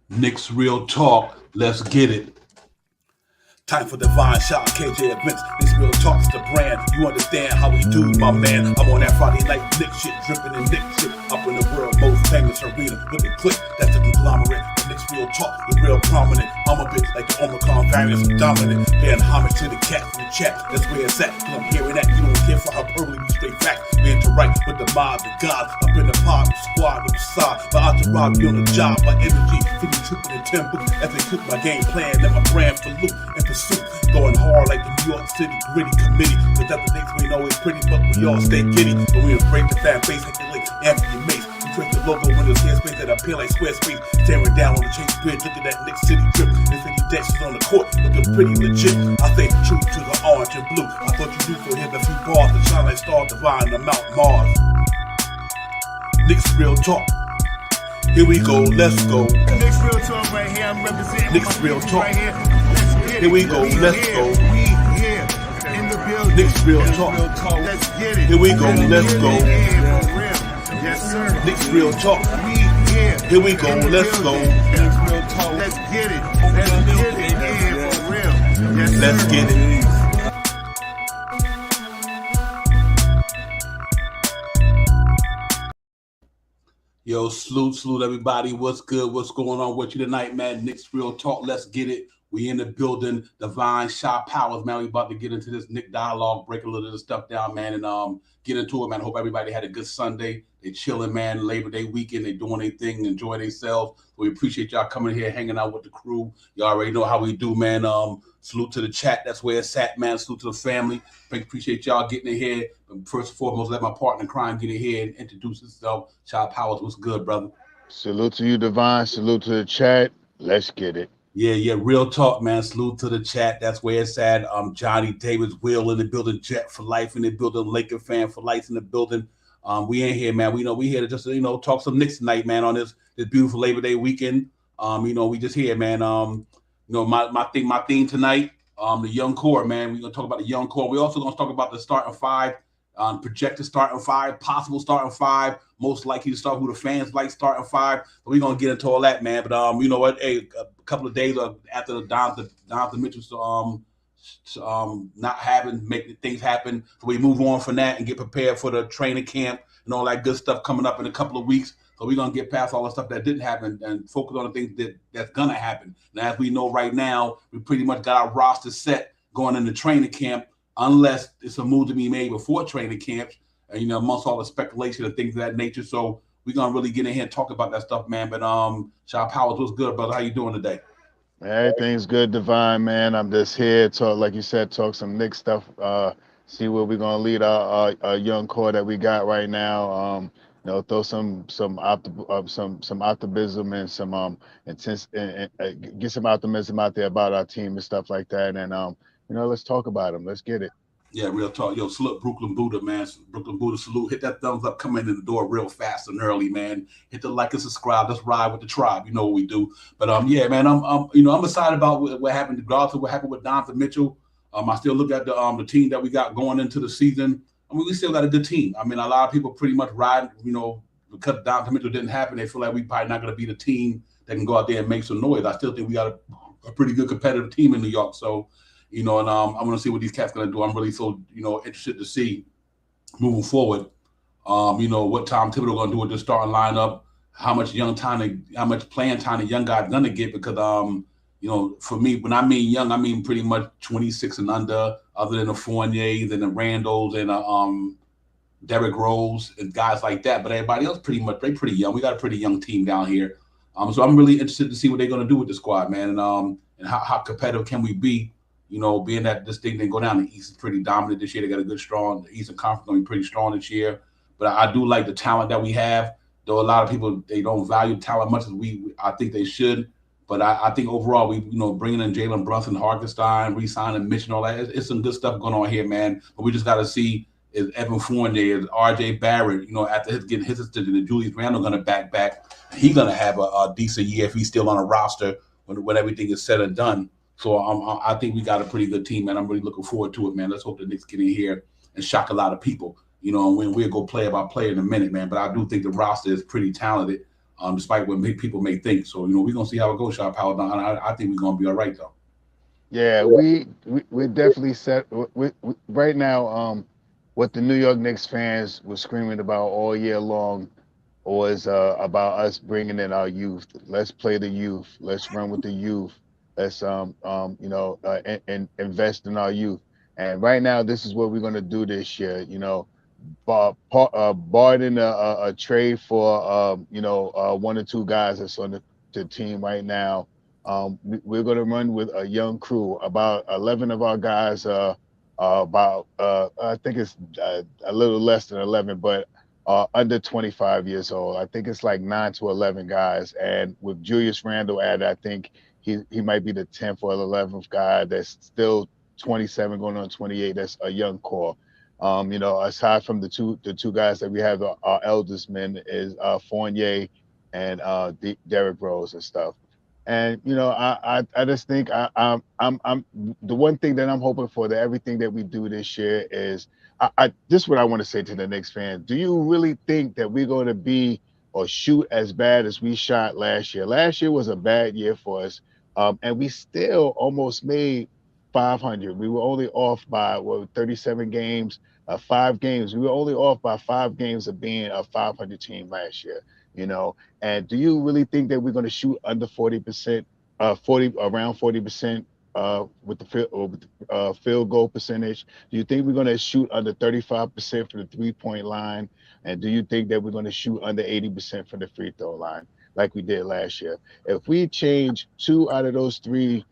Knicks Real Talk. Let's get it. Time for divine shot, KJ events. This real talk's the brand. You understand how we do, my man. I'm on that Friday night Nick shit, dripping in Nick shit. Up in the world most famous arena with a click. That's a conglomerate. Nick's real talk, the real prominent. I'm a bit like the Omicron variant, dominant. Paying homage to the cat in the chat. That's where it's at. Cause I'm hearing that you don't care for hyperbole, we straight facts. We interact with the mob, the God. Up in the pod, the squad, the facade. My entourage be on the job, my energy. 50 tripping in 10 books. As they cook my game plan, and my brand for loot and pursuit. Going hard like the New York City gritty committee. Cause that's the things we know is pretty, but we all stay giddy. But we embrace the fan base like the late Anthony Mace. We trace the logo when there's space that appear like Squarespace. Staring down on the Chase Bridge, look at that Knicks City drip. The city decks is on the court, looking pretty legit. I say true to the orange and blue. I thought you knew for him a few bars to shine like stars divine on Mount Mars. Knicks Real Talk. Here we go, let's go. Knicks Real Talk right here. I'm representing Knicks Real Talk. right here. Let's get it. Here we go, let's go. We here in the building. Knicks Real Talk. Let's get it. Here we go, let's go. Yeah, for real. Yes, sir. Knicks Real Talk. We here. Here we go, in the let's go. building. Let's get it. Let's get it. Yeah, for real. Yes, sir. Let's get it. Yo, salute everybody. What's good? What's going on with you tonight, man? Knicks Real Talk. Let's get it. We in the building. Divine Shot Powers, man. We about to get into this Nick dialogue, break a little of this stuff down, man, and get into it, man. Hope everybody had a good Sunday. They chilling, man. Labor Day weekend. They doing their thing, enjoying themselves. We appreciate y'all coming here, hanging out with the crew. Y'all already know how we do, man. Salute to the chat. That's where it's at, man. Salute to the family. Appreciate y'all getting in here. First and foremost, let my partner in crime get in here and introduce himself. Shot Powers, what's good, brother? Salute to you, Divine. Salute to the chat. Let's get it. Yeah, real talk, man. Salute to the chat. That's where it's at. Johnny Davis, Will in the building, Jet for life in the building, Laker fan for life in the building. We ain't here, man. We here to just talk some Knicks tonight, man, on this beautiful Labor Day weekend. We just here, man. My theme tonight, the young core, man. We're gonna talk about the young core. We're also gonna talk about the starting five, projected starting five, possible starting five, most likely to start, who the fans like starting five. So we're gonna get into all that, man. But you know what? Hey, a couple of days after the Donovan Mitchell not having make things happen, so we move on from that and get prepared for the training camp and all that good stuff coming up in a couple of weeks. So we're gonna get past all the stuff that didn't happen and focus on the things that's gonna happen. And as we know right now, we pretty much got our roster set going into training camp, unless it's a move to be made before training camps, and amongst all the speculation and things of that nature. So we're gonna really get in here and talk about that stuff, man. But Shaw Powers, what's good, brother? How you doing today? Everything's good, Divine, man. I'm just here to, like you said, talk some Knicks stuff. See where we're gonna lead our young core that we got right now. Throw some optimism and some intense and get some optimism out there about our team and stuff like that. And let's talk about them. Let's get it. Yeah, real talk. Yo, salute Brooklyn Buddha, man. Brooklyn Buddha, salute. Hit that thumbs up, come in the door real fast and early, man. Hit the like and subscribe. Let's ride with the tribe. You know what we do. But yeah, man, I'm excited about what happened regardless of what happened with Donovan Mitchell. I still look at the team that we got going into the season. I mean, we still got a good team. I mean, a lot of people pretty much ride, because Donovan Mitchell didn't happen, they feel like we probably not going to be the team that can go out there and make some noise. I still think we got a pretty good competitive team in New York. So, and I'm going to see what these cats going to do. I'm really so, interested to see moving forward, what Tom Thibodeau going to do with the starting lineup, how much playing time the young guy's going to get, because, for me, when I mean young, I mean pretty much 26 and under, other than the Fourniers and the Randalls and Derrick Rose and guys like that. But everybody else they're pretty young. We got a pretty young team down here. So I'm really interested to see what they're going to do with the squad, man, and how competitive can we be, being that this thing didn't go down. The East is pretty dominant this year. They got a good, strong, the Eastern Conference going to be pretty strong this year. But I do like the talent that we have, though a lot of people, they don't value talent much as I think they should. But I think overall, we, bringing in Jalen Brunson, Hartenstein, re-signing Mitch and all that, it's some good stuff going on here, man. But we just got to see, is Evan Fournier, is RJ Barrett, after getting his extension, and Julius Randle going to back. He's going to have a decent year if he's still on a roster when everything is said and done. So I think we got a pretty good team, man. I'm really looking forward to it, man. Let's hope the Knicks get in here and shock a lot of people, and we'll go player by player in a minute, man. But I do think the roster is pretty talented. despite what people may think. So, we're going to see how it goes, Shot Power. I think we're going to be all right, though. Yeah, we're definitely set. Right now, what the New York Knicks fans were screaming about all year long was about us bringing in our youth. Let's play the youth. Let's run with the youth. Let's and invest in our youth. And right now, this is what we're going to do this year. Barring a trade for one or two guys that's on the team right now. We're going to run with a young crew. About 11 of our guys about I think it's a little less than 11, but under 25 years old. I think it's like 9 to 11 guys. And with Julius Randle added, I think he might be the 10th or 11th guy that's still 27 going on 28. That's a young core. Aside from the two guys that we have, our eldest men is Fournier and Derrick Rose and stuff. And I just think I'm the one thing that I'm hoping for that everything that we do this year is this is what I want to say to the Knicks fans. Do you really think that we're going to be or shoot as bad as we shot last year? Last year was a bad year for us, and we still almost made 500. We were only off by 37 games, 5 games. We were only off by 5 games of being a 500 team last year. And do you really think that we're going to shoot under 40%, around 40% with the field goal percentage? Do you think we're going to shoot under 35% for the 3-point line? And do you think that we're going to shoot under 80% for the free throw line like we did last year? If we change two out of those three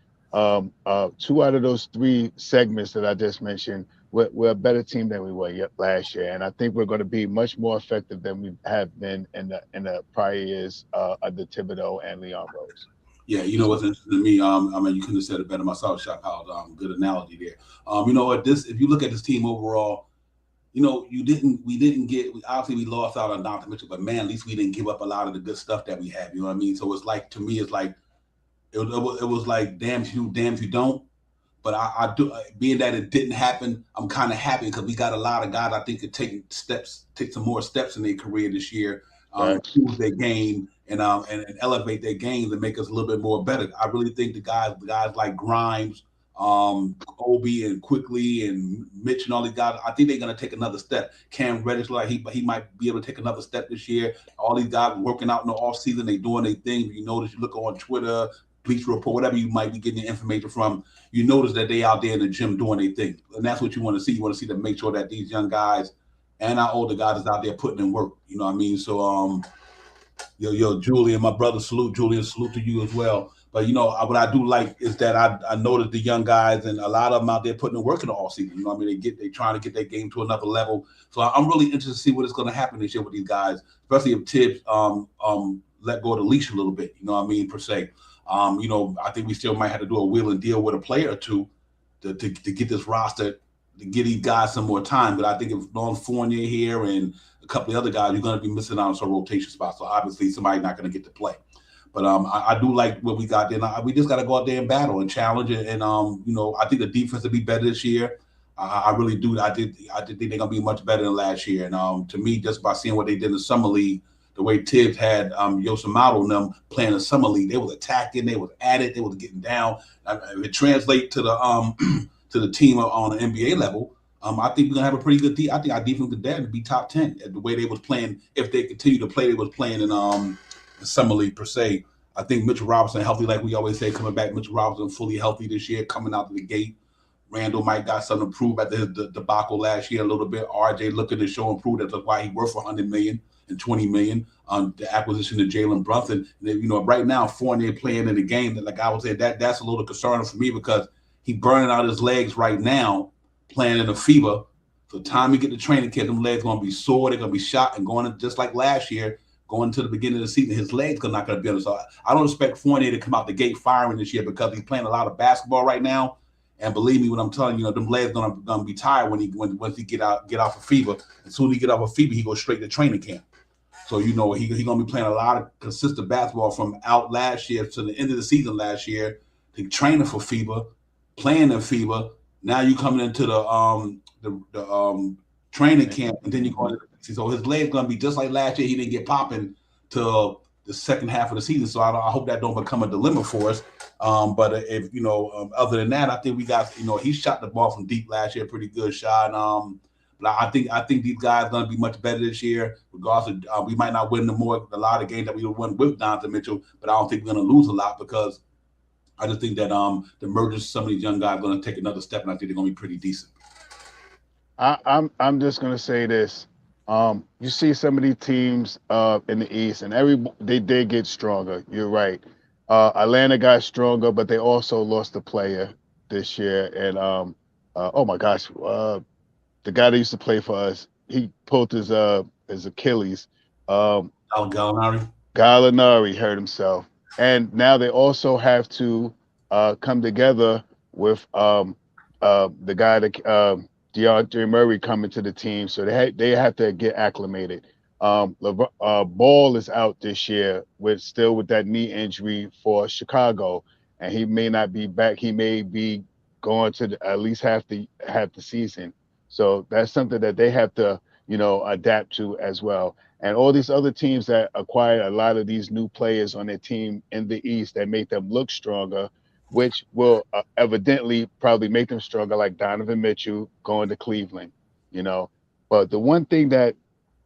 segments that I just mentioned, we're a better team than we were last year, and I think we're going to be much more effective than we have been in the prior years under Thibodeau and Leon Rose. Yeah, what's interesting to me, you couldn't have said it better myself, Shot Power. Good analogy there. If you look at this team overall, we obviously we lost out on Dr. Mitchell, but man, at least we didn't give up a lot of the good stuff that we have. You know what I mean? So it's like, to me, it's like it was like damn if you don't. But I do, being that it didn't happen, I'm kind of happy because we got a lot of guys I think could take some more steps in their career this year, improve their game and elevate their games and make us a little bit more better. I really think the guys like Grimes, Obi and Quickly and Mitch and all these guys, I think they're going to take another step. Cam Reddish, like he might be able to take another step this year. All these guys working out in the offseason, they doing their thing. You notice, you look on Twitter, Bleacher Report, whatever you might be getting your information from, you notice that they out there in the gym doing their thing. And that's what you want to see. You want to see them make sure that these young guys and our older guys is out there putting in work. You know what I mean? So, Julian, my brother, salute to you as well. But, what I do like is that I noticed the young guys and a lot of them out there putting in work in the offseason. You know what I mean? They trying to get their game to another level. So I'm really interested to see what is going to happen this year with these guys, especially if Tibbs let go of the leash a little bit, you know what I mean, per se. I think we still might have to do a wheel and deal with a player or two to get this roster, to get these guys some more time. But I think if Long Fournier here and a couple of other guys, you're going to be missing out on some rotation spots. So obviously somebody's not going to get to play. But I do like what we got there. We just got to go out there and battle and challenge it. And I think the defense will be better this year. I really do. I did think they're going to be much better than last year. And to me, just by seeing what they did in the summer league, the way Tibbs had Yosemite and them playing the summer league, they was attacking, they was at it, they was getting down. If it translates to the team on the NBA level, I think we're gonna have a pretty good. I think our defense could definitely be top 10 at the way they was playing. If they continue to play, they was playing in the summer league per se. I think Mitchell Robinson healthy, like we always say, coming back. Mitchell Robinson fully healthy this year, coming out of the gate. Randall might got something to prove at the debacle last year a little bit. RJ looking to show and prove that's why he worth $100 million. And $20 million on the acquisition of Jalen Brunson. And, right now, Fournier playing in the game, like I was saying, that's a little concerning for me because he's burning out his legs right now playing in a FIBA. So time you get to training camp, them legs going to be sore, they're going to be shot, and going just like last year, going to the beginning of the season, his legs are not going to be on. So I don't expect Fournier to come out the gate firing this year because he's playing a lot of basketball right now. And believe me when I'm telling you, them legs gonna be tired once he get off of FIBA. As soon as he get off of FIBA, he goes straight to training camp. So, he going to be playing a lot of consistent basketball from out last year to the end of the season last year, to training for FIBA, playing in FIBA. Now you coming into the training camp, and then you're going to – so his leg's going to be just like last year. He didn't get popping till the second half of the season. So I hope that don't become a dilemma for us. But if other than that, I think we got he shot the ball from deep last year, pretty good shot. But I think these guys are going to be much better this year. Regardless, of, we might not win a lot of games that we would win with Donovan Mitchell, but I don't think we're going to lose a lot because I just think that the emergence of some of these young guys are going to take another step, and I think they're going to be pretty decent. I'm just gonna say this. You see some of these teams in the East, and they did get stronger. You're right. Atlanta got stronger, but they also lost a player this year. And oh my gosh, the guy that used to play for us, he pulled his Achilles. Gallinari hurt himself, and now they also have to come together with the guy that. DeAndre Murray coming to the team, so they have to get acclimated. Ball is out this year with that knee injury for Chicago, and he may not be back. He may be going to at least half the season. So that's something that they have to adapt to as well. And all these other teams that acquired a lot of these new players on their team in the East that make them look stronger, which will evidently probably make them stronger, like Donovan Mitchell going to Cleveland, But the one thing that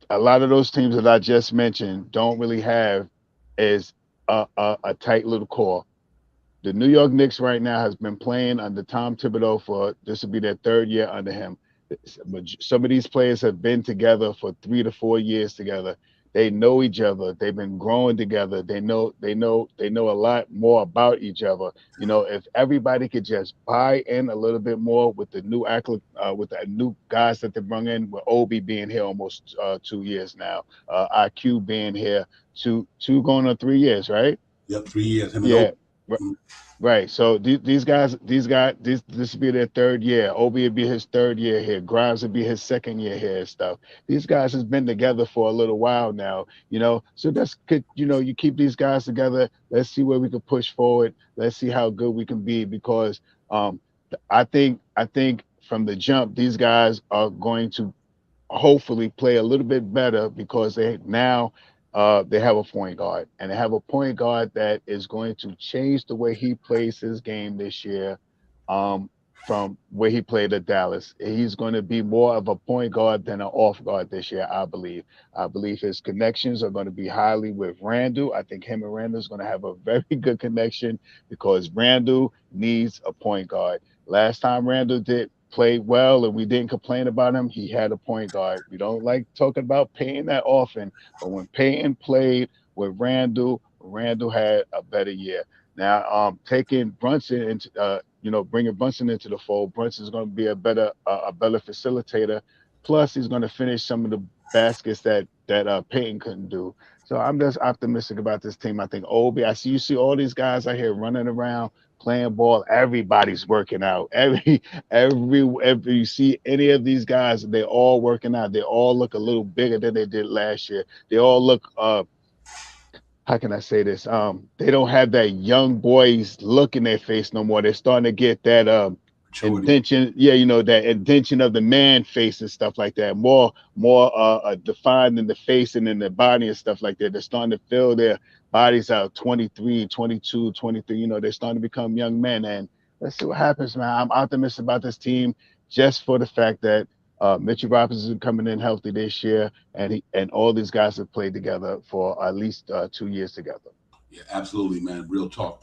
a lot of those teams that I just mentioned don't really have is a tight little core. The New York Knicks right now has been playing under Tom Thibodeau this will be their third year under him. Some of these players have been together for 3 to 4 years together. They know each other. They've been growing together. They know a lot more about each other. If everybody could just buy in a little bit more with the new guys that they brought in, with Obi being here almost 2 years now, IQ being here two going on 3 years, right? Yep, 3 years. Yeah. Right. So these guys, this will be their third year. Obi will be his third year here. Grimes will be his second year here and stuff. These guys has been together for a little while now, So that's good. You keep these guys together. Let's see where we can push forward. Let's see how good we can be, because I think from the jump, these guys are going to hopefully play a little bit better, because they have a point guard, and they have a point guard that is going to change the way he plays his game this year from where he played at Dallas. He's going to be more of a point guard than an off guard this year, I believe. I believe his connections are going to be highly with Randall. I think him and Randall is going to have a very good connection, because Randall needs a point guard. Last time Randall played well and we didn't complain about him, he had a point guard. We don't like talking about Payton that often, but when Payton played with Randall had a better year. Now, taking Brunson into, bringing Brunson into the fold, Brunson's going to be a better facilitator. Plus, he's going to finish some of the baskets that Payton couldn't do. So I'm just optimistic about this team. I think Obi, you see all these guys out here running around, playing ball. Everybody's working out. Every you see any of these guys, they're all working out. They all look a little bigger than they did last year. They all look how can I say this? They don't have that young boys look in their face no more. They're starting to get that indention, that indention of the man face and stuff like that. More defined in the face and in the body and stuff like that. They're starting to fill their bodies out 23, 22, 23. They're starting to become young men. And let's see what happens, man. I'm optimistic about this team, just for the fact that Mitchell Robinson is coming in healthy this year, and all these guys have played together for at least 2 years together. Yeah, absolutely, man. Real talk.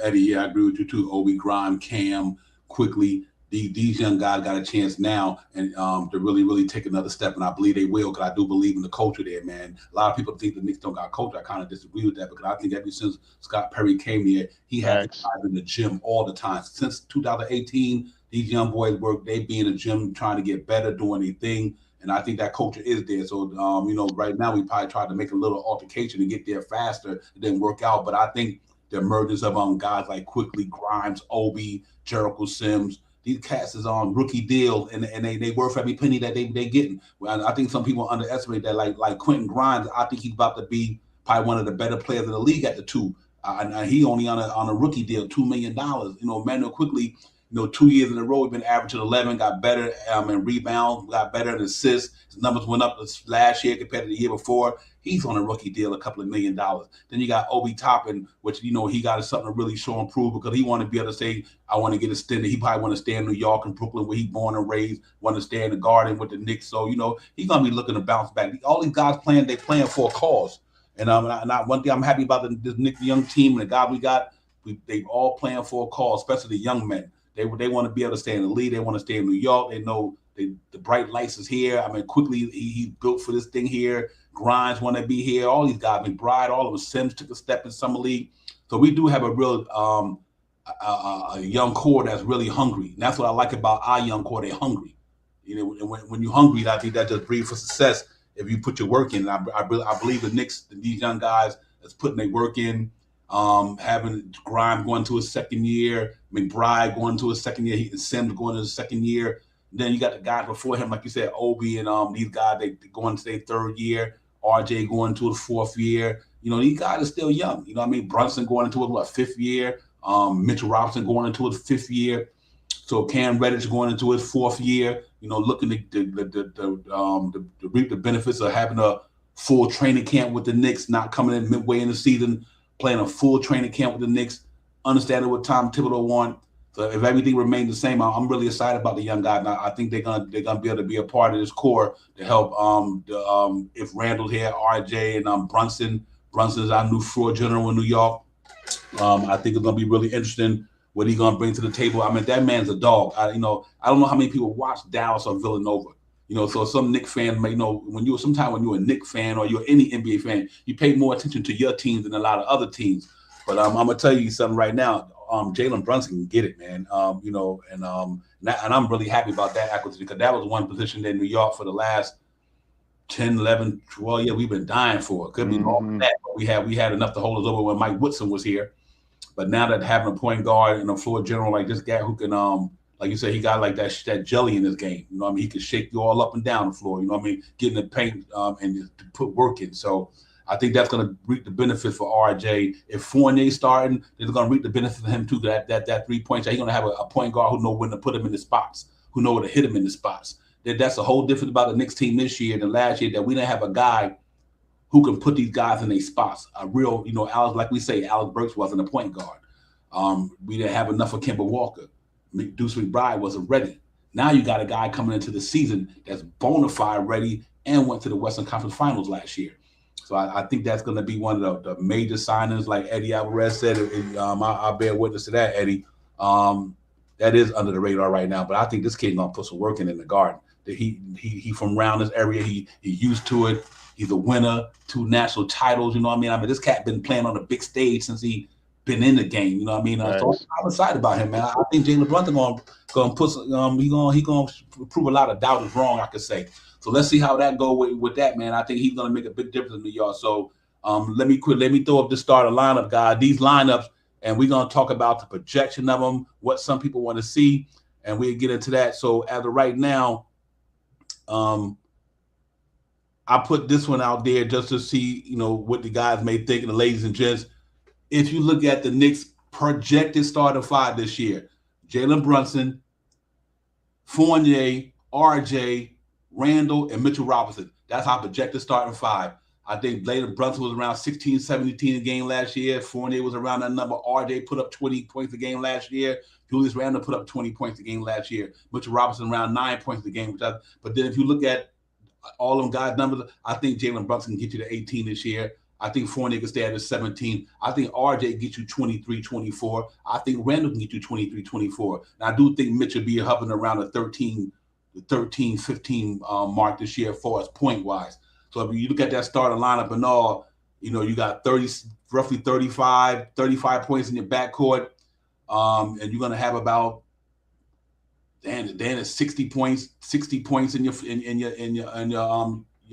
Eddie, yeah, I agree with you too. Obi, Grime, Cam, quickly. These young guys got a chance now, and to really, really take another step, and I believe they will, because I do believe in the culture there, man. A lot of people think the Knicks don't got culture. I kind of disagree with that, because I think ever since Scott Perry came here, he had guys in the gym all the time. Since 2018, these young boys they be in the gym trying to get better, doing their thing, and I think that culture is there. So, right now we probably tried to make a little altercation and get there faster. It didn't work out, but I think the emergence of guys like Quickly, Grimes, Obi, Jericho Sims. These cats is on rookie deal, and they worth every penny that they getting. Well, I think some people underestimate that. Like Quentin Grimes, I think he's about to be probably one of the better players in the league at the 2. And he only on a rookie deal, $2 million. Manuel Quickly, 2 years in a row, he's been averaging 11, got better in rebounds, got better in assists. His numbers went up last year compared to the year before. He's on a rookie deal, a couple of $1 million. Then you got Obi Toppin, which, you know, he got something to really show and prove because he want to be able to say, I want to get extended. He probably want to stay in New York and Brooklyn where he's born and raised, want to stay in the Garden with the Knicks. So, you know, he's going to be looking to bounce back. All these guys playing, they playing for a cause. And one thing I'm happy about this Knicks young team and the guy we got, they all playing for a cause, especially the young men. They want to be able to stay in the league. They want to stay in New York. They know the bright lights is here. I mean, quickly, he's built for this thing here. Grimes want to be here. All these guys, McBride, all of them. Sims took a step in summer league. So we do have a real a young core that's really hungry. And that's what I like about our young core. They're hungry. You know, when you're hungry, I think that just breeds for success if you put your work in. And I believe the Knicks, these young guys, is putting their work in. Having Grimes going to his second year, McBride going to his second year, Sims going to his second year. Then you got the guys before him, like you said, Obi and these guys, they going to their third year. RJ going to his fourth year. You know, these guys are still young. You know what I mean? Brunson going into his fifth year. Mitchell Robinson going into his fifth year. So Cam Reddish going into his fourth year. You know, looking to reap the benefits of having a full training camp with the Knicks, not coming in midway in the season, playing a full training camp with the Knicks, understanding what Tom Thibodeau want. So if everything remains the same, I'm really excited about the young guys. I think they're gonna be able to be a part of this core to help. If Randall's here, RJ and Brunson is our new floor general in New York. I think it's gonna be really interesting what he's gonna bring to the table. I mean, that man's a dog. I don't know how many people watch Dallas or Villanova. You know, so some Knicks fans may know when you're a Knicks fan or you're any NBA fan, you pay more attention to your teams than a lot of other teams. But I'm gonna tell you something right now. Jalen Brunson can get it, man. And I'm really happy about that acquisition because that was one position in New York for the last 10, 11, 12 years we've been dying for. It could be more than that, but we had enough to hold us over when Mike Woodson was here. But now that having a point guard and a floor general like this guy who can, like you said, he got like that jelly in his game. You know what I mean? He can shake you all up and down the floor. You know what I mean? Get in the paint and to put work in. So I think that's going to reap the benefit for RJ. If Fournier's starting, they're going to reap the benefit for him too. That 3 point shot. He's going to have a point guard who know when to put him in the spots, who know where to hit him in the spots. That's a whole difference about the Knicks team this year than last year, that we didn't have a guy who can put these guys in their spots. A real, Alex, like we say, Alex Burks wasn't a point guard. We didn't have enough of Kemba Walker. Deuce McBride wasn't ready. Now you got a guy coming into the season that's bona fide ready and went to the Western Conference Finals last year. So I think that's going to be one of the major signings, like Eddie Alvarez said. I'll bear witness to that, Eddie. That is under the radar right now, but I think this kid's going to put some work in the Garden. He from around this area. He used to it. He's a winner, 2 national titles. You know what I mean? I mean, this cat been playing on the big stage since he been in the game. You know what I mean? Nice. So I'm excited about him, man. I think Jalen Brunson going put he going to prove a lot of doubters wrong, I could say. So let's see how that go with that, man. I think he's going to make a big difference in New York. So let me throw up the starter lineup, guys. These lineups, and we're going to talk about the projection of them, what some people want to see, and we'll get into that. So as of right now, I put this one out there just to see, what the guys may think, and the ladies and gents. If you look at the Knicks' projected starting 5 this year, Jalen Brunson, Fournier, RJ, Randall, and Mitchell Robinson. That's our projected starting 5. I think Jalen Brunson was around 16, 17 a game last year. Fournier was around that number. RJ put up 20 points a game last year. Julius Randle put up 20 points a game last year. Mitchell Robinson around 9 points a game. But then if you look at all them guys' numbers, I think Jalen Brunson can get you to 18 this year. I think Fournier can stay at his 17. I think RJ gets you 23, 24. I think Randall can get you 23, 24. And I do think Mitch will be hovering around the 13, 15 mark this year for us point-wise. So if you look at that starting lineup and all, you got roughly 35 points in your backcourt, and you're going to have about it's 60 points in your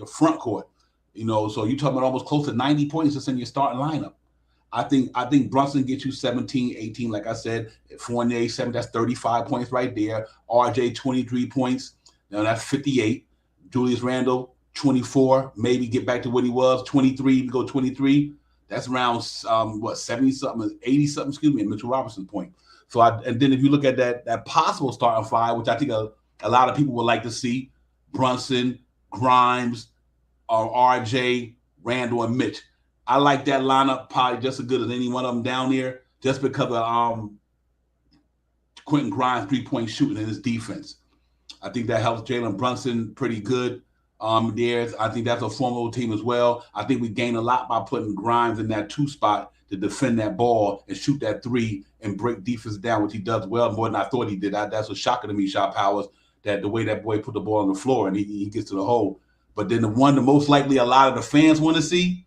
front court. So you're talking about almost close to 90 points just in your starting lineup. I think Brunson gets you 17, 18, like I said. Fournier, 7, that's 35 points right there. RJ, 23 points. Now that's 58. Julius Randle, 24. Maybe get back to what he was, 23. We go 23. That's around, 70-something, 80-something, excuse me, Mitchell Robinson's point. So, and then if you look at that possible starting 5, which I think a lot of people would like to see, Brunson, Grimes, RJ, Randall, and Mitch. I like that lineup probably just as good as any one of them down there, just because of Quentin Grimes' 3-point shooting and his defense. I think that helps Jalen Brunson pretty good. I think that's a formidable team as well. I think we gain a lot by putting Grimes in that 2 spot to defend that ball and shoot that 3 and break defense down, which he does well more than I thought he did. That's what's shocking to me, Shot Powers, that the way that boy put the ball on the floor and he gets to the hole. But then the most likely a lot of the fans want to see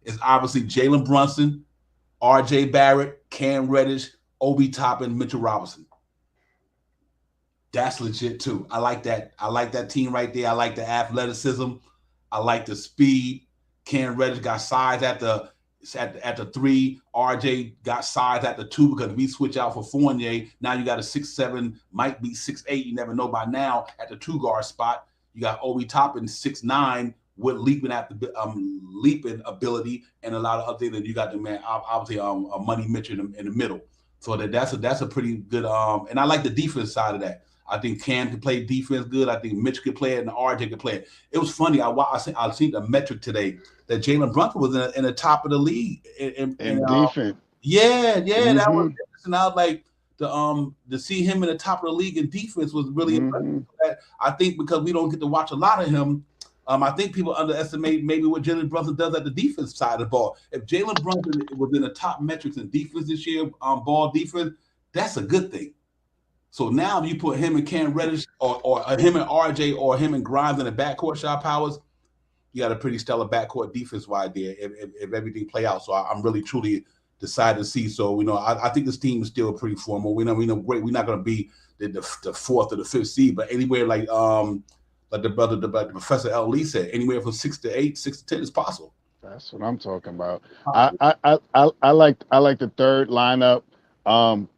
is obviously Jalen Brunson, R.J. Barrett, Cam Reddish, Obi Toppin, Mitchell Robinson. That's legit too. I like that. I like that team right there. I like the athleticism. I like the speed. Cam Reddish got size at the 3. RJ got size at the 2 because we switch out for Fournier. Now you got a 6'7", might be 6'8". You never know by now at the 2 guard spot. You got Obi Toppin 6'9" with leaping ability and a lot of other things. And you got the man obviously Money Mitchell in the middle. So that's a pretty good and I like the defense side of that. I think Cam can play defense good. I think Mitch could play it and RJ could play it. It was funny. I seen a metric today that Jalen Brunson was in the top of the league in defense. Yeah, that was interesting. I was like, to see him in the top of the league in defense was really impressive. I think because we don't get to watch a lot of him, I think people underestimate maybe what Jalen Brunson does at the defense side of the ball. If Jalen Brunson was in the top metrics in defense this year, ball defense, that's a good thing. So now if you put him and Cam Reddish or him and RJ or him and Grimes in the backcourt, Shot Powers, you got a pretty stellar backcourt defense wide there if everything play out. So I'm really truly decided to see. So I think this team is still pretty formal. We know great. We're not going to be the 4th or the 5th seed, but anywhere like the Professor L. Lee said, anywhere from 6 to 8, 6 to 10 is possible. That's what I'm talking about. I like the 3rd lineup.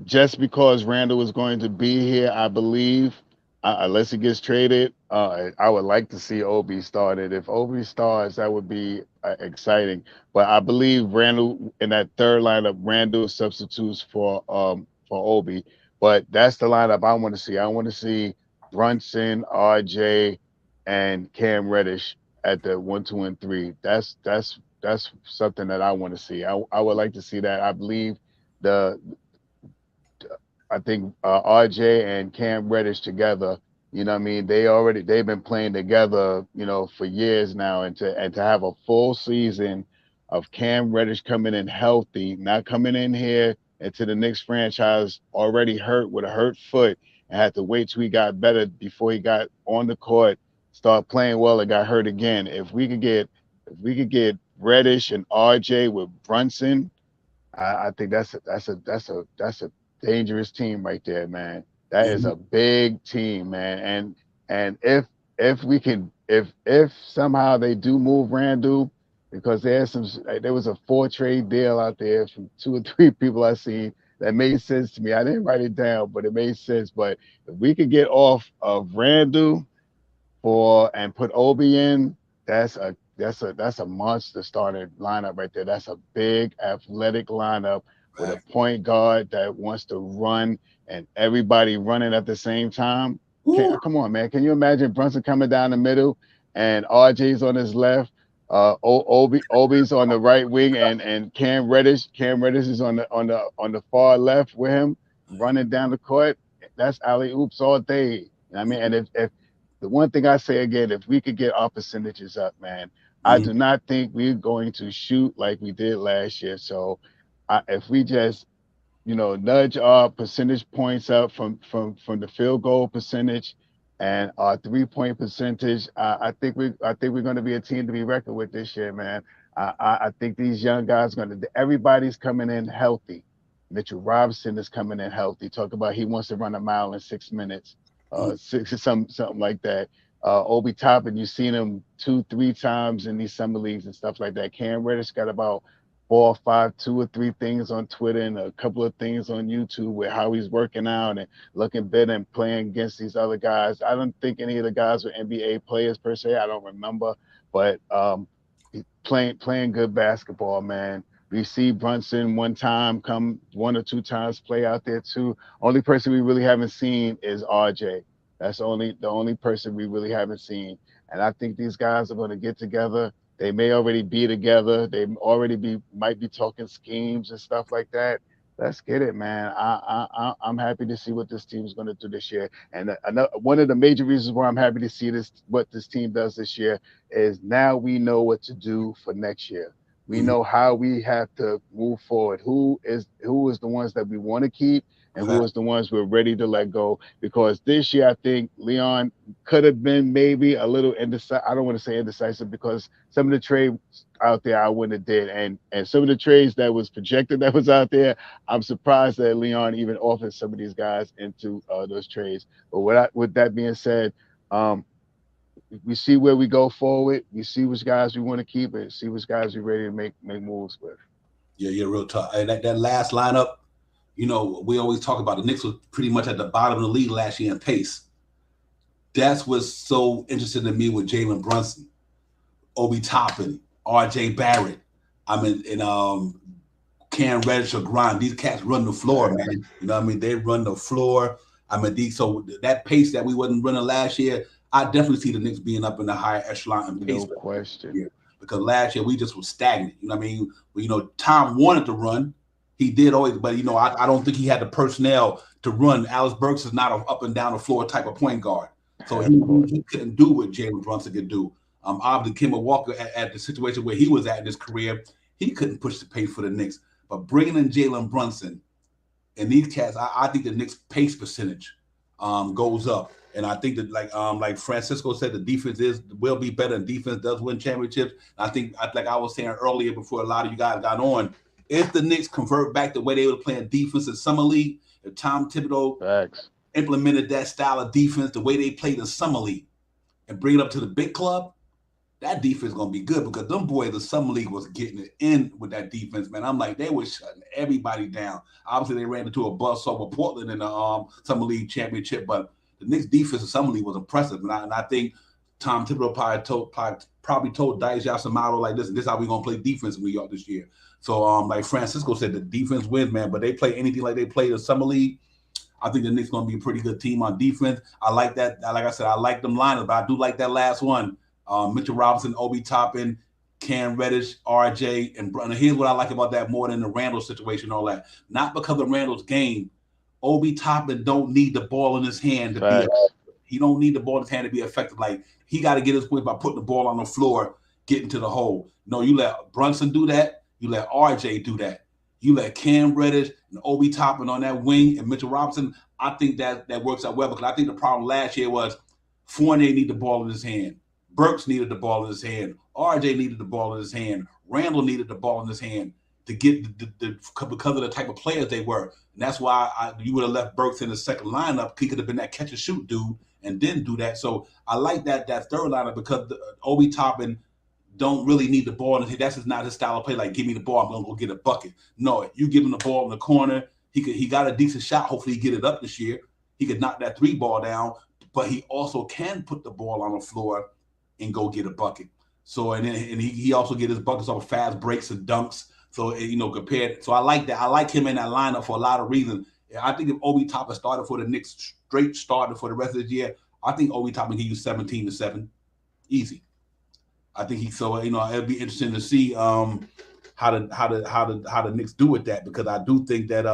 Just because Randall is going to be here, I believe, unless he gets traded, I would like to see Obi started. If Obi starts, that would be exciting. But I believe Randall in that 3rd lineup, Randall substitutes for Obi. But that's the lineup I want to see. I want to see Brunson, RJ, and Cam Reddish at the 1, 2, and 3. That's something that I want to see. I would like to see that. I believe I think RJ and Cam Reddish together, you know what I mean? They've been playing together, for years now, and to have a full season of Cam Reddish coming in healthy, not coming in here into the Knicks franchise already hurt with a hurt foot and had to wait till he got better before he got on the court, start playing well and got hurt again. If we could get Reddish and RJ with Brunson, I think that's a dangerous team right there, man. That is a big team, man. And if somehow they do move Randall, because there was a 4-trade deal out there from 2 or 3 people I seen that made sense to me. I didn't write it down, but it made sense. But if we could get off of Randall and put Obi in, that's a monster starting lineup right there. That's a big athletic lineup with a point guard that wants to run and everybody running at the same time. Come on, man. Can you imagine Brunson coming down the middle and RJ's on his left, Obi's on the right wing, and Cam Reddish is on the far left with him running down the court? That's alley oops all day. I mean, and if the one thing I say again, if we could get our percentages up, man, I do not think we're going to shoot like we did last year. So if we just, nudge our percentage points up from the field goal percentage and our 3-point percentage, I think we're going to be a team to be reckoned with this year, man. I think these young guys everybody's coming in healthy. Mitchell Robinson is coming in healthy. Talk about he wants to run a mile in 6 minutes, something like that. Obi Toppin, you've seen him 2-3 times in these summer leagues and stuff like that. Cam Reddish got about 4 or 5, 2 or 3 things on Twitter and a couple of things on YouTube with how he's working out and looking better and playing against these other guys. I don't think any of the guys were NBA players per se. I don't remember, but playing good basketball, man. We see Brunson one time come 1 or 2 times play out there too. Only person we really haven't seen is RJ. That's the only person we really haven't seen. And I think these guys are going to get together They may already be together. They already might be talking schemes and stuff like that. Let's get it, man. I'm happy to see what this team is going to do this year. And one of the major reasons why I'm happy to see what this team does this year is now we know what to do for next year. We know how we have to move forward. Who is the ones that we want to keep, and who is the ones we're ready to let go. Because this year, I think Leon could have been maybe a little indecisive. I don't want to say indecisive because some of the trades out there I wouldn't have did. And some of the trades that was projected that was out there, I'm surprised that Leon even offered some of these guys into those trades. But with that being said, we see where we go forward. We see which guys we want to keep and see which guys we're ready to make moves with. Yeah, you're real tough. And that last lineup, you know, we always talk about the Knicks was pretty much at the bottom of the league last year in pace. That's what's so interesting to me with Jalen Brunson, Obi Toppin, RJ Barrett. I mean, and Cam Reddish or Grind. These cats run the floor, man. You know what I mean? They run the floor. I mean, so that pace that we wasn't running last year, I definitely see the Knicks being up in the higher echelon in pace. No question. Year. Because last year we just was stagnant. You know what I mean? You know, Tom wanted to run. He did always, but, you know, I don't think he had the personnel to run. Alex Burks is not an up and down the floor type of point guard. So he couldn't do what Jalen Brunson could do. Obviously, Kemba Walker at the situation where he was at in his career, he couldn't push the pace for the Knicks. But bringing in Jalen Brunson and these cats, I think the Knicks' pace percentage goes up. And I think that, like Francisco said, the defense will be better, and defense does win championships. I think, like I was saying earlier before a lot of you guys got on, if the Knicks convert back the way they were playing defense in Summer League, if Tom Thibodeau implemented that style of defense the way they played in Summer League and bring it up to the big club, that defense is going to be good because them boys in Summer League was getting it in with that defense, man. I'm like, they were shutting everybody down. Obviously, they ran into a buzzsaw with Portland in the Summer League championship, but the Knicks defense in Summer League was impressive. And I think Tom Thibodeau probably told Dice Yasamato like this is how we're going to play defense in New York this year. So, like Francisco said, the defense wins, man. But they play anything like they played in Summer League, I think the Knicks going to be a pretty good team on defense. I like that. Like I said, I like them lineups, but I do like that last one. Mitchell Robinson, Obi Toppin, Cam Reddish, RJ, and Brunson. Here's what I like about that more than the Randall situation and all that. Not because of Randall's game. Obi Toppin don't need the ball in his hand to be effective. He don't need the ball in his hand to be effective. Like, he got to get his point by putting the ball on the floor, getting to the hole. No, you let Brunson do that. You let RJ do that. You let Cam Reddish and Obi Toppin on that wing and Mitchell Robinson. I think that works out well because I think the problem last year was Fournier needed the ball in his hand. Burks needed the ball in his hand. RJ needed the ball in his hand. Randall needed the ball in his hand to get because of the type of players they were. And that's why you would have left Burks in the second lineup. He could have been that catch and shoot dude and didn't do that. So I like that third lineup because Obi Toppin don't really need the ball. And that's just not his style of play. Like, give me the ball, I'm gonna go get a bucket. No, you give him the ball in the corner. He got a decent shot. Hopefully he get it up this year. He could knock that 3 ball down, but he also can put the ball on the floor and go get a bucket. So and he also get his buckets off fast breaks and dunks. So, you know, compared. So I like that. I like him in that lineup for a lot of reasons. I think if Obi Toppin started for the Knicks, straight started for the rest of the year, I think Obi Toppin give you 17-7, easy. I think it'll be interesting to see how the Knicks do with that because I do think that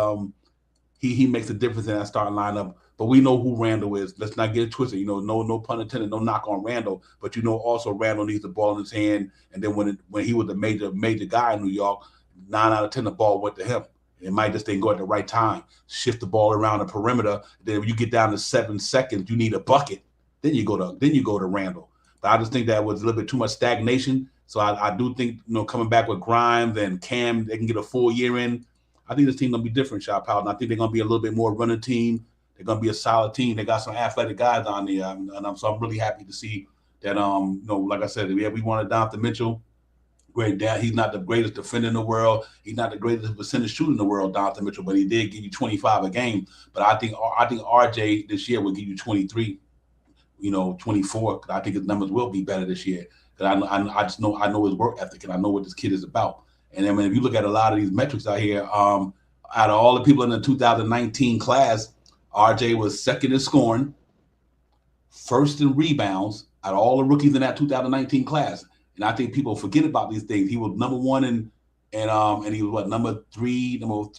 he makes a difference in that starting lineup. But we know who Randall is. Let's not get it twisted. You know, no pun intended, no knock on Randall. But you know, also Randall needs the ball in his hand. And then when he was the major guy in New York, 9 out of 10 the ball went to him. It might just didn't go at the right time. Shift the ball around the perimeter. Then when you get down to 7 seconds, you need a bucket. Then you go to Randall. But I just think that was a little bit too much stagnation. So I do think, you know, coming back with Grimes and Cam, they can get a full year in. I think this team gonna be different, Shot Powell. And I think they're gonna be a little bit more running team. They're gonna be a solid team. They got some athletic guys on there, so I'm really happy to see that. You know, like I said, we wanted Donovan Mitchell. Great dad. He's not the greatest defender in the world. He's not the greatest percentage shooter in the world, Donovan Mitchell, but he did give you 25 a game. But I think RJ this year will give you 23. You know, 24. I think his numbers will be better this year. Because I know his work ethic and I know what this kid is about. And I mean, if you look at a lot of these metrics out here, out of all the people in the 2019 class, RJ was second in scoring, first in rebounds out of all the rookies in that 2019 class. And I think people forget about these things. He was number one and he was number 3, number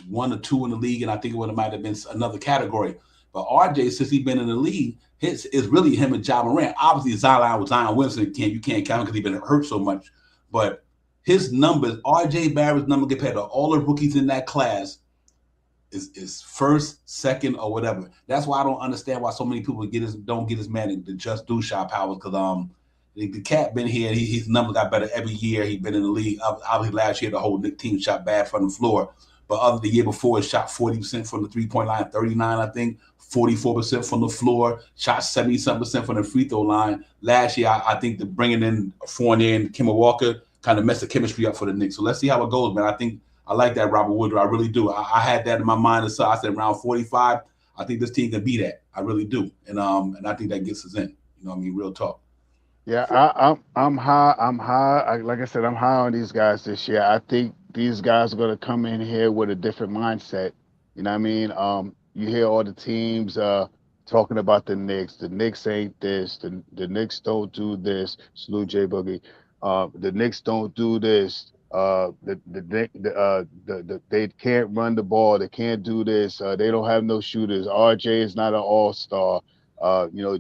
1 or 2 in the league, and I think it might have been another category. But RJ, since he's been in the league, it's really him and Ja Morant. Obviously, Zion Wilson you can't count because he's been hurt so much. But his numbers, RJ Barrett's number compared to all the rookies in that class is first, second, or whatever. That's why I don't understand why so many people don't get as mad at the Just Do Shot Powers, because the cat been here. His numbers got better every year. He's been in the league. Obviously, last year the whole Knicks team shot bad from the floor. But other the year before, it shot 40% from the three-point line, 39, I think, 44% from the floor, shot 70-something% from the free throw line. Last year, I think bringing in Fournier and Kemba Walker kind of messed the chemistry up for the Knicks. So let's see how it goes, man. I think I like that Robert Woodard. I really do. I had that in my mind. So I said around 45, I think this team can be that. I really do. And I think that gets us in. You know what I mean? Real talk. Yeah, I'm high. Like I said, I'm high on these guys this year. I think these guys are going to come in here with a different mindset. You know what I mean? You hear all the teams talking about the Knicks. The Knicks ain't this. The Knicks don't do this. Salute J Boogie. The Knicks don't do this. They can't run the ball. They can't do this. They don't have no shooters. RJ is not an all-star.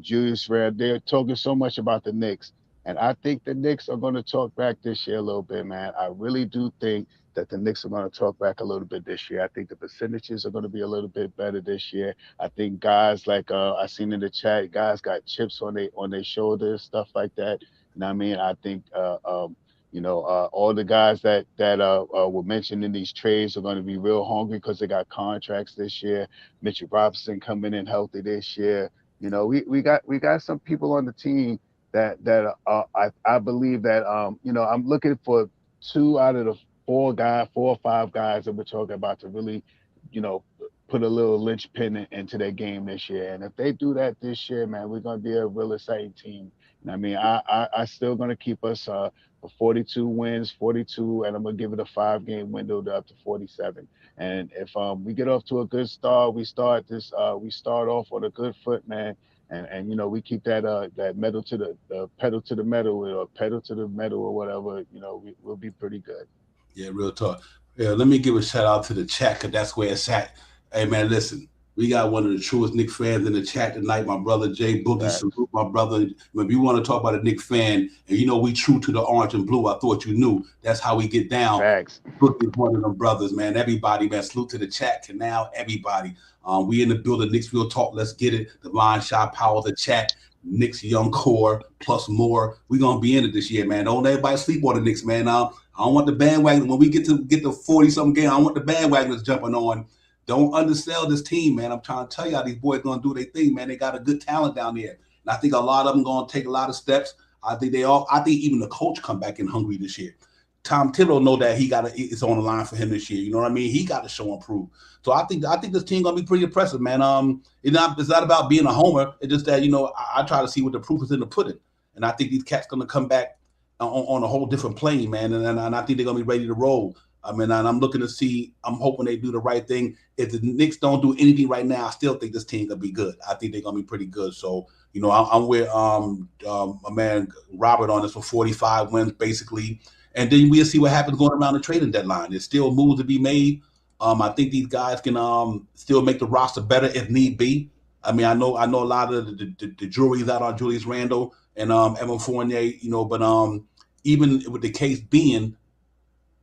Julius Randle, they're talking so much about the Knicks. And I think the Knicks are going to talk back this year a little bit, man. I really do think that the Knicks are going to talk back a little bit this year. I think the percentages are going to be a little bit better this year. I think guys like I seen in the chat, guys got chips on their shoulders, stuff like that. You know what I mean? I think all the guys that were mentioned in these trades are going to be real hungry because they got contracts this year. Mitchell Robinson coming in healthy this year. You know, we got some people on the team that I believe that I'm looking for 2 out of the 4 or 5 guys that we're talking about to really, put a little linchpin into their game this year. And if they do that this year, man, we're gonna be a real exciting team. And I mean, I still gonna keep us for 42 wins, 42, and I'm gonna give it a 5-game window to up to 47. And if we get off to a good start, we start off on a good foot, man. And we keep that metal to the pedal to the metal, or pedal to the metal, or whatever. We'll be pretty good. Yeah, real talk. Yeah, let me give a shout out to the chat, because that's where it's at. Hey, man, listen, we got one of the truest Knicks fans in the chat tonight, my brother Jay Boogie. Right. Salute, my brother. If you want to talk about a Knicks fan, and we true to the orange and blue, I thought you knew. That's how we get down. Thanks. Boogie's one of them brothers, man. Everybody, man, salute to the chat, Canal, everybody. We in the building, Knicks Real Talk, let's get it. Divine Shot Power, the chat, Knicks Young Core, plus more. We're going to be in it this year, man. Don't everybody sleep on the Knicks, man. I don't want the bandwagon. When we get to 40-something game, I don't want the bandwagoners jumping on. Don't undersell this team, man. I'm trying to tell y'all, these boys going to do their thing, man. They got a good talent down there. And I think a lot of them going to take a lot of steps. I think even the coach come back in hungry this year. Tom Thibodeau know that it's on the line for him this year. You know what I mean? He got to show and prove. So I think this team gonna be pretty impressive, man. It's not about being a homer. It's just that I try to see what the proof is in the pudding, and I think these cats gonna come back on a whole different plane, man. And I think they're gonna be ready to roll. I mean, and I'm looking to see. I'm hoping they do the right thing. If the Knicks don't do anything right now, I still think this team gonna be good. I think they're gonna be pretty good. So I'm with my man Robert on this for 45 wins basically. And then we'll see what happens going around the trading deadline. There's still moves to be made. I think these guys can still make the roster better if need be. I mean, I know a lot of the jury's out on Julius Randle and Evan Fournier, but even with the case being,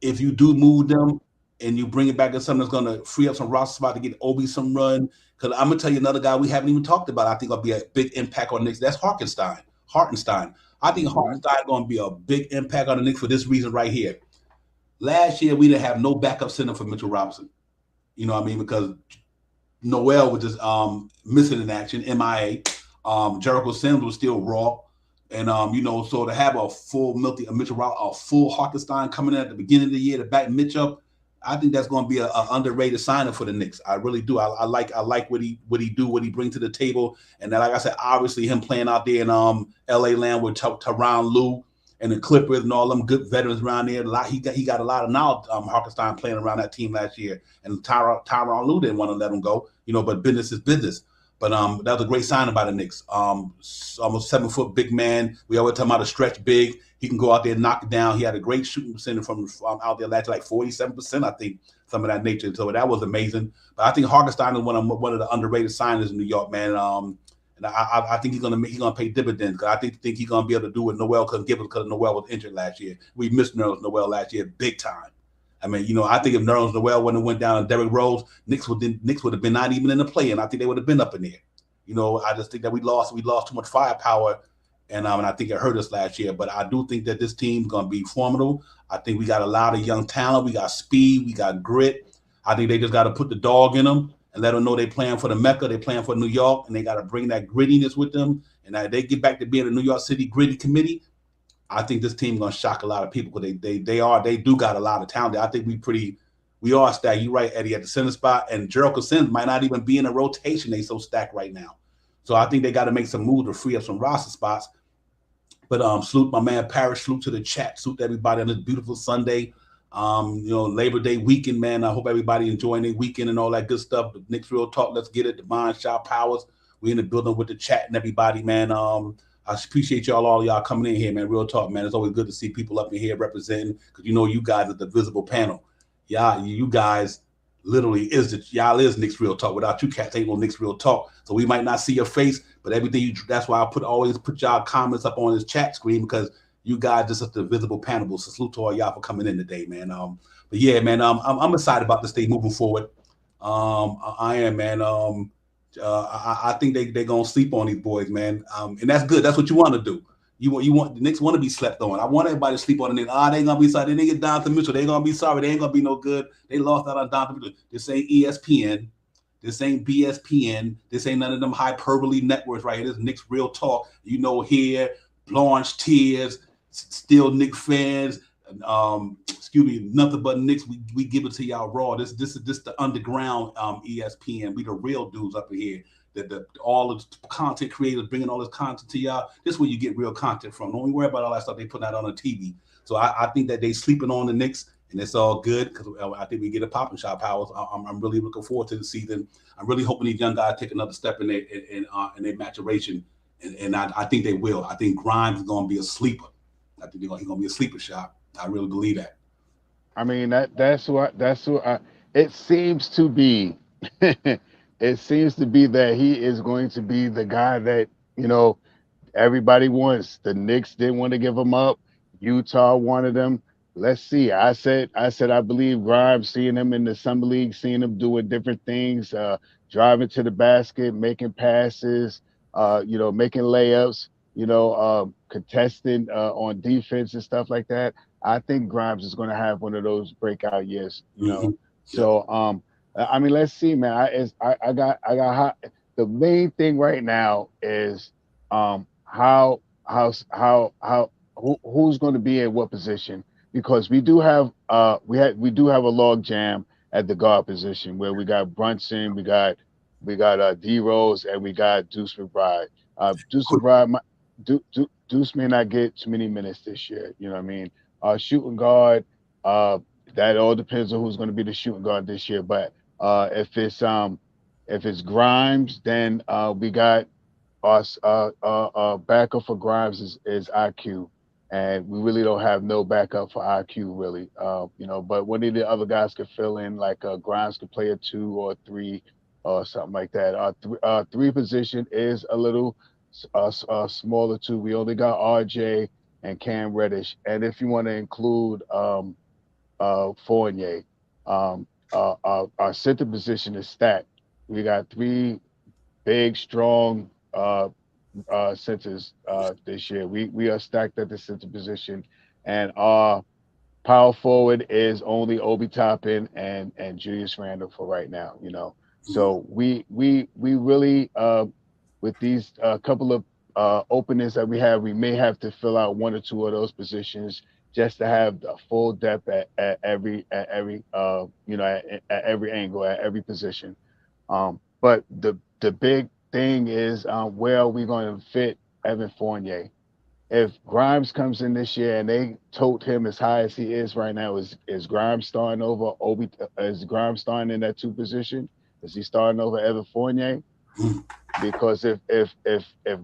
if you do move them and you bring it back to something that's going to free up some roster spot to get Obi some run, because I'm going to tell you another guy we haven't even talked about, I think will be a big impact on the Knicks. That's Hartenstein. I think Hartenstein is going to be a big impact on the Knicks for this reason right here. Last year, we didn't have no backup center for Mitchell Robinson. You know what I mean? Because Noel was just missing in action, MIA. Jericho Sims was still raw. And, so to have a full Mitchell Robinson, a full Hartenstein coming in at the beginning of the year to back Mitch up, I think that's going to be an underrated signing for the Knicks. I really do. I like what he brings to the table. And then, like I said, obviously him playing out there in LA land with Tyronn Lue and the Clippers and all them good veterans around there. He got a lot of knowledge. Hartenstein playing around that team last year, and Tyronn Lue didn't want to let him go. But business is business. But that was a great signing by the Knicks. Almost 7 foot big man. We always talk about a stretch big. He can go out there and knock it down. He had a great shooting percentage from out there last year, like 47%, I think, some of that nature. So that was amazing. But I think Hartenstein is one of the underrated signings in New York, man. And I think he's gonna pay dividends. Cause I think he's gonna be able to do what Noel couldn't give us because Noel was injured last year. We missed Noel last year big time. I mean, I think if Nerlens Noel wouldn't have went down and Derrick Rose, Knicks would have been not even in the play, and I think they would have been up in there. I just think that we lost too much firepower, and I think it hurt us last year. But I do think that this team's gonna be formidable. I think we got a lot of young talent. We got speed. We got grit. I think they just got to put the dog in them and let them know they're playing for the Mecca. They're playing for New York, and they got to bring that grittiness with them. And they get back to being a New York City gritty committee. I think this team gonna shock a lot of people because they do got a lot of talent. I think we are stacked. You're right, Eddie, at the center spot, and Gerald Cousins might not even be in a rotation. They so stacked right now. So I think they got to make some moves to free up some roster spots. But salute my man Parrish, salute to the chat, salute to everybody on this beautiful Sunday. Labor Day weekend, man. I hope everybody enjoying their weekend and all that good stuff. The Knicks Real Talk, let's get it. Divine Shout Powers. We in the building with the chat and everybody, man. I appreciate all of y'all coming in here, man. Real talk, man. It's always good to see people up in here representing because you guys are the visible panel. Yeah, you guys literally y'all is Knicks Real Talk. Without you cats, ain't no Knicks Real Talk. So we might not see your face, but everything that's why I always put y'all comments up on this chat screen because you guys just the visible panel. So salute to all y'all for coming in today, man. But yeah, man, I'm excited about this thing moving forward. I am, man. I think they're gonna sleep on these boys, man. And that's good. That's what you want to do. You want the Knicks want to be slept on. I want everybody to sleep on the Knicks. They gonna be sorry. They didn't get Donovan Mitchell. They gonna be sorry. They ain't gonna be no good. They lost out on Donovan Mitchell. This ain't ESPN. This ain't BSPN. This ain't none of them hyperbole networks right here. This Knicks Real Talk. Here, Blanche Tears, still Knicks fans. Nothing but Knicks. We give it to y'all raw. This is the underground ESPN. We the real dudes up in here. All the content creators bringing all this content to y'all. This is where you get real content from. Don't worry about all that stuff they put out on the TV. So I think that they sleeping on the Knicks, and it's all good because I think we get a popping shot Powers. I'm really looking forward to the season. I'm really hoping these young guys take another step in their maturation, and I think they will. I think Grimes is going to be a sleeper. I think he's going to be a sleeper shot. I really believe that. I mean that's what it seems to be. It seems to be that he is going to be the guy that everybody wants. The Knicks didn't want to give him up. Utah wanted him. Let's see. I said I believe Grimes, seeing him in the summer league, seeing him doing different things, driving to the basket, making passes, making layups, contesting on defense and stuff like that. I think Grimes is going to have one of those breakout years, Mm-hmm. So, I mean, let's see, man. I got hot. The main thing right now is who's going to be in what position, because we do have a log jam at the guard position where we got Brunson, we got D Rose, and we got Deuce McBride. Deuce may not get too many minutes this year. You know what I mean? Shooting guard, that all depends on who's going to be the shooting guard this year. But if it's Grimes, then we got us backup for Grimes is IQ, and we really don't have no backup for IQ really. But one of the other guys could fill in, like Grimes could play a 2 or 3 or something like that. Our 3 position is a little smaller too. We only got RJ and Cam Reddish, and if you want to include Fournier, our center position is stacked. We got 3 big, strong centers this year. We are stacked at the center position, and our power forward is only Obi Toppin and Julius Randle for right now. So we really with these couple of openings that we have, we may have to fill out 1 or 2 of those positions just to have the full depth at every angle, at every position. But the big thing is where are we going to fit Evan Fournier? If Grimes comes in this year and they tote him as high as he is right now, is Grimes starting over Obi? Is Grimes starting in that 2 position? Is he starting over Evan Fournier? Because if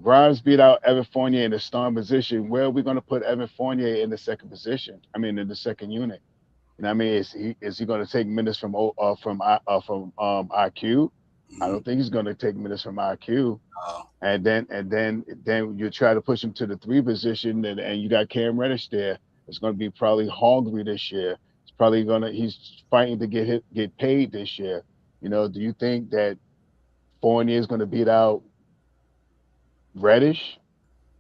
Grimes beat out Evan Fournier in the starting position, where are we going to put Evan Fournier in the second position? I mean, in the second unit. You know what I mean? Is he going to take minutes from IQ? I don't think he's going to take minutes from IQ. And then you try to push him to the 3 position, and you got Cam Reddish there. It's going to be probably hungry this year. It's probably he's fighting to get paid this year. You know, do you think that Fournier is going to beat out Reddish?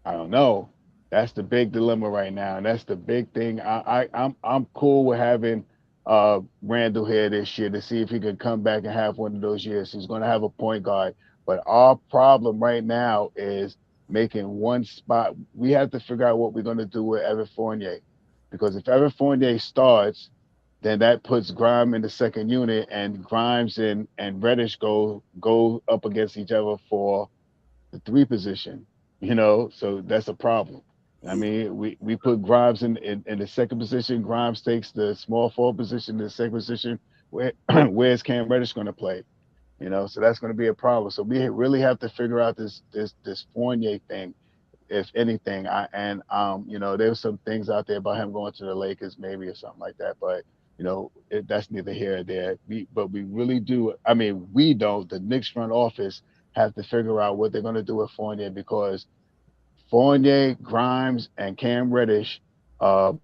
I don't know. That's the big dilemma right now, and that's the big thing. I'm cool with having Randall here this year to see if he can come back and have one of those years. He's going to have a point guard, but our problem right now is making one spot. We have to figure out what we're going to do with Evan Fournier, because if Evan Fournier starts, then that puts Grimes in the second unit, and Grimes and Reddish go up against each other for the 3 position. You know, so that's a problem. I mean, we put Grimes in the second position. Grimes takes the small forward position in the second position. Where's Cam Reddish going to play? You know, so that's going to be a problem. So we really have to figure out this Fournier thing, if anything. You know, there's some things out there about him going to the Lakers, maybe, or something like that. But you know, that's neither here or there. But we really do. I mean, we don't. The Knicks front office have to figure out what they're going to do with Fournier, because Fournier, Grimes, and Cam Reddish, 2 of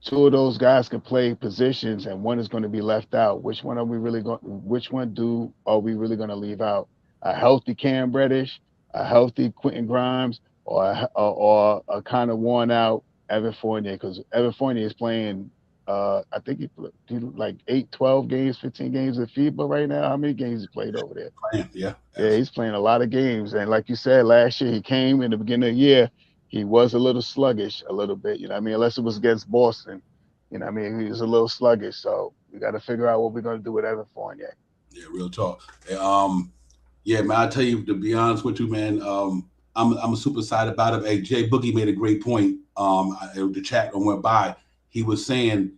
those guys can play positions, and one is going to be left out. Which one are we really going? Which one are we really going to leave out? A healthy Cam Reddish, a healthy Quentin Grimes, or a kind of worn out Evan Fournier? Because Evan Fournier is playing. I think he played like 8, 12 games, 15 games at FIBA right now. How many games he played over there? Yeah, he's playing a lot of games. And like you said, last year he came in the beginning of the year, he was a little sluggish, a little bit. You know what I mean? Unless it was against Boston. You know what I mean? He was a little sluggish. So we got to figure out what we're going to do with Evan Fournier. Yeah, real talk. Yeah, man, I tell you, to be honest with you, man, I'm super excited about it. Hey, Jay Boogie made a great point. The chat went by. He was saying,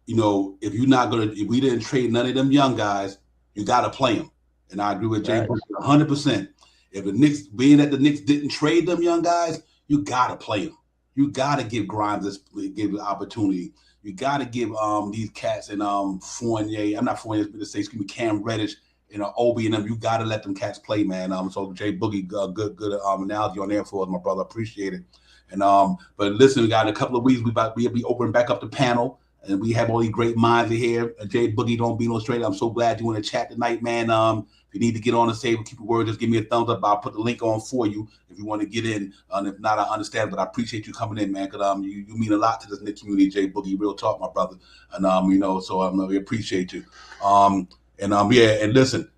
you know, if we didn't trade none of them young guys, you got to play them. And I agree with Jay 100%. If the Knicks, being that the Knicks didn't trade them young guys, you got to play them. You got to give Grimes give the opportunity. You got to give these cats and Fournier, I'm not Fournier, but to say, excuse me, Cam Reddish and Obi and them, you got to let them cats play, man. So Jay Boogie, good analogy on there for us, my brother. Appreciate it. And but listen, we got in a couple of weeks, we'll be opening back up the panel. And we have all these great minds in here. Jay Boogie, don't be no straight. I'm so glad you want to chat tonight, man. If you need to get on and say, keep your word, just give me a thumbs up. I'll put the link on for you if you want to get in. If not, I understand. But I appreciate you coming in, man, because you mean a lot to this Knicks community, Jay Boogie. Real talk, my brother. And you know, so we appreciate you. Yeah, and listen,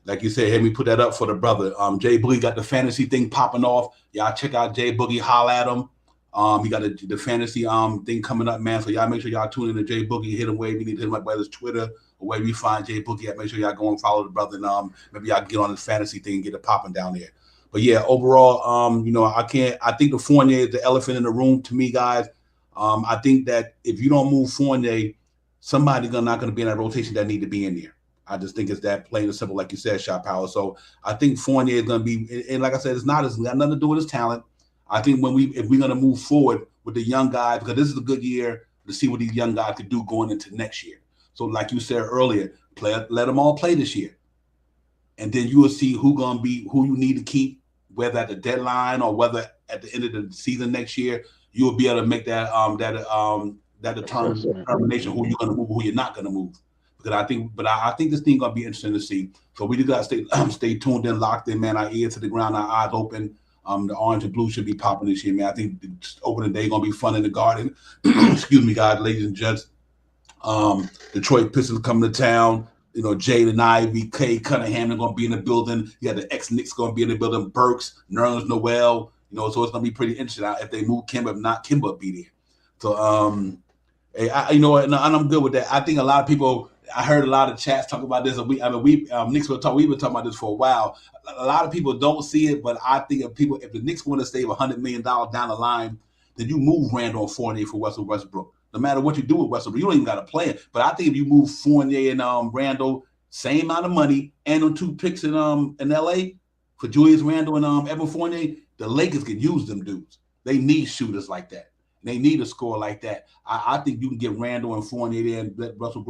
like you said, let me put that up for the brother. Jay Boogie got the fantasy thing popping off. Y'all check out Jay Boogie, holla at him. You got the fantasy thing coming up, man. So y'all make sure y'all tune in to Jay Boogie. Hit him where we need to hit him up, whether it's Twitter or where we find Jay Boogie at. Make sure y'all go and follow the brother, and maybe y'all get on the fantasy thing and get it popping down there. But yeah, overall, you know, I think the Fournier is the elephant in the room to me, guys. I think that if you don't move Fournier, somebody's not going to be in that rotation that need to be in there. I just think it's that plain and simple, like you said, shot power. So I think Fournier is going to be, and like I said, it's got nothing to do with his talent. I think if we're going to move forward with the young guys, because this is a good year to see what these young guys could do going into next year. So like you said earlier, let them all play this year. And then you will see who you need to keep, whether at the deadline or whether at the end of the season next year, you will be able to make that determination who you're going to move, who you're not going to move. Because I think this thing going to be interesting to see. So we just got to stay tuned in, locked in, man. Our ears to the ground, our eyes open. The orange and blue should be popping this year, man. I think opening day gonna be fun in the Garden. Excuse me, guys, ladies and gents. Detroit Pistons coming to town. You know, Jaden Ivey, Kay Cunningham are gonna be in the building. You got the ex-Knicks gonna be in the building. Burks, Nerlens Noel. You know, so it's gonna be pretty interesting. If they move Kimba, if not, Kimba will be there. So, you know, and I'm good with that. I think a lot of people. I heard a lot of chats talk about this. We've been talking about this for a while. A lot of people don't see it, but I think if the Knicks want to save $100 million down the line, then you move Randall and Fournier for Russell Westbrook. No matter what you do with Westbrook, you don't even got to play it. But I think if you move Fournier and Randall, same amount of money, and on 2 picks in LA for Julius Randle and Evan Fournier, the Lakers can use them dudes. They need shooters like that. They need a score like that. I think you can get Randle and Fournier there and let Russell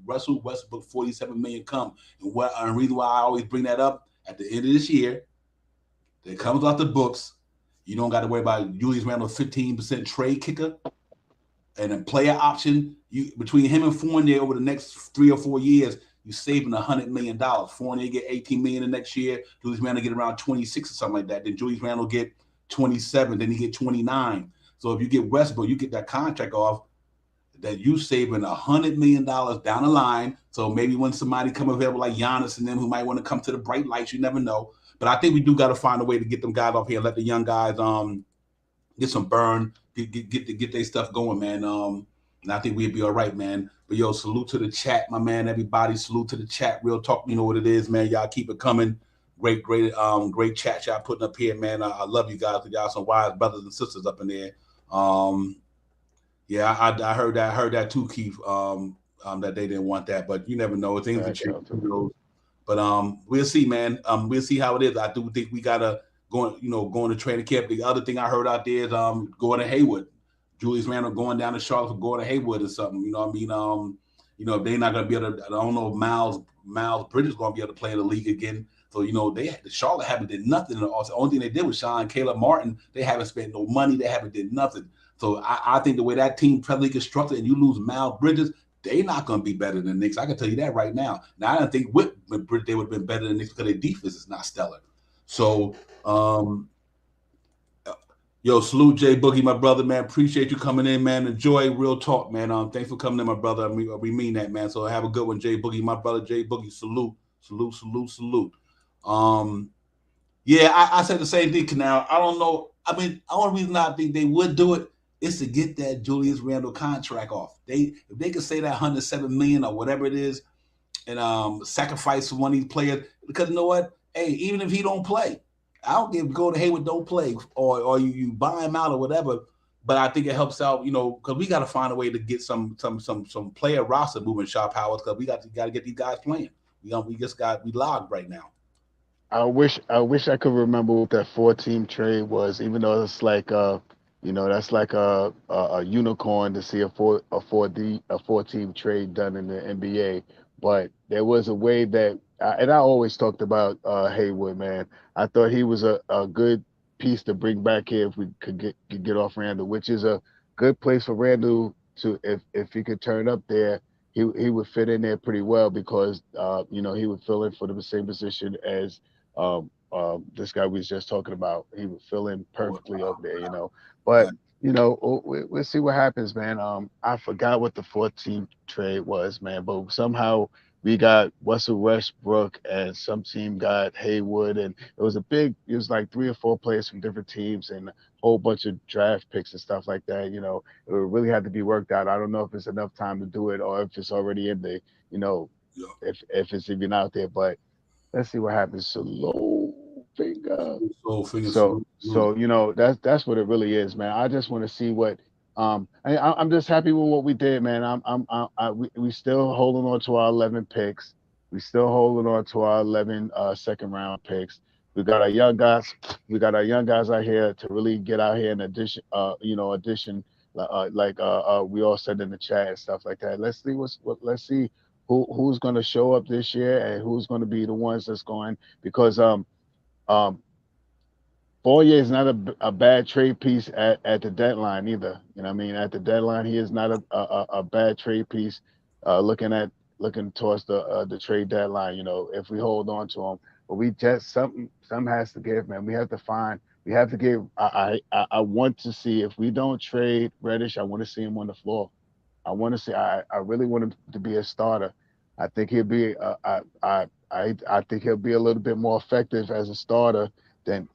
Westbrook $47 million come. And the reason why I always bring that up, at the end of this year, that comes off the books, you don't got to worry about Julius Randle 15% trade kicker and a player option. Between him and Fournier over the next 3 or 4 years, you're saving $100 million. Fournier get $18 million the next year. Julius Randle get around 26 or something like that. Then Julius Randle get 27. Then he get 29. So if you get Westbrook, you get that contract off, that you saving $100 million down the line. So maybe when somebody come available like Giannis and them who might want to come to the bright lights, you never know. But I think we do got to find a way to get them guys off here, let the young guys get some burn, get their stuff going, man. And I think we'd be all right, man. But yo, salute to the chat, my man. Everybody, salute to the chat. Real talk, you know what it is, man. Y'all keep it coming. Great chat y'all putting up here, man. I love you guys. Y'all some wise brothers and sisters up in there. Yeah, I heard that too, Keith. That they didn't want that, but you never know. Things are changing. But we'll see, man. We'll see how it is. I do think we gotta go to training camp. The other thing I heard out there is going to Hayward. Julius Randle going down to Charlotte for going to Hayward or something. You know what I mean? If they're not gonna be able to, I don't know if Miles Bridges gonna be able to play in the league again. So the Charlotte haven't did nothing. The only thing they did was Sean Caleb Martin. They haven't spent no money. They haven't did nothing. So I think the way that team presently constructed, and you lose Miles Bridges, they're not going to be better than the Knicks. I can tell you that right now. Now I don't think with Bridges they would have been better than the Knicks because their defense is not stellar. So, yo, salute Jay Boogie, my brother, man. Appreciate you coming in, man. Enjoy real talk, man. Thanks for coming in, my brother. We mean that, man. So have a good one, Jay Boogie, my brother. Jay Boogie, salute. Yeah, I said the same thing, Canal. I don't know. I mean, the only reason I think they would do it is to get that Julius Randle contract off. If they could say that $107 million or whatever it is, and sacrifice one of these players, because you know what? Hey, even if he don't play, I don't give go to Hayward don't play, or you buy him out or whatever. But I think it helps out, because we got to find a way to get some player roster moving, Sharp Powers, because we got to get these guys playing. We logged right now. I wish I could remember what that 4-team trade was, even though it's like that's like a unicorn to see a 4-team trade done in the NBA. But there was a way that, and I always talked about Hayward, man. I thought he was a good piece to bring back here if we could get off Randle, which is a good place for Randle to, if he could turn up there, he would fit in there pretty well, because he would fill in for the same position as this guy we was just talking about. He would fill in perfectly up there, But we'll see what happens, man. I forgot what the 4-team trade was, man, but somehow we got Russell Westbrook and some team got Hayward, and it was like 3 or 4 players from different teams and a whole bunch of draft picks and stuff like that. It really had to be worked out. I don't know if it's enough time to do it or if it's already in the, if it's even out there, but let's see what happens. So that's what it really is, man. I just want to see what I'm just happy with what we did, man. We still holding on to our 11 picks. We still holding on to our 11 second round picks. We got our young guys. We got our young guys out here to really get out here and audition. Like we all said in the chat and stuff like that. Let's see who's going to show up this year and who's going to be the ones that's going, because Fournier is not a bad trade piece at the deadline either. You know what I mean? At the deadline, he is not a bad trade piece. Looking towards the trade deadline, if we hold on to him, but we just something has to give, man. We have to give. I want to see, if we don't trade Reddish, I want to see him on the floor. I want to see. I really want him to be a starter. I think he'll be. I think he'll be a little bit more effective as a starter than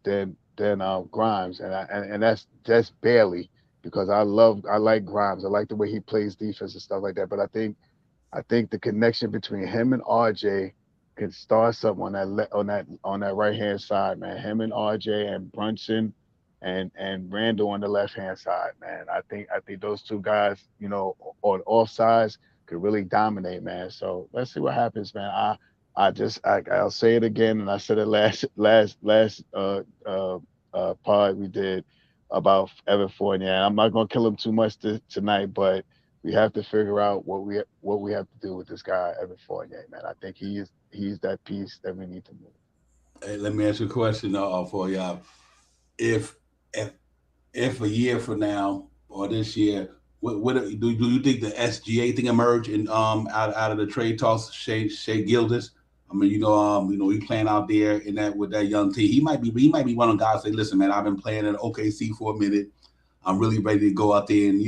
Grimes, and that's just barely, because I like Grimes. I like the way he plays defense and stuff like that. But I think the connection between him and RJ can start something on that right hand side, man. Him and RJ and Brunson and Randle on the left hand side, man. I think those two guys, on off sides, could really dominate, man. So let's see what happens, man. I'll say it again, and I said it last pod we did about Evan Fournier. I'm not gonna kill him too much tonight, but we have to figure out what we have to do with this guy Evan Fournier, man. I think he's that piece that we need to move. Hey, let me ask you a question for y'all. If if if a year from now or this year, what do you think the SGA thing emerge in out of the trade talks? Shea Gildas. I mean, he playing out there in that with that young team. He might be one of the guys say, listen, man, I've been playing in OKC for a minute. I'm really ready to go out there and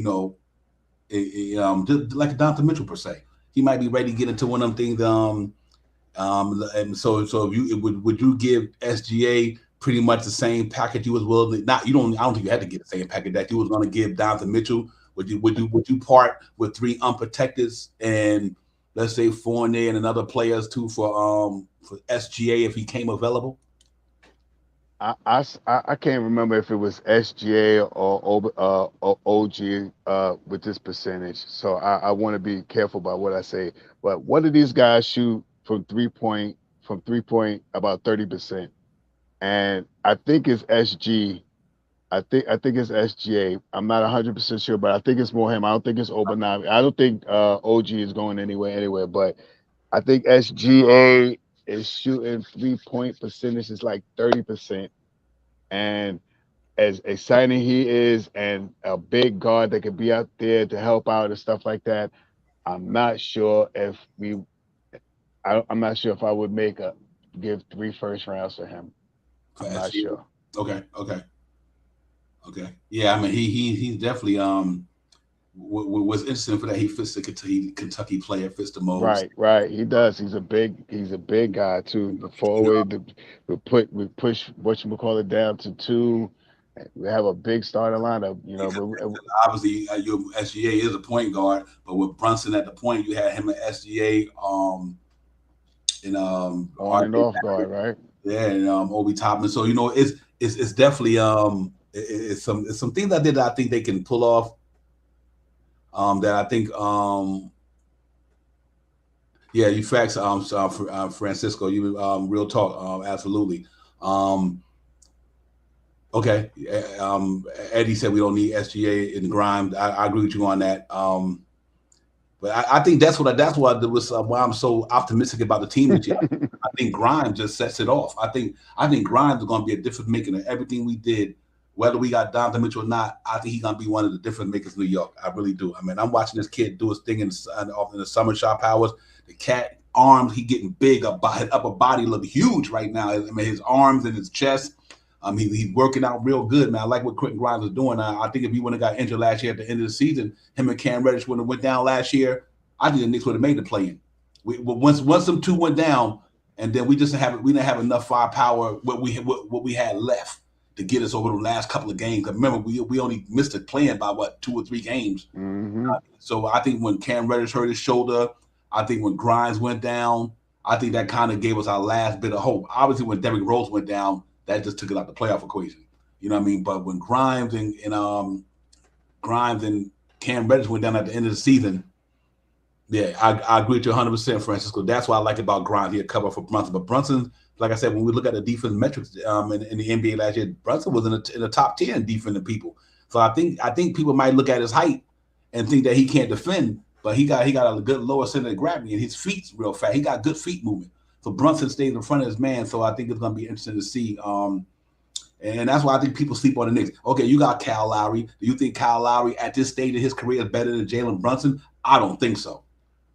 just like Donovan Mitchell per se. He might be ready to get into one of them things. And so if you would you give SGA pretty much the same package you was willing to not you don't I don't think you had to get the same package that you was going to give Donovan Mitchell. Would you part with 3 unprotected and let's say Fournier and another players too for SGA if he came available? I can't remember if it was SGA or OG with this percentage. So I want to be careful about what I say. But what do these guys shoot from 3-point about 30%? And I think it's SG. I think it's SGA. I'm not 100% sure, but I think it's more him. I don't think it's Obanabi. I don't think OG is going anywhere. But I think SGA is shooting 3-point percentage is like 30%. And as exciting he is, and a big guard that could be out there to help out and stuff like that, I'm not sure if I'm not sure if I would give 3 first rounds for him. I'm not sure. Okay. Yeah, I mean he's definitely what's interesting for that he fits the Kentucky player, fits the most. Right. He does. He's a big guy too. The forward, we push whatchamacallit down to 2. We have a big starting lineup, But obviously, your SGA is a point guard, but with Brunson at the point, you had him at SGA, and on and off guard, right? Yeah, and Obi Toppin. So it's definitely it's some things I did that I think they can pull off. That I think yeah, you facts Francisco. You real talk, absolutely. Okay. Eddie said we don't need SGA in Grimes. I agree with you on that. But I think that's why I'm so optimistic about the team this year. I think Grimes just sets it off. I think Grimes is going to be a difference maker in everything we did, whether we got Donovan Mitchell or not. I think he's going to be one of the difference makers in New York. I really do. I mean, I'm watching this kid do his thing in the summer shop hours. The cat arms, he getting big. His upper body look huge right now. I mean, his arms and his chest. He's working out real good, man. I like what Quentin Grimes is doing. I think if he wouldn't have got injured last year at the end of the season, him and Cam Reddish would have went down last year. I think the Knicks would have made the play-in. Once them 2 went down, and then we didn't have enough firepower what we had left to get us over the last couple of games. Remember, we only missed the play-in by 2 or 3 games. Mm-hmm. So I think when Cam Reddish hurt his shoulder, I think when Grimes went down, I think that kind of gave us our last bit of hope. Obviously, when Derrick Rose went down, that just took it out the playoff equation. You know what I mean? But when Grimes and Cam Reddish went down at the end of the season, yeah, I agree with you 100%, Francisco. That's what I like about Grimes. He had cover for Brunson. But Brunson, like I said, when we look at the defense metrics in the NBA last year, Brunson was in the top 10 defending people. So I think people might look at his height and think that he can't defend, but he got a good lower center of gravity, and his feet's real fast. He got good feet movement. So Brunson stays in front of his man. So I think it's going to be interesting to see. And that's why I think people sleep on the Knicks. Okay, you got Kyle Lowry. Do you think Kyle Lowry at this stage of his career is better than Jalen Brunson? I don't think so.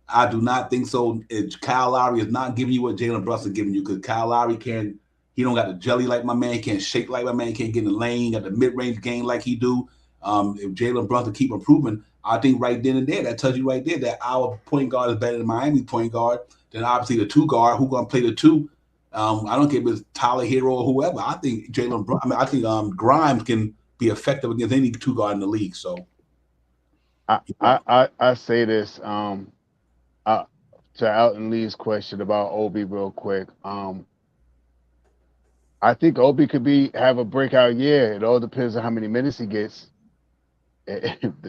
I do not think so. Kyle Lowry is not giving you what Jalen Brunson giving you, because Kyle Lowry he don't got the jelly like my man. He can't shake like my man. He can't get in the lane. Got the mid-range game like he do. If Jalen Brunson keep improving, I think right then and there, that tells you right there that our point guard is better than Miami's point guard. Then obviously the 2 guard, who going to play the 2? I don't care if it's Tyler Hero or whoever. I think I think Grimes can be effective against any 2 guard in the league. So I say this to Alton Lee's question about Obi real quick. I think Obi could have a breakout year. It all depends on how many minutes he gets.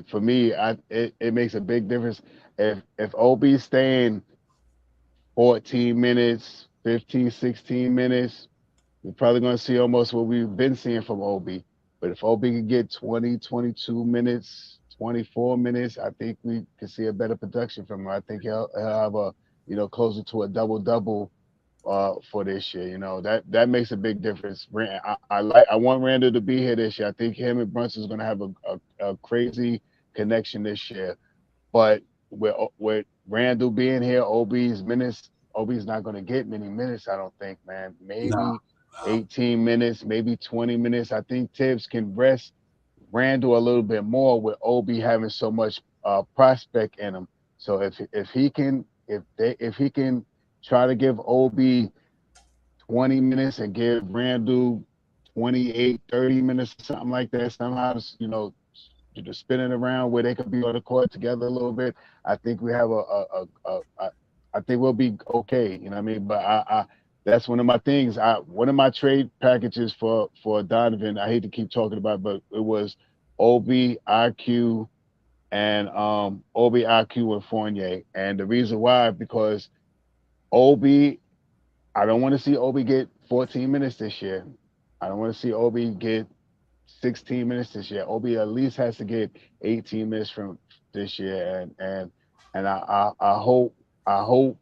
For me, it makes a big difference if Obi's staying 14 minutes, 15, 16 minutes, we're probably going to see almost what we've been seeing from Obi. But if Obi could get 20, 22 minutes, 24 minutes, I think we could see a better production from him. I think he'll have a, closer to a double-double for this year. That makes a big difference. I want Randall to be here this year. I think him and Brunson is going to have a crazy connection this year. But with Randall being here, Obi's not going to get many minutes, I don't think, man. No, Maybe 18 minutes, maybe 20 minutes. I think Tibbs can rest Randall a little bit more with Obi having so much prospect in him. So if he can try to give Obi 20 minutes and give Randall 28, 30 minutes, something like that, somehow, just spinning around where they could be on the court together a little bit, I think we have I think we'll be okay. You know what I mean? But that's one of my things. One of my trade packages for Donovan, I hate to keep talking about it, but it was Obi, IQ, and Obi, IQ, and Fournier. And the reason why, because Obi, I don't want to see Obi get 14 minutes this year. I don't want to see Obi get 16 minutes this year. Obi at least has to get 18 minutes from this year, and I hope I hope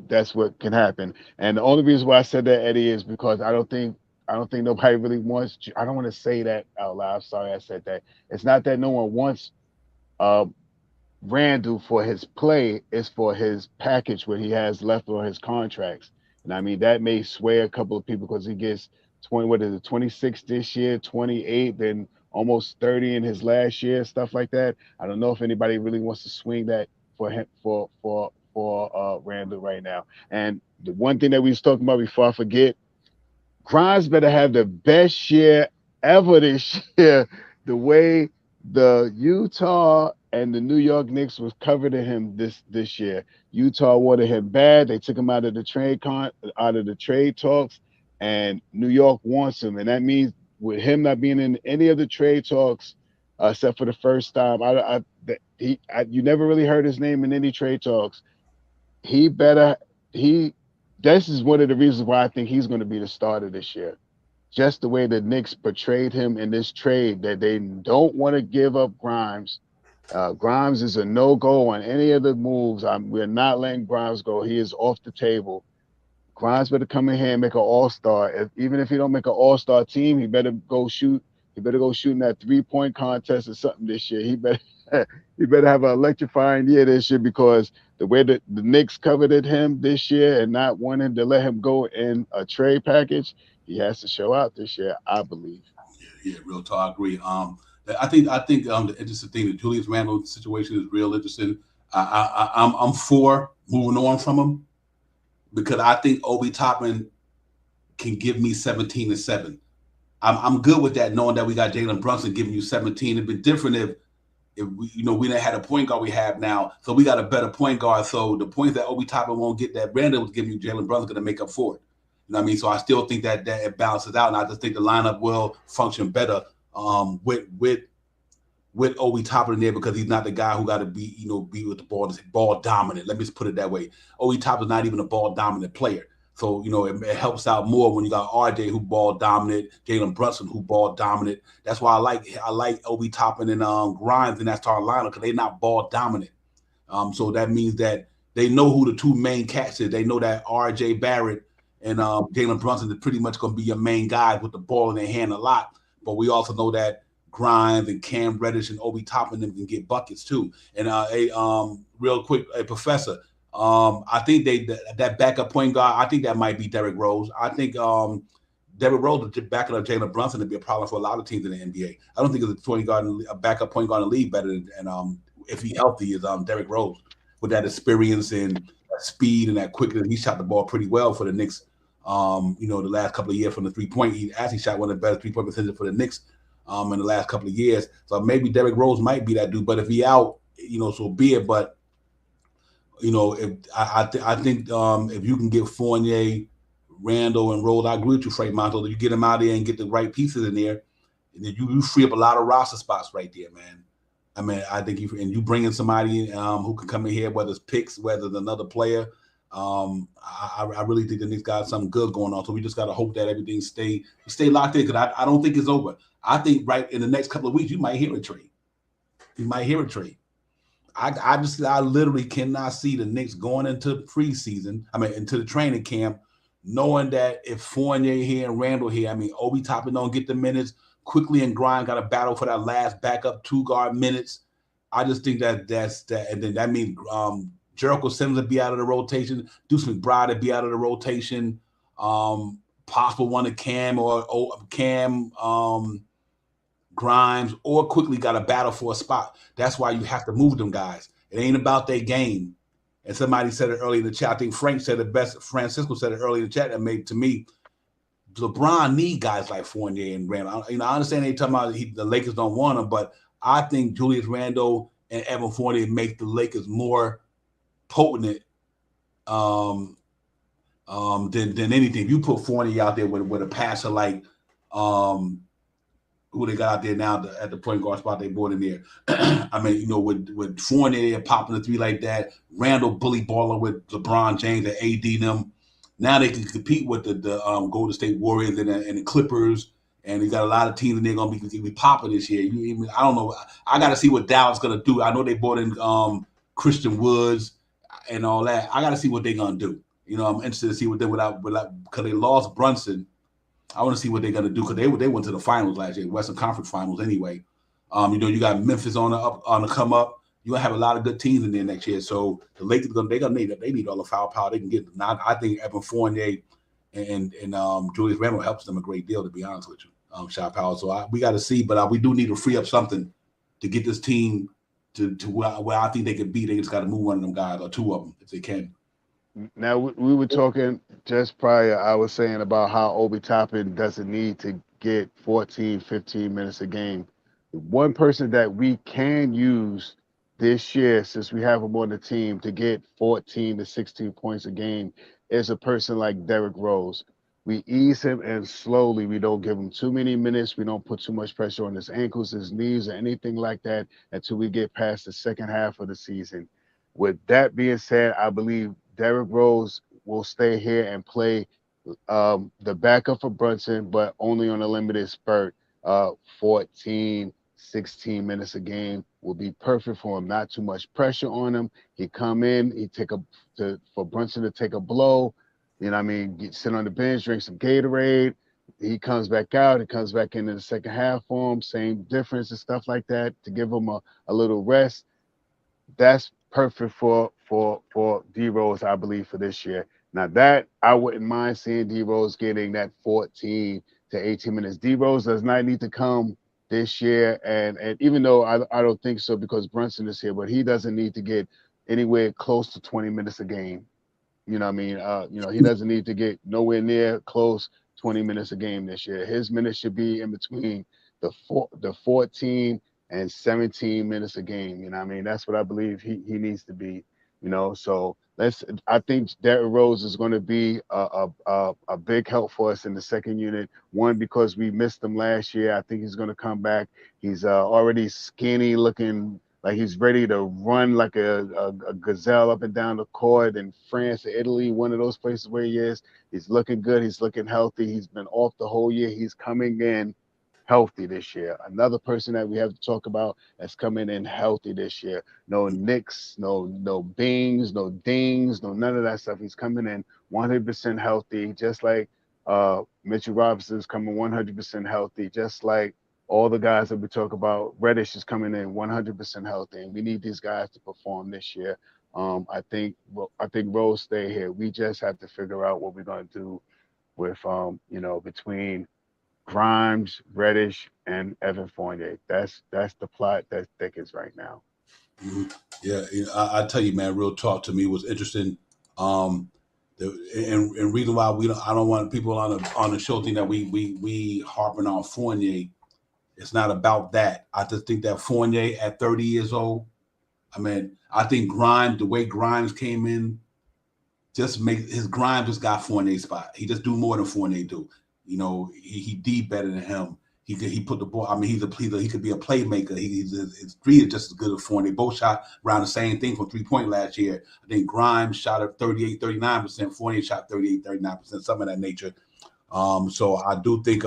that's what can happen. And the only reason why I said that, Eddie, is because I don't think nobody really wants. I don't want to say that out loud. I'm sorry I said that. It's not that no one wants Randall for his play. It's for his package, what he has left on his contracts. And I mean that may sway a couple of people because he gets 26 this year, 28, then almost 30 in his last year, stuff like that. I don't know if anybody really wants to swing that for him for Randall right now. And the one thing that we was talking about before I forget, Grimes better have the best year ever this year. The way the Utah and the New York Knicks was covered in him this year. Utah wanted him bad. They took him out of the trade talks, and New York wants him. And that means with him not being in any of the trade talks, except for the first time, you never really heard his name in any trade talks. This is one of the reasons why I think he's going to be the starter this year. Just the way the Knicks portrayed him in this trade, that they don't want to give up Grimes. Grimes is a no-go on any of the moves. We're not letting Grimes go. He is off the table. Grimes better come in here and make an all-star. Even if he don't make an all-star team, he better go shoot. He better go shoot in that 3-point contest or something this year. He better have an electrifying year this year, because the way that the Knicks covered him this year and not wanting to let him go in a trade package, he has to show out this year, I believe. Yeah, real talk. I agree. I think the interesting thing, the Julius Randle situation is real interesting. I'm for moving on from him, because I think Obi Toppin can give me 17 and 7. I'm good with that, knowing that we got Jalen Brunson giving you 17. It'd be different if we didn't have a point guard we have now. So we got a better point guard. So the points that Obi Toppin won't get, that Randall was giving you, Jalen Brunson's going to make up for it. You know what I mean? So I still think that it balances out, and I just think the lineup will function better with Obi Toppin in there, because he's not the guy who got to be with the ball dominant. Let me just put it that way. Obi Toppin's not even a ball dominant player. So, it helps out more when you got RJ who ball dominant, Jalen Brunson who ball dominant. That's why I like Obi Toppin and Grimes in that starting lineup, because they're not ball dominant. So that means that they know who the two main cats is. They know that RJ Barrett and Jalen Brunson is pretty much going to be your main guys with the ball in their hand a lot. But we also know that Grimes and Cam Reddish and Obi Toppin them can get buckets too. And real quick, Professor, I think that backup point guard, I think that might be Derrick Rose. I think Derrick Rose backing up Jalen Brunson to be a problem for a lot of teams in the NBA. I don't think there's a backup point guard in the league better than if he's healthy, is Derrick Rose, with that experience and that speed and that quickness. He shot the ball pretty well for the Knicks. The last couple of years from the 3-point, he actually shot one of the best 3-point percentages for the Knicks in the last couple of years. So maybe Derrick Rose might be that dude. But if he out, so be it. But I think if you can get Fournier, Randall, and Rose, I agree with you, Frank Monto, that you get them out there and get the right pieces in there, and then you free up a lot of roster spots right there, man. I mean, I think you bring in somebody who can come in here, whether it's picks, whether it's another player. I really think the Knicks got something good going on. So we just got to hope that everything stay locked in, because I don't think it's over. I think right in the next couple of weeks you might hear a trade. I literally cannot see the Knicks going into preseason. I mean, into the training camp, knowing that if Fournier here and Randall here, I mean, Obi Toppin don't get the minutes. Quickly and Grind got to battle for that last backup 2-guard minutes. I just think that's that, and then that means Jericho Sims will be out of the rotation. Deuce McBride will be out of the rotation. Possible one of Cam or Cam Grimes, or Quickly got to battle for a spot. That's why you have to move them guys. It ain't about their game. And somebody said it earlier in the chat. I think Frank said it best. Francisco said it earlier in the chat. That made to me. LeBron need guys like Fournier and Randall. I understand they talking about the Lakers don't want him, but I think Julius Randle and Evan Fournier make the Lakers more potent than anything. If you put Fournier out there with a passer like who they got out there now at the point guard spot they brought in there. I mean, with Fournier popping the three like that, Randall bully balling with LeBron James and AD them. Now they can compete with the Golden State Warriors and the Clippers, and they got a lot of teams, and they're gonna be popping this year. I don't know. I got to see what Dallas gonna do. I know they brought in Christian Woods and all that. I got to see what they're gonna do. I'm interested to see what they without because they lost Brunson. I want to see what they're gonna do, because they went to the finals last year, Western Conference Finals anyway. You got Memphis on the come up. You're gonna have a lot of good teams in there next year. So the Lakers they need all the firepower they can get. Now, I think Evan Fournier and Julius Randle helps them a great deal, to be honest with you. Shot power. So we got to see, but we do need to free up something to get this team to where I think they could be. They just got to move one of them guys or two of them if they can. Now, we were talking just prior, I was saying about how Obi Toppin doesn't need to get 14, 15 minutes a game. One person that we can use this year, since we have him on the team, to get 14 to 16 points a game is a person like Derrick Rose. We ease him and slowly. We don't give him too many minutes. We don't put too much pressure on his ankles, his knees, or anything like that until we get past the second half of the season. With that being said, I believe Derrick Rose will stay here and play the backup for Brunson, but only on a limited spurt. 14, 16 minutes a game will be perfect for him. Not too much pressure on him. He come in, for Brunson to take a blow. Sit on the bench, drink some Gatorade. He comes back out. He comes back into the second half for him. Same difference and stuff like that to give him a little rest. That's perfect for D Rose, I believe, for this year. Now that I wouldn't mind seeing D Rose getting that 14 to 18 minutes. D Rose does not need to come this year, and even though I don't think so because Brunson is here, but he doesn't need to get anywhere close to 20 minutes a game. He doesn't need to get nowhere near close 20 minutes a game this year. His minutes should be in between the 14 and 17 minutes a game. That's what I believe he needs to be. So I think Derrick Rose is going to be a big help for us in the second unit. One, because we missed him last year. I think he's going to come back. He's already skinny, looking like he's ready to run like a gazelle up and down the court in France or Italy, one of those places where he is. He's looking good. He's looking healthy. He's been off the whole year. He's coming in healthy this year. Another person that we have to talk about that's coming in healthy this year. No nicks, no bings, no dings, no none of that stuff. He's coming in 100% healthy, just like Mitchell Robinson's coming 100% healthy, just like all the guys that we talk about. Reddish is coming in 100% healthy, and we need these guys to perform this year. I think Rose stay here. We just have to figure out what we're going to do with between Grimes, Reddish, and Evan Fournier. That's the plot that thickens right now. Mm-hmm. Yeah, I tell you, man, real talk to me was interesting. And reason why I don't want people on the show think that we harping on Fournier. It's not about that. I just think that Fournier at 30 years old, I think Grimes, the way Grimes came in, Grimes just got Fournier's spot. He just do more than Fournier do. He better than him. he put the ball. I mean, he could be a playmaker. His three is just as good as Fournier. Both shot around the same thing from 3-point last year. I think Grimes shot at 38-39%. Fournier shot 38-39%, something of that nature. So I do think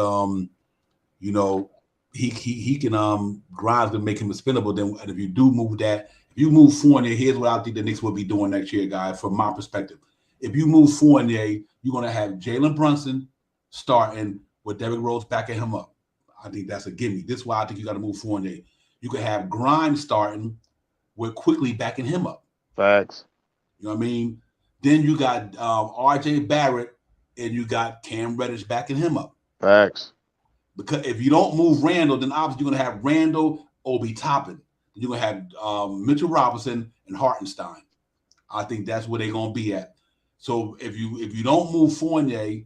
he can Grimes to make him expendable. Then and if you do move that, if you move Fournier, here's what I think the Knicks will be doing next year, guys, from my perspective. If you move Fournier, you're gonna have Jalen Brunson starting with Derrick Rose backing him up. I think that's a gimme. This is why I think you got to move Fournier. You could have Grimes starting with quickly backing him up. Facts. You know what I mean? Then you got RJ Barrett and you got Cam Reddish backing him up. Facts. Because if you don't move Randall, then obviously you're going to have Randall, Obi Toppin. You're going to have Mitchell Robinson and Hartenstein. I think that's where they're going to be at. So if you don't move Fournier,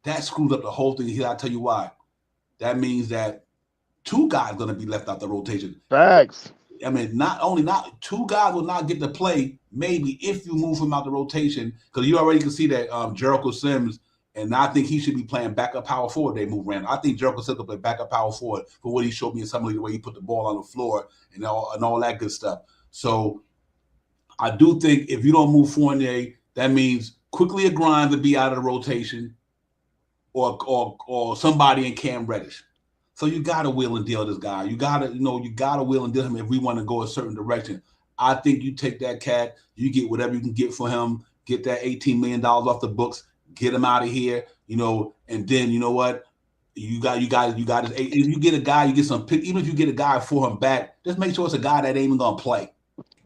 that screws up the whole thing. Here, I'll tell you why. That means that two guys are going to be left out the rotation. Facts. I mean, not two guys will not get to play. Maybe if you move him out the rotation, because you already can see that Jericho Sims, and I think he should be playing backup power forward. They move Randall. I think Jericho Sims will play backup power forward for what he showed me in some of the way he put the ball on the floor and all that good stuff. So I do think if you don't move Fournier, that means quickly a Grimes to be out of the rotation. Or somebody in Cam Reddish. So you gotta wheel and deal this guy. You gotta wheel and deal him if we want to go a certain direction. I think you take that cat, you get whatever you can get for him, get that $18 million off the books, get him out of here, and then you know what? You got his if you get a guy, you get some pick, even if you get a guy for him back, just make sure it's a guy that ain't even gonna play.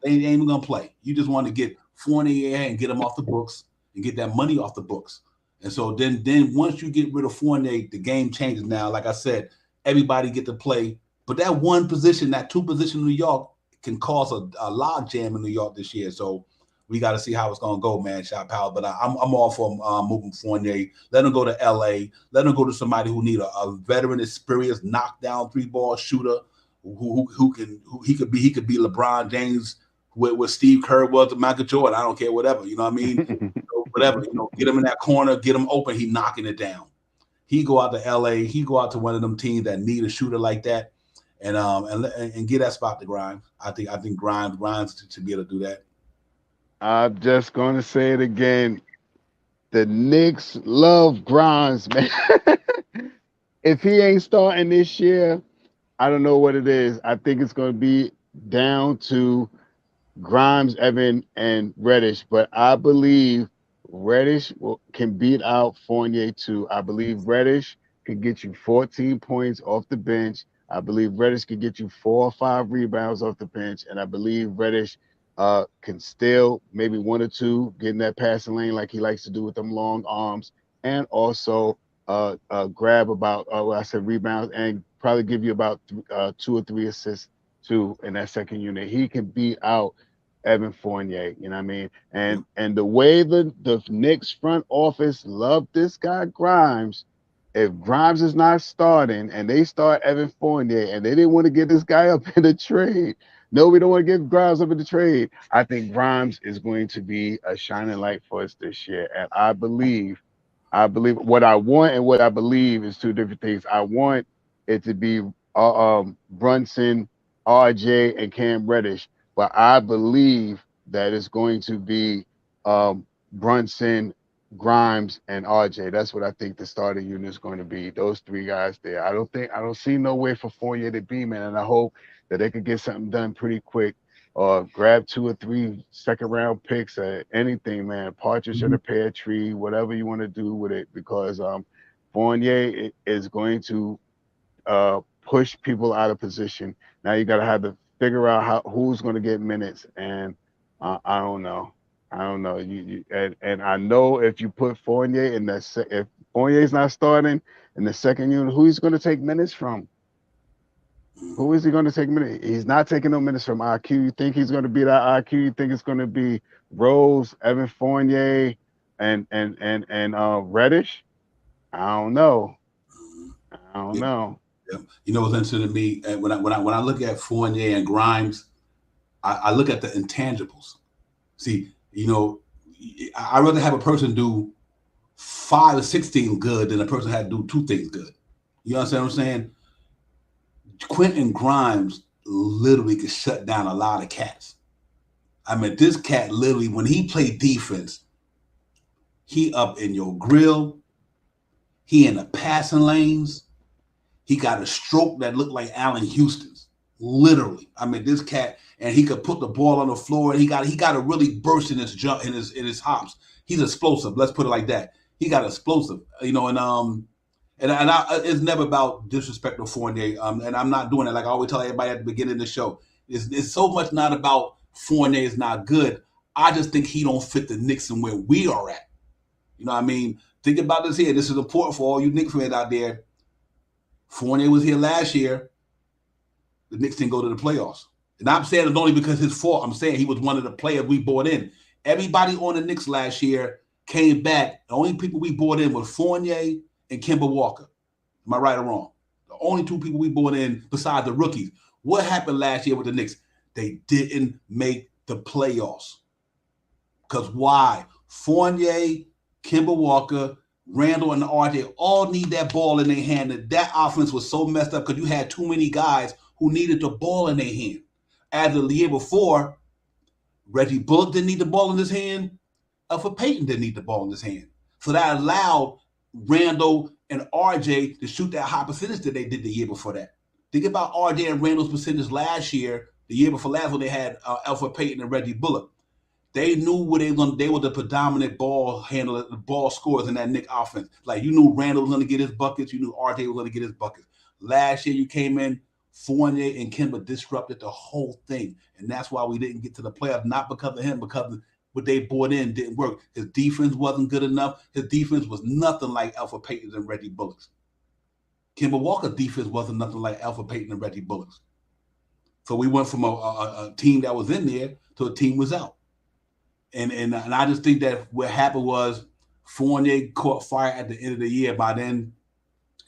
They ain't even gonna play. You just want to get Fournier and get him off the books and get that money off the books. And so then once you get rid of Fournier, the game changes now. Like I said, everybody get to play. But that one position, that two position in New York can cause a log jam in New York this year. So we got to see how it's going to go, man, Shot Powell. But I'm all for moving Fournier. Let him go to L.A. Let him go to somebody who need a veteran, experienced, knockdown three-ball shooter who he could be LeBron James with Steve Kerr was to Michael Jordan. I don't care, whatever. You know what I mean? Whatever, get him in that corner, get him open, he knocking it down. He go out to LA, he go out to one of them teams that need a shooter like that, and get that spot to Grimes. I think Grimes should be able to do that. I'm just gonna say it again. The Knicks love Grimes, man. If he ain't starting this year, I don't know what it is. I think it's gonna be down to Grimes, Evan, and Reddish, but I believe Reddish can beat out Fournier too. I believe Reddish can get you 14 points off the bench. I believe Reddish can get you 4 or 5 rebounds off the bench, and I believe Reddish can still maybe 1 or 2 get in that passing lane like he likes to do with them long arms, and also grab about rebounds and probably give you about 2 or 3 assists too in that second unit. He can beat out Evan Fournier, you know what I mean? And the way the Knicks front office loved this guy Grimes, if Grimes is not starting and they start Evan Fournier and they didn't want to get this guy up in the trade, no, we don't want to get Grimes up in the trade. I think Grimes is going to be a shining light for us this year. And I believe what I want and what I believe is 2 different things. I want it to be Brunson, RJ, and Cam Reddish. But I believe that it's going to be Brunson, Grimes, and RJ. That's what I think the starting unit is going to be. Those 3 guys there. I don't see no way for Fournier to be, man. And I hope that they could get something done pretty quick, or grab 2 or 3 second-round picks or anything, man. Partridge in a pear tree, whatever you want to do with it, because Fournier is going to push people out of position. Now you got to have to figure out who's going to get minutes, and I don't know. And I know if you put Fournier in that, if Fournier's not starting in the second unit, who he's going to take minutes from? Who is he going to take minutes? He's not taking no minutes from IQ. You think he's going to be that IQ? You think it's going to be Rose, Evan Fournier, and Reddish? I don't know. Yeah. You know what's interesting to me? When I look at Fournier and Grimes, I look at the intangibles. See, I'd rather have a person do 5 or 6 things good than a person had to do 2 things good. You understand what I'm saying? Quentin Grimes literally could shut down a lot of cats. I mean, this cat literally, when he played defense, he up in your grill. He in the passing lanes. He got a stroke that looked like Allen Houston's. Literally. I mean, this cat, and he could put the ball on the floor, and he got to really burst in his jump, in his hops. He's explosive. Let's put it like that. He got explosive, and it's never about disrespect to Fournier. And I'm not doing it. Like I always tell everybody at the beginning of the show. It's so much not about Fournier is not good. I just think he don't fit the Knicks and where we are at. You know what I mean? Think about this here. This is important for all you Knicks fans out there. Fournier was here last year. The Knicks didn't go to the playoffs. And I'm saying it's only because his fault. I'm saying he was one of the players we brought in. Everybody on the Knicks last year came back. The only people we brought in was Fournier and Kemba Walker. Am I right or wrong? The only two people we brought in besides the rookies. What happened last year with the Knicks? They didn't make the playoffs. Because why? Fournier, Kemba Walker, Randall, and RJ all need that ball in their hand. And that offense was so messed up because you had too many guys who needed the ball in their hand. As the year before, Reggie Bullock didn't need the ball in his hand. Elfrid Payton didn't need the ball in his hand. So that allowed Randall and RJ to shoot that high percentage that they did the year before that. Think about RJ and Randall's percentage last year, the year before last when they had Elfrid Payton and Reggie Bullock. They knew what they were going. They were the predominant ball handler, the ball scorers in that Knicks offense. Like you knew Randall was going to get his buckets. You knew RJ was going to get his buckets. Last year you came in, Fournier and Kemba disrupted the whole thing, and that's why we didn't get to the playoffs. Not because of him, because what they brought in didn't work. His defense wasn't good enough. His defense was nothing like Elfrid Payton's and Reggie Bullock's. Kemba Walker's defense wasn't nothing like Elfrid Payton and Reggie Bullock's. So we went from a team that was in there to a team was out. And I just think that what happened was Fournier caught fire at the end of the year. By then,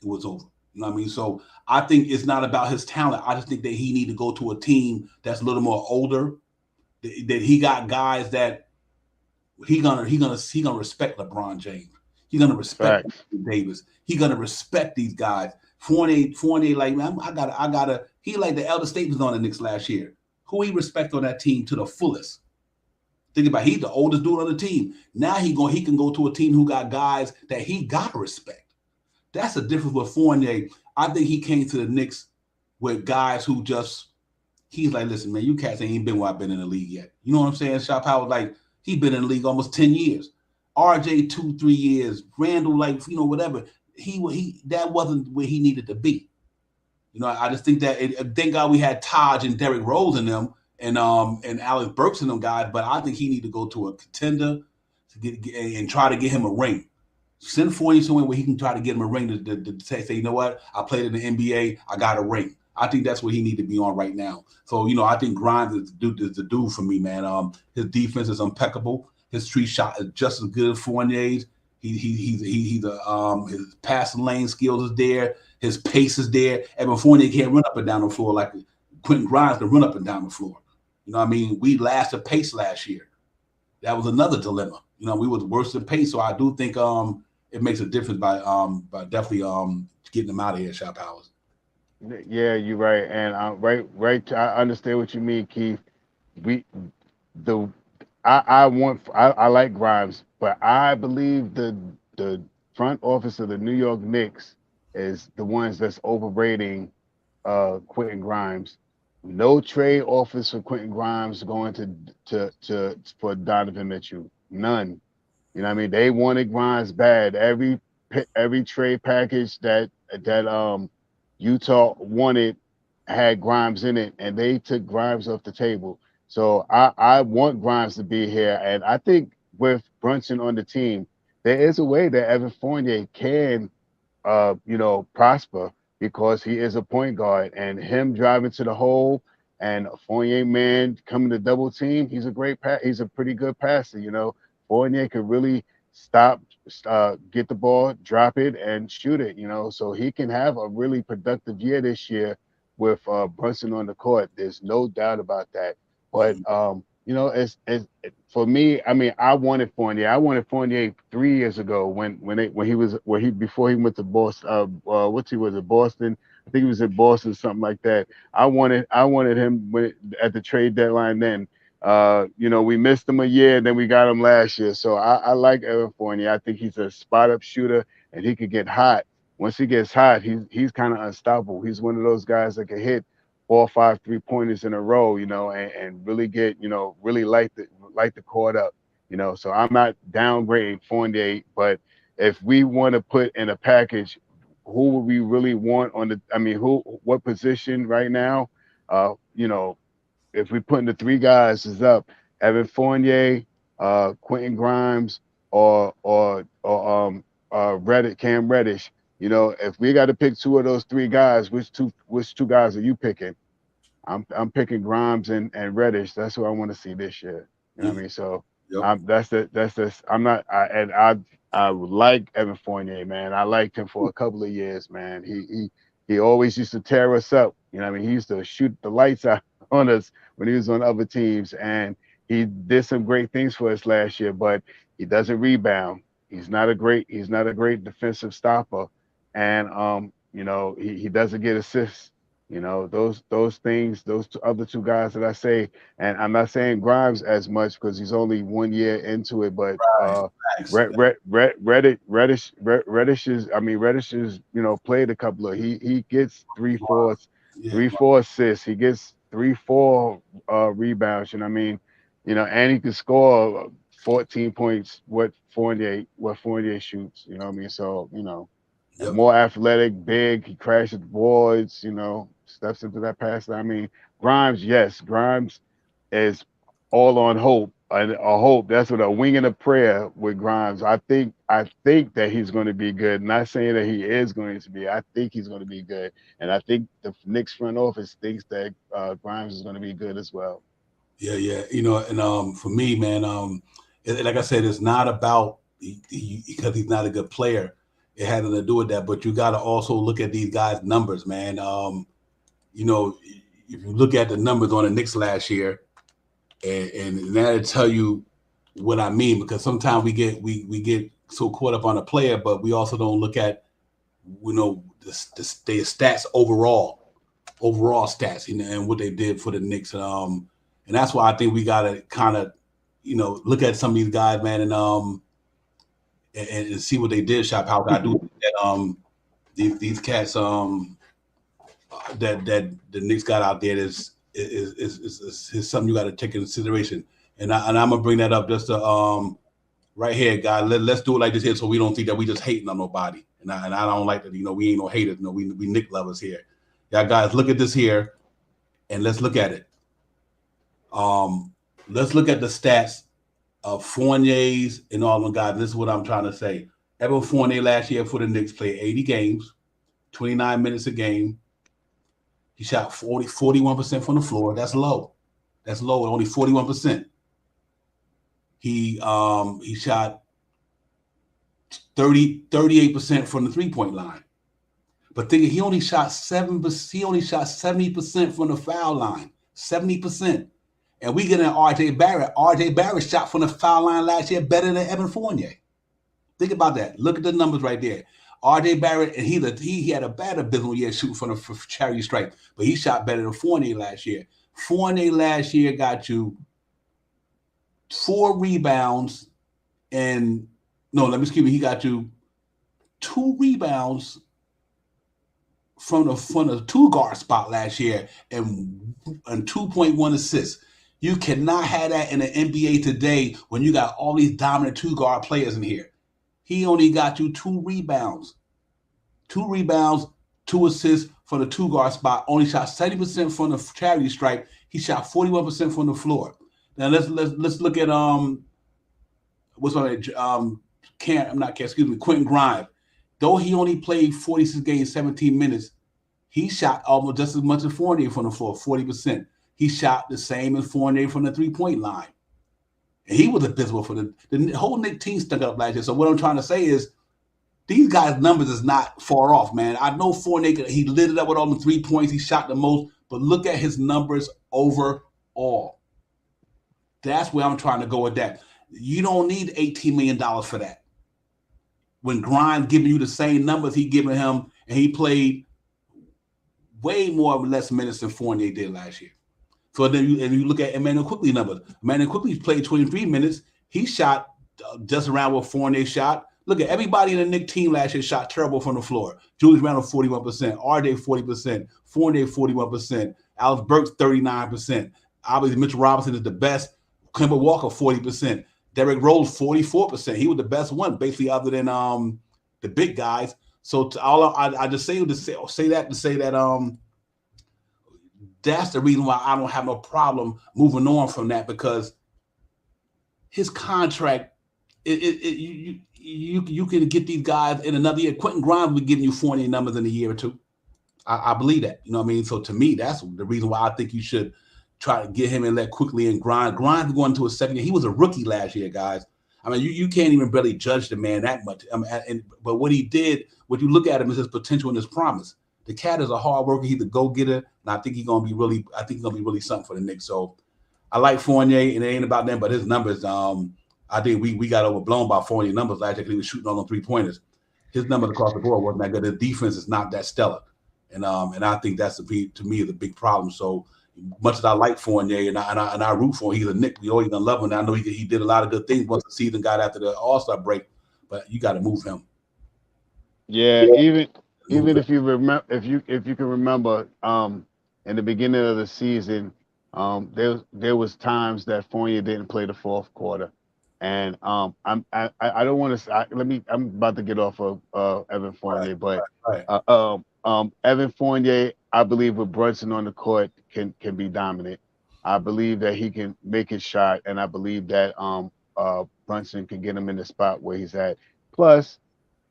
it was over. You know what I mean? So I think it's not about his talent. I just think that he need to go to a team that's a little more older. That he got guys that he gonna respect LeBron James. He's gonna respect Davis. He's gonna respect these guys. Fournier, like man, I gotta. He like the elder statesman on the Knicks last year. Who he respect on that team to the fullest. Think about it, he's the oldest dude on the team. Now he can go to a team who got guys that he gotta respect. That's the difference with Fournier. I think he came to the Knicks with guys who just he's like, listen, man, you cats ain't been where I've been in the league yet. You know what I'm saying? Shop Howard, like he been in the league almost 10 years. RJ 2-3 years. Randall, like whatever. He that wasn't where he needed to be. You know, I just think that thank God we had Taj and Derrick Rose in them. And Alex Burks and them guys, but I think he need to go to a contender to get and try to get him a ring. Send Fournier somewhere where he can try to get him a ring to say, you know what, I played in the NBA, I got a ring. I think that's what he need to be on right now. So, you know, I think Grimes is the dude for me, man. His defense is impeccable. His street shot is just as good as Fournier's. His passing lane skills is there. His pace is there. Evan Fournier can't run up and down the floor like Quentin Grimes can run up and down the floor. You know what I mean? We lasted pace last year. That was another dilemma. You know, we was worse than pace. So I do think it makes a difference by definitely getting them out of here, Shop Powers. Yeah, you're right. And right. I understand what you mean, Keith. I like Grimes, but I believe the front office of the New York Knicks is the ones that's overrating Quentin Grimes. No trade offers for Quentin Grimes going for Donovan Mitchell. None. You know what I mean? They wanted Grimes bad. Every trade package that Utah wanted had Grimes in it, and they took Grimes off the table. So I want Grimes to be here, and I think with Brunson on the team, there is a way that Evan Fournier can, prosper. Because he is a point guard, and him driving to the hole and a Fournier man coming to double team, he's a pretty good passer. You know, Fournier can really stop, get the ball, drop it, and shoot it. You know, so he can have a really productive year this year with Brunson on the court. There's no doubt about that. But as for me, I mean, I wanted Fournier. I wanted Fournier 3 years ago before he went to Boston. Boston I think he was in Boston, something like that. I wanted him at the trade deadline then. We missed him a year, and then we got him last year. So I like Evan Fournier. I think he's a spot up shooter, and he could get hot. Once he gets hot, he's kind of unstoppable. He's one of those guys that can hit 4 or 5 3-pointers in a row, and really get, really light the court up, So I'm not downgrading Fournier, but if we want to put in a package, who would we really want what position right now? If we putting the 3 guys is up, Evan Fournier, Quentin Grimes, or Cam Reddish. If we got to pick 2 of those 3 guys, which two guys are you picking? I'm picking Grimes and Reddish. That's what I want to see this year. You know what I mean? So I like Evan Fournier, man. I liked him for a couple of years, man. He always used to tear us up. You know what I mean? He used to shoot the lights out on us when he was on other teams, and he did some great things for us last year, but he doesn't rebound. He's not a great defensive stopper, and he doesn't get assists. Those things, those other 2 guys that I say, and I'm not saying Grimes as much because he's only 1 year into it, but Reddish is played a couple of he gets 3-4 assists, he gets 3-4 rebounds, and he can score 14 points what Fournier shoots, so more athletic, big, he crashes boards, steps into that pass. Grimes is all on hope. A hope. That's what a wing and a prayer with Grimes. I think that he's going to be good. Not saying that he is going to be. I think he's going to be good, and I think the Knicks front office thinks that Grimes is going to be good as well. Yeah. And for me, man, like I said, it's not about because he's not a good player. It had nothing to do with that, but you got to also look at these guys' numbers, man. If you look at the numbers on the Knicks last year, and that'll tell you what I mean, because sometimes we get so caught up on a player, but we also don't look at the stats overall stats, and what they did for the Knicks, and that's why I think we gotta kind of look at some of these guys, man, and see what they did. Shop house. I do that. These cats that the Knicks got out there is something you got to take into consideration. And I'm gonna bring that up just to right here, guys. Let's do it like this here, so we don't think that we just hating on nobody. And I don't like that. We ain't no haters. We Knick lovers here. Yeah, guys, look at this here, and let's look at it. Let's look at the stats of Fournier's and all them guys. This is what I'm trying to say. Evan Fournier last year for the Knicks played 80 games, 29 minutes a game. He shot 41% from the floor. That's low. Only 41%. He shot 38% from the 3-point line. But think he only shot 70% from the foul line. 70%. And we get in RJ Barrett. RJ Barrett shot from the foul line last year better than Evan Fournier. Think about that. Look at the numbers right there. RJ Barrett, and he had a bad abysmal year shooting from the charity stripe, but he shot better than Fournier last year. Fournier last year got you 4 rebounds he got you 2 rebounds from the 2-guard spot last year and 2.1 assists. You cannot have that in the NBA today when you got all these dominant 2-guard players in here. He only got you 2 rebounds. 2 rebounds, 2 assists from the 2-guard spot. Only shot 70% from the charity stripe. He shot 41% from the floor. Now let's look at Quentin Grimes. Though he only played 46 games, 17 minutes, he shot almost just as much as Fournier from the floor, 40%. He shot the same as Fournier from the 3-point line. And he was abysmal for the whole Knicks team stuck up last year. So what I'm trying to say is these guys' numbers is not far off, man. I know Fournier, he lit it up with all the 3 points. He shot the most. But look at his numbers overall. That's where I'm trying to go with that. You don't need $18 million for that. When Grimes giving you the same numbers he giving him, and he played way more or less minutes than Fournier did last year. So then you look at Emmanuel Quickly numbers. Emmanuel Quickly played 23 minutes. He shot just around what Fournier shot. Look at everybody in the Knicks team last year shot terrible from the floor. Julius Randle 41%, RJ 40%, Fournier 41%, Alex Burks 39%. Obviously, Mitchell Robinson is the best. Kemba Walker 40%. Derrick Rose 44%. He was the best one, basically, other than the big guys. So I just say that that's the reason why I don't have no problem moving on from that, because his contract, you can get these guys in another year. Quentin Grimes will be giving you 40 numbers in a year or two. I believe that. You know what I mean? So to me, that's the reason why I think you should try to get him and let Quickly and Grimes. Grimes going into his second year. He was a rookie last year, guys. I mean, you can't even really judge the man that much. But what he did, what you look at him is his potential and his promise. The cat is a hard worker. He's a go-getter, and I think he's gonna be really something for the Knicks. So I like Fournier, and it ain't about them, but his numbers. I think we got overblown by Fournier numbers last year because he was shooting on them 3-pointers. His numbers across the board wasn't that good. His defense is not that stellar, and I think that's to me the big problem. So much as I like Fournier and I root for him, he's a Knick. We always gonna love him. And I know he did a lot of good things once the season got after the All-Star break, but you got to move him. Yeah, even if you remember, if you can remember, in the beginning of the season, there was times that Fournier didn't play the fourth quarter, and I don't want to. I'm about to get off of Evan Fournier, but Evan Fournier, I believe with Brunson on the court can be dominant. I believe that he can make his shot, and I believe that Brunson can get him in the spot where he's at. Plus,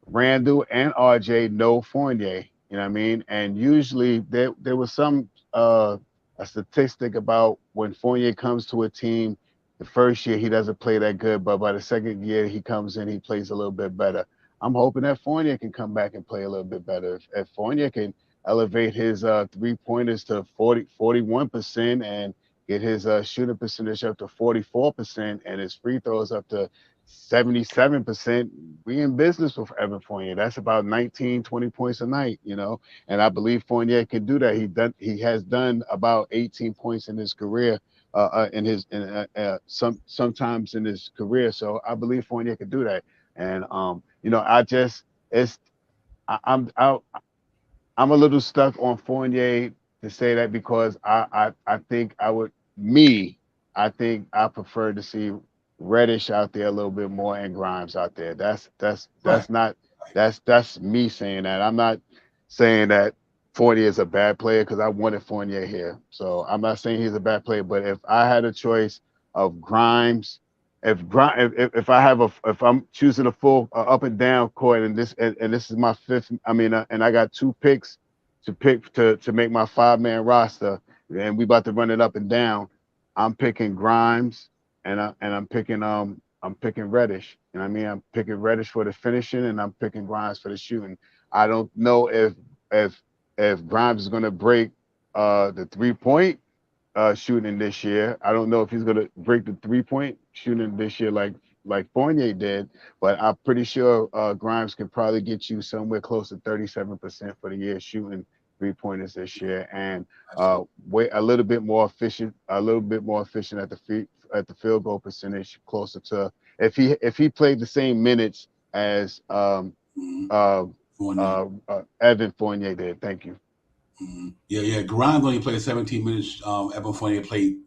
Randall and RJ know Fournier, you know what I mean? And usually there was some a statistic about when Fournier comes to a team, the first year he doesn't play that good, but by the second year he comes in, he plays a little bit better. I'm hoping that Fournier can come back and play a little bit better. If Fournier can elevate his 3-pointers to 41% and get his shooting percentage up to 44% and his free throws up to 77%, we in business with Evan Fournier. That's about 19, 20 points a night, you know. And I believe Fournier can do that. He has done about 18 points in his career, sometimes in his career. So I believe Fournier can do that. And you know, I'm a little stuck on Fournier to say that because I think I think I prefer to see Reddish out there a little bit more and Grimes out there. That's me saying that. I'm not saying that Fournier is a bad player because I wanted Fournier here. So I'm not saying he's a bad player, but if I had a choice of Grimes, if I'm choosing a full up and down court, and this is my fifth, and I got 2 picks to pick to make my 5-man roster, and we about to run it up and down, I'm picking Grimes and I'm picking Reddish. You know what I mean? I'm picking Reddish for the finishing and I'm picking Grimes for the shooting. I don't know if Grimes is gonna break the 3-point shooting this year. I don't know if he's gonna break the 3-point shooting this year like Fournier did, but I'm pretty sure Grimes can probably get you somewhere close to 37% for the year shooting 3-pointers this year, and a little bit more efficient at the field goal percentage, closer to if he played the same minutes as Evan Fournier did. Thank you. Mm-hmm. Yeah. Grimes only played 17 minutes. Evan Fournier played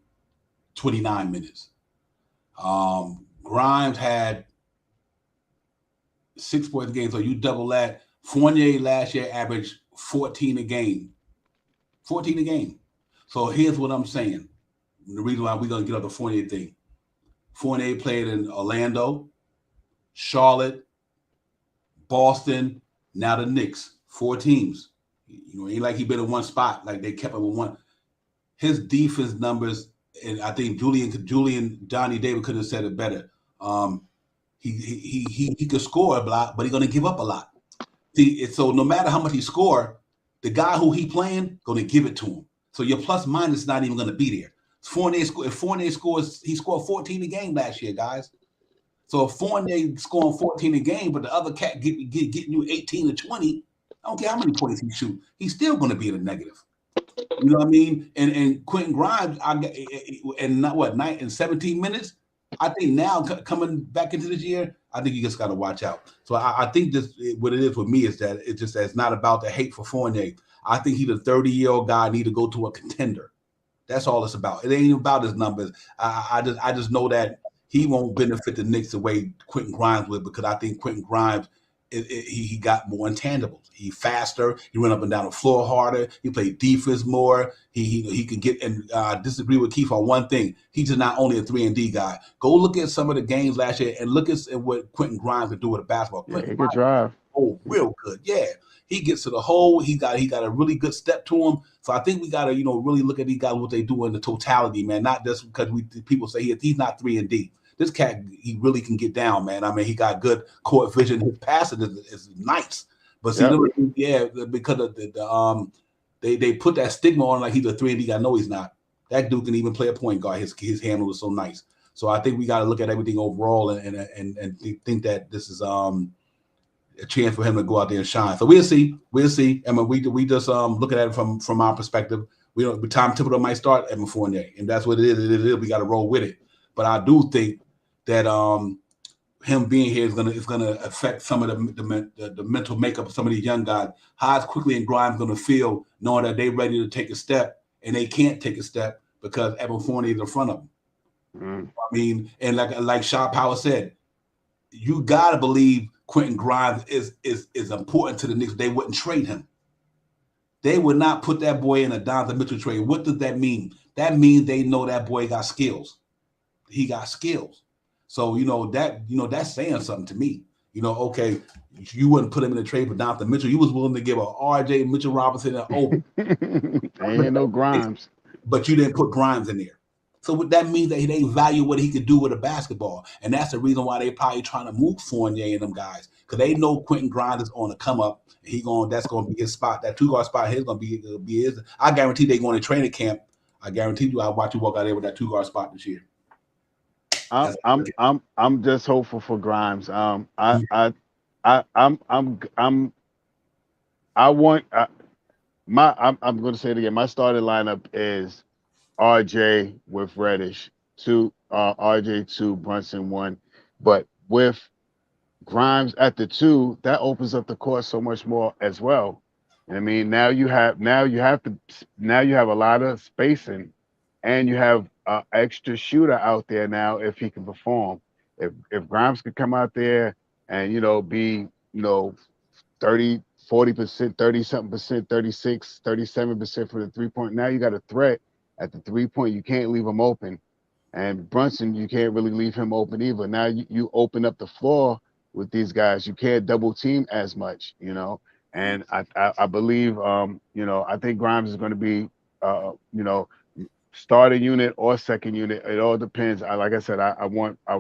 29 minutes. Grimes had 6 points a game, so you double that. Fournier last year averaged 14 a game. 14 a game. So here's what I'm saying. The reason why we're going to get up the Fournier thing. Fournier played in Orlando, Charlotte, Boston, now the Knicks. 4 teams. You know, ain't like he been in one spot. Like they kept him in one. His defense numbers, and I think Johnny Davis could have said it better. He could score a lot, but he's going to give up a lot. See, so no matter how much he score, the guy who he playing going to give it to him. So your plus minus is not even going to be there. If Fournier scores, he scored 14 a game last year, guys. So if Fournier scoring 14 a game, but the other cat getting you 18 to 20, I don't care how many points he shoot, he's still going to be in the negative. You know what I mean? And Quentin Grimes, and not what night in 17 minutes. I think now coming back into this year, I think you just got to watch out. So I think this what it is with me is that it's not about the hate for Fournier. I think he's a 30-year-old guy need to go to a contender. That's all it's about. It ain't about his numbers. I just know that he won't benefit the Knicks the way Quentin Grimes would, because I think Quentin Grimes he got more intangibles. He faster. He run up and down the floor harder. He played defense more. He can get and disagree with Keith on one thing. He's just not only a 3-and-D guy. Go look at some of the games last year and look at what Quentin Grimes could do with a basketball. Yeah, he could drive. Oh, real good. Yeah. He gets to the hole. He got a really good step to him. So I think we got to, really look at these guys, what they do in the totality, man. Not just because people say he's not 3-and-D. This cat, he really can get down, man. I mean, he got good court vision. His passing is nice. But see, because of they put that stigma on like he's a 3-and-D guy. No, he's not. That dude can even play a point guard. His handle is so nice. So I think we got to look at everything overall and think that this is a chance for him to go out there and shine. So we'll see. I mean, we just looking at it from our perspective. Tom Thibodeau might start Evan Fournier, and that's what it is. We got to roll with it. But I do think that him being here is gonna affect some of the mental makeup of some of these young guys. How quickly and Grimes gonna feel knowing that they're ready to take a step and they can't take a step because Evan Fournier is in front of them. I mean, and like Shaw Power said, you gotta believe Quentin Grimes is important to the Knicks. They wouldn't trade him. They would not put that boy in a Donovan Mitchell trade. What does that mean? That means they know that boy got skills. He got skills. So, that's saying something to me. Okay, you wouldn't put him in a trade for Donovan Mitchell. You was willing to give a R.J. Mitchell Robinson an Obi. Ain't no Grimes. But you didn't put Grimes in there. So what that means that they value what he could do with a basketball. And that's the reason why they probably trying to move Fournier and them guys. Because they know Quentin Grimes is on the come up. That's going to be his spot. That 2-guard spot is going to be his. I guarantee they going to training camp. I guarantee you I'll watch you walk out there with that 2-guard spot this year. I'm just hopeful for Grimes. I'm going to say it again. My starting lineup is RJ with Reddish, RJ 2, Brunson 1. But with Grimes at the 2, that opens up the court so much more as well. I mean, now you have a lot of spacing, and you have an extra shooter out there now if he can perform. If Grimes could come out there and be 30, 40%, 30-something%, 36, 37% for the 3-point. Now you got a threat at the 3-point. You can't leave him open. And Brunson, you can't really leave him open either. Now you open up the floor with these guys. You can't double team as much, And I believe, I think Grimes is going to be, starting unit or second unit. It all depends. Like I said, I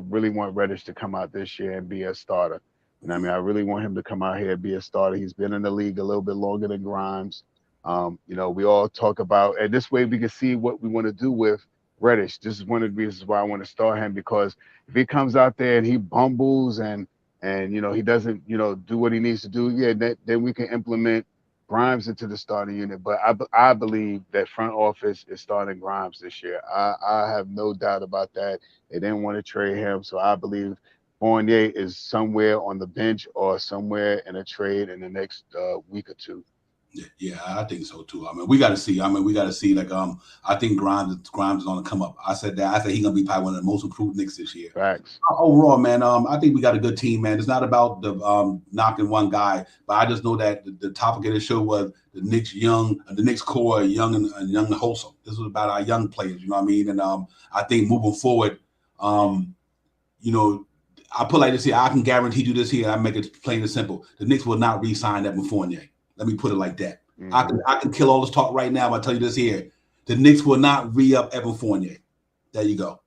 really want Reddish to come out this year and be a starter. And I mean, I really want him to come out here and be a starter. He's been in the league a little bit longer than Grimes. We all talk about, and this way we can see what we want to do with Reddish. This is one of the reasons why I want to start him, because if he comes out there and he bumbles and he doesn't do what he needs to do, then we can implement Grimes into the starting unit. But I believe that front office is starting Grimes this year. I have no doubt about that. They didn't want to trade him, so I believe Fournier is somewhere on the bench or somewhere in a trade in the next week or two. Yeah, I think so too. I mean, we got to see. Like, I think Grimes is going to come up. I said he's going to be probably one of the most improved Knicks this year. Facts. Overall, man, I think we got a good team, man. It's not about the knocking one guy, but I just know that the topic of the show was the Knicks the Knicks core, young and wholesome. This was about our young players, you know what I mean? And I think moving forward, I put like this here. I can guarantee you this here. I make it plain and simple. The Knicks will not re-sign Evan Fournier. Let me put it like that. Mm-hmm. I can kill all this talk right now. I tell you this here. The Knicks will not re-up Evan Fournier. There you go.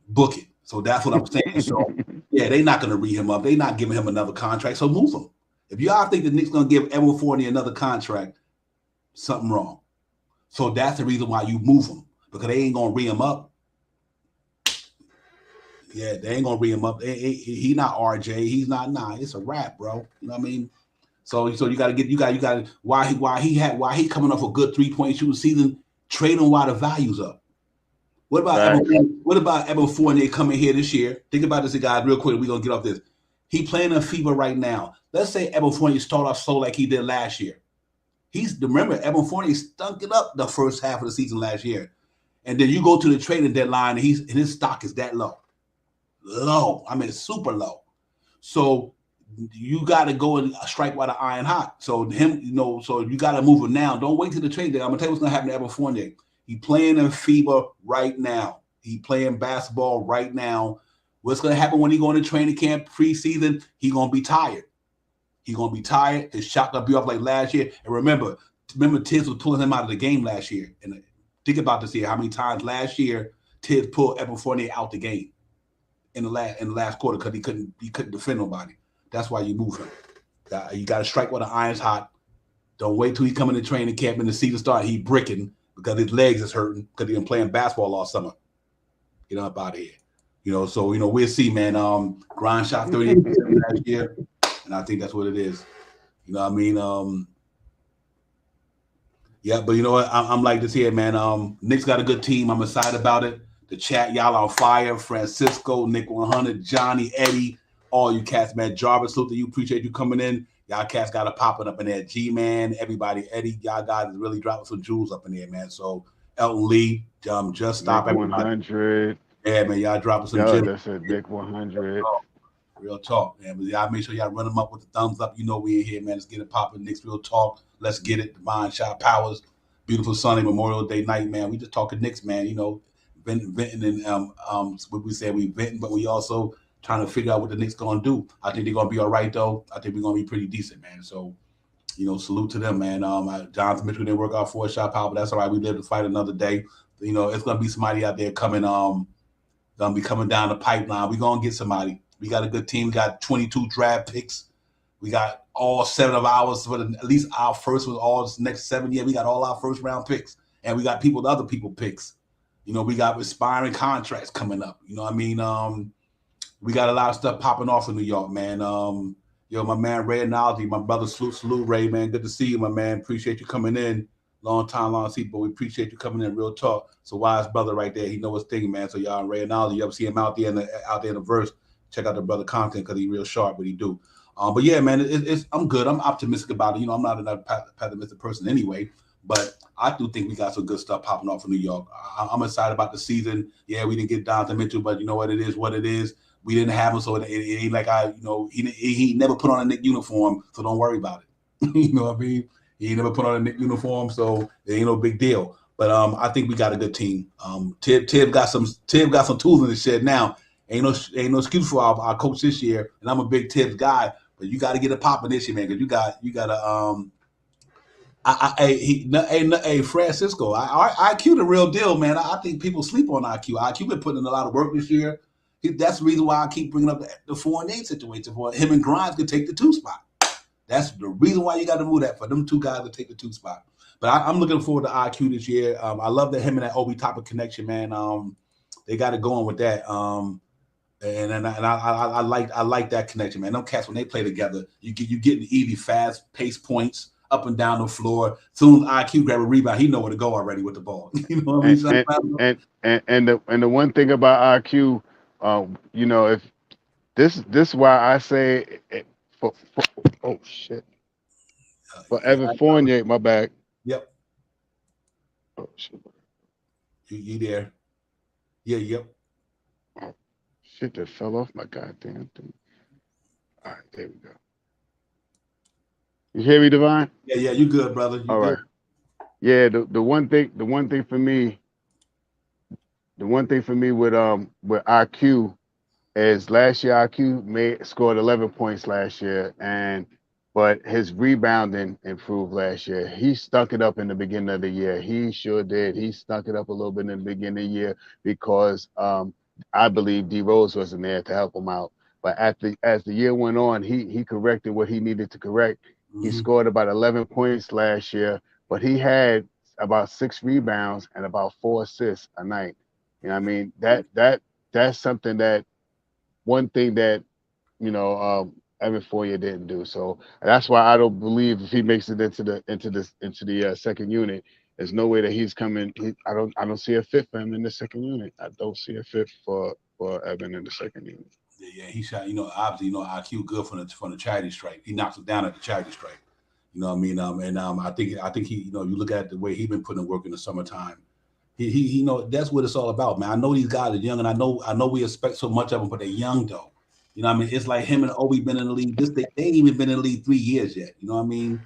Book it. So that's what I'm saying. So, yeah, they're not going to re him up. They're not giving him another contract. So move him. If y'all think the Knicks going to give Evan Fournier another contract, something wrong. So that's the reason why you move him, because they ain't going to re him up. Yeah, they ain't going to re him up. He not RJ. He's not. Nah, it's a wrap, bro. You know what I mean? So you got to why he coming off a good 3-point shooting season, trade him while the value's up. What about Evan Fournier coming here this year? Think about this, guys, real quick. We're gonna get off this. He playing a fever right now. Let's say Evan Fournier start off slow like he did last year. Remember, Evan Fournier stunk it up the first half of the season last year. And then you go to the trading deadline and his stock is that low. Low. I mean, super low. So you got to go and strike while the iron hot. So so you got to move him now. Don't wait till the trade day. I'm going to tell you what's going to happen to Evan Fournier. He playing in FIBA right now. He playing basketball right now. What's going to happen when he go into training camp preseason? He going to be tired. He going to be tired. His shot going to be off like last year. And remember Tibbs was pulling him out of the game last year. And think about this here. How many times last year Tibbs pulled Evan Fournier out the game in the last quarter because he couldn't defend nobody. That's why you move him. You got to strike while the iron's hot. Don't wait till he come into training camp and the season start. He bricking because his legs is hurting because he been playing basketball all summer. Get up out of here. So we'll see, man. Grind shot 38% last year, and I think that's what it is. You know what I mean? Yeah, but you know what? I'm like this here, man. Knicks got a good team. I'm excited about it. The chat, y'all on fire. Francisco, Nick 100, Johnny, Eddie, all you cats, man. Jarvis, salute to you. Appreciate you coming in. Y'all cats got it popping up in there. G-Man, everybody, Eddie, y'all guys is really dropping some jewels up in there, man. So Elton Lee, just stop Nick 100. Yeah, man, y'all dropping some gems. That's a Nick 100. Real talk, man. But y'all make sure y'all run them up with the thumbs up. We in here, man. Let's get it popping. Knicks Real Talk. Let's get it. Divine Shot Powers. Beautiful Sunday Memorial Day night, man. We just talking Knicks, man. Venting and what we say, we venting, but we also trying to figure out what the Knicks gonna do. I think they're gonna be all right though. I think we're gonna be pretty decent, man. So, salute to them, man. Jonathan Mitchell didn't work out for a shot power, but that's all right. We live to fight another day. It's gonna be somebody out there coming, gonna be coming down the pipeline. We're gonna get somebody. We got a good team. We got 22 draft picks. We got all 7 of ours for at least our first with all this next 7 years. We got all our first round picks, and we got other people picks. We got expiring contracts coming up. You know what I mean? We got a lot of stuff popping off in New York, man. My man Ray Analogy, my brother, salute Ray, man. Good to see you, my man. Appreciate you coming in. Long time, long see, but we appreciate you coming in. Real talk. So wise brother right there. He know his thing, man. So y'all, Ray Analogy, you ever see him out there in the verse? Check out the brother content because he real sharp, what he do. But yeah, man, I'm good. I'm optimistic about it. I'm not a pessimistic person anyway, but I do think we got some good stuff popping off in New York. I'm excited about the season. Yeah, we didn't get Jonathan Mitchell, but you know what? It is what it is. We didn't have him, so it ain't like he never put on a Knick uniform, so don't worry about it. You know what I mean? He never put on a Knick uniform, so it ain't no big deal. But I think we got a good team. Tibb got some tools in the shed now. Ain't no excuse for our coach this year, and I'm a big Tibbs guy. But you got to get it popping this year, man, because you got to Francisco. IQ the real deal, man. I think people sleep on IQ. IQ been putting in a lot of work this year. That's the reason why I keep bringing up the 4-8 situation. For him and Grimes could take the 2 spot. That's the reason why you got to move that, for them 2 guys to take the 2 spot. But I'm looking forward to IQ this year. I love that him and that Obi Toppin connection, man. They got it going with that. And I like that connection, man. Them cats, when they play together, you get the easy, fast pace points up and down the floor. Soon as IQ grab a rebound, he know where to go already with the ball. You know what I mean? And the one thing about IQ, if this why I say for Evan Fournier, my bag. Yep. Oh shit. You there? Yeah. Yep. Oh, shit that fell off my goddamn thing. All right, there we go. You hear me, Divine? Yeah, you good, brother. You all good. Right. Yeah, the one thing for me with IQ is last year IQ scored 11 points last year, but his rebounding improved last year. He stunk it up in the beginning of the year. He sure did. He stunk it up a little bit in the beginning of the year because I believe D Rose wasn't there to help him out. But as the year went on, he corrected what he needed to correct. Mm-hmm. He scored about 11 points last year, but he had about 6 rebounds and about 4 assists a night. You know what I mean? That's something that one thing that Evan Fournier didn't do. So that's why I don't believe if he makes it into the second unit, there's no way that he's coming. I don't see a fit for him in the second unit. I don't see a fit for Evan in the second unit. Yeah, he shot. Obviously, IQ good from the charity stripe. He knocks it down at the charity stripe. You know what I mean? I think he, you look at the way he been putting in work in the summertime. He that's what it's all about, man. I know these guys are young, and I know we expect so much of them, but they're young though. You know what I mean? It's like him and Obi been in the league. They ain't even been in the league 3 years yet. You know what I mean?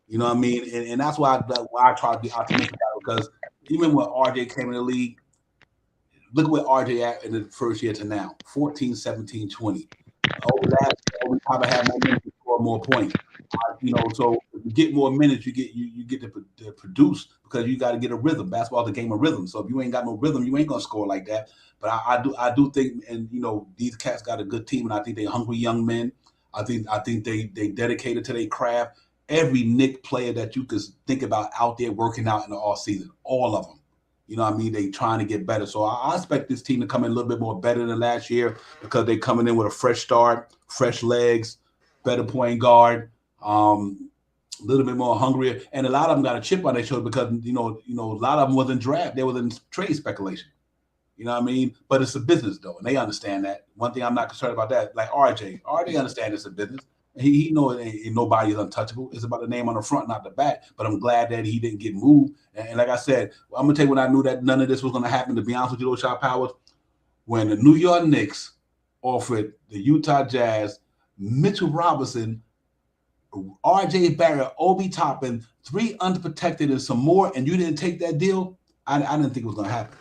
You know what I mean? And that's why I try to be optimistic about it, because even when RJ came in the league, look at where RJ at in the first year to now. 14, 17, 20. Over last year, we probably had more minutes to score more points. So if you get more minutes, you get to produce, because you got to get a rhythm. Basketball is a game of rhythm. So if you ain't got no rhythm, you ain't gonna score like that. But I do think, and these cats got a good team, and I think they're hungry young men. I think they dedicated to their craft. Every Knicks player that you could think about out there working out in the off season, all of them. You know what I mean? They trying to get better. So I expect this team to come in a little bit more better than last year, because they coming in with a fresh start, fresh legs, better point guard, a little bit more hungrier. And a lot of them got a chip on their shoulder, because, a lot of them wasn't draft. They was in trade speculation. You know what I mean? But it's a business, though, and they understand that. One thing I'm not concerned about that, like RJ understands it's a business. He know nobody is untouchable. It's about the name on the front, not the back. But I'm glad that he didn't get moved. And like I said, I'm going to tell you when I knew that none of this was going to happen, to be honest with you, Shot Powers, when the New York Knicks offered the Utah Jazz Mitchell Robinson, RJ Barrett, Obi Toppin, 3 unprotected and some more, and you didn't take that deal, I didn't think it was going to happen.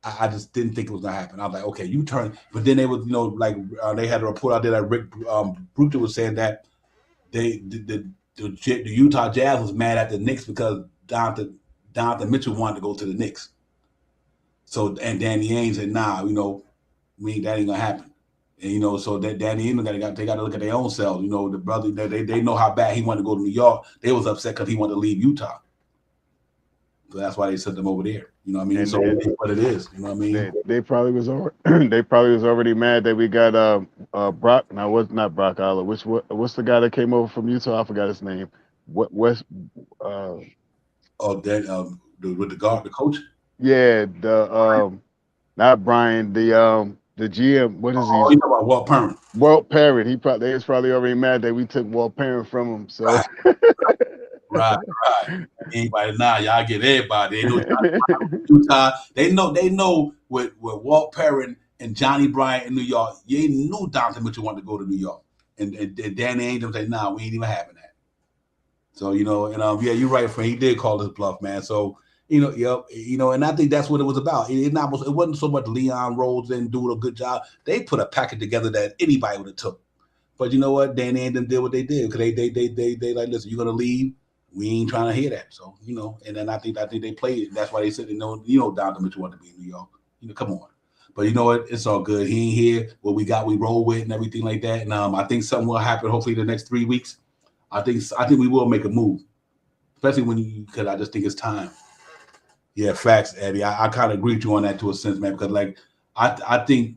I just didn't think it was going to happen. I was like, okay, you turn. But then they would, they had a report out there that Rick Brunson was saying that the Utah Jazz was mad at the Knicks because Donovan Mitchell wanted to go to the Knicks. So, and Danny Ainge said, nah, that ain't going to happen. And, so that Danny Ainge, they got to look at their own selves. The brother, they know how bad he wanted to go to New York. They was upset because he wanted to leave Utah. So that's why they sent them over there. You know what I mean? And so it is what it is. You know what I mean? They probably was already mad that we got Brock. Now, what's not Brock Aller? What's the guy that came over from Utah? I forgot his name. With the guard, the coach. Yeah, not Brian. The GM. What is he? Oh, you talking about Walt Perrin? Walt Perrin. They was probably already mad that we took Walt Perrin from him. So. Right. Anybody now, y'all get everybody. They know Utah. They know with Walt Perrin and Johnny Bryant in New York. You knew Donovan Mitchell wanted to go to New York, and Danny Ainge said, "Nah, we ain't even having that." So you're right, friend. He did call his bluff, man. So and I think that's what it was about. It wasn't so much Leon Rose didn't do a good job. They put a package together that anybody would have took. But you know what? Danny Ainge didn't do what they did, because they like, listen, you're gonna leave. We ain't trying to hear that. So, and then I think they played it. That's why they said, Donovan Mitchell wanted to be in New York. Come on. But you know what? It's all good. He ain't here. What we got, we roll with and everything like that. And I think something will happen hopefully the next 3 weeks. I think we will make a move, especially because I just think it's time. Yeah, facts, Eddie. I kind of agree with you on that to a sense, man, because I think,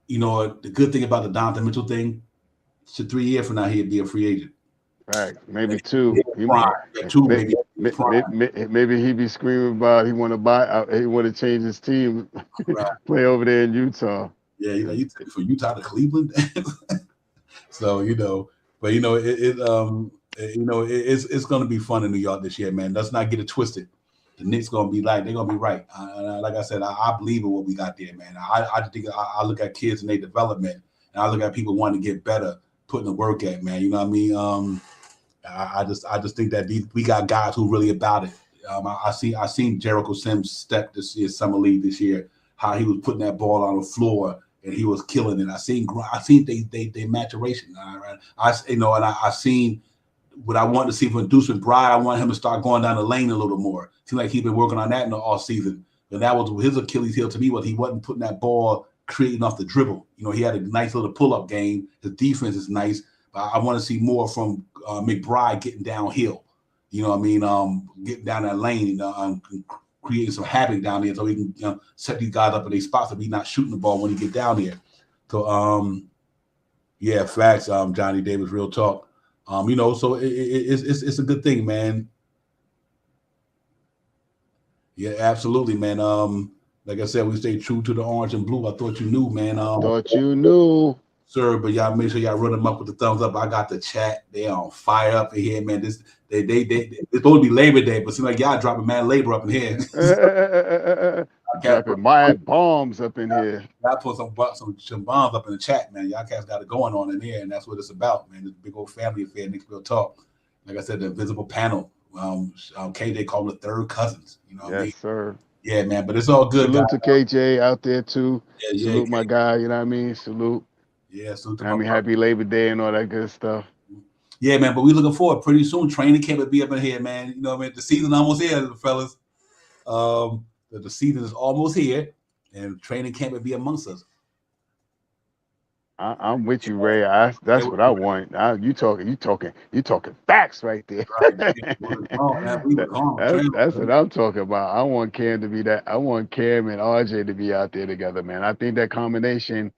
the good thing about the Donovan Mitchell thing, to 3 years from now, he'd be a free agent. Right, maybe 2. Maybe he'd be screaming about he want to buy out. He want to change his team, right. Play over there in Utah. Yeah, you take it from Utah to Cleveland. So but it's going to be fun in New York this year, man. Let's not get it twisted. The Knicks they're going to be right. Like I said, I believe in what we got there, man. I think I look at kids and their development, and I look at people wanting to get better, putting the work at, man. You know what I mean? I just think that we got guys who really about it. I seen Jericho Sims step this year, summer league this year, how he was putting that ball on the floor and he was killing it. I seen they maturation. I seen what I wanted to see from Deuce McBride. I want him to start going down the lane a little more. Seemed like he's been working on that in the off season. And that was his Achilles heel to me, was he wasn't putting that ball creating off the dribble. He had a nice little pull-up game. His defense is nice. But I want to see more from McBride getting downhill. You know what I mean? Getting down that lane and creating some havoc down there so he can set these guys up in their spots to be not shooting the ball when he get down there. So Yeah, facts. Johnny Davis, real talk. So it's a good thing, man. Yeah, absolutely, man. Like I said, we stay true to the orange and blue. I thought you knew, man. Thought you knew. Sir, but y'all make sure y'all run them up with the thumbs up. I got the chat. They on fire up in here, man. It's supposed to be Labor Day, but seems like y'all dropping mad labor up in here. Dropping my bombs up in here. Y'all put some bombs up in the chat, man. Y'all cats got it going on in here, and that's what it's about, man. This big old family affair, Knicks Real Talk. Like I said, the invisible panel. KJ called the third cousins. You know what I mean? Sir. Yeah, man. But it's all good. Salute to KJ out there too. Yeah, salute my guy. You know what I mean? Salute. Yeah, salute. Happy Labor Day and all that good stuff. Yeah, man. But we looking forward. Pretty soon, training camp will be up in here, man. You know what I mean? The season almost here, fellas. The season is almost here, and training camp will be amongst us. I'm with you, Ray. That's what I want. You talking facts right there. That's what I'm talking about. I want Cam to be that. I want Cam and RJ to be out there together, man. I think that combination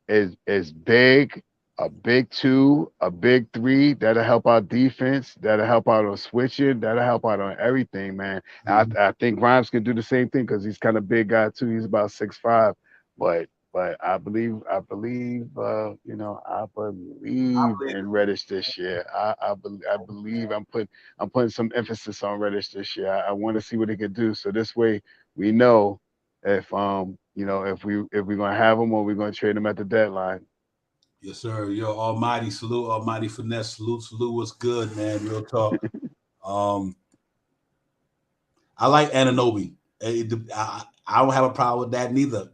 is big. A big two, a big three. That'll help our defense. That'll help out on switching. That'll help out on everything, man. Mm-hmm. I think Grimes can do the same thing because he's kind of big guy too. He's about 6'5", but I believe in Reddish this year. I believe I'm putting some emphasis on Reddish this year. I want to see what he can do. So this way we know if if we're gonna have him or we're gonna trade him at the deadline. Yes, sir. Yo, Almighty, salute, Almighty Finesse, salute. What's good, man? Real talk. I like Anunoby. I don't have a problem with that neither.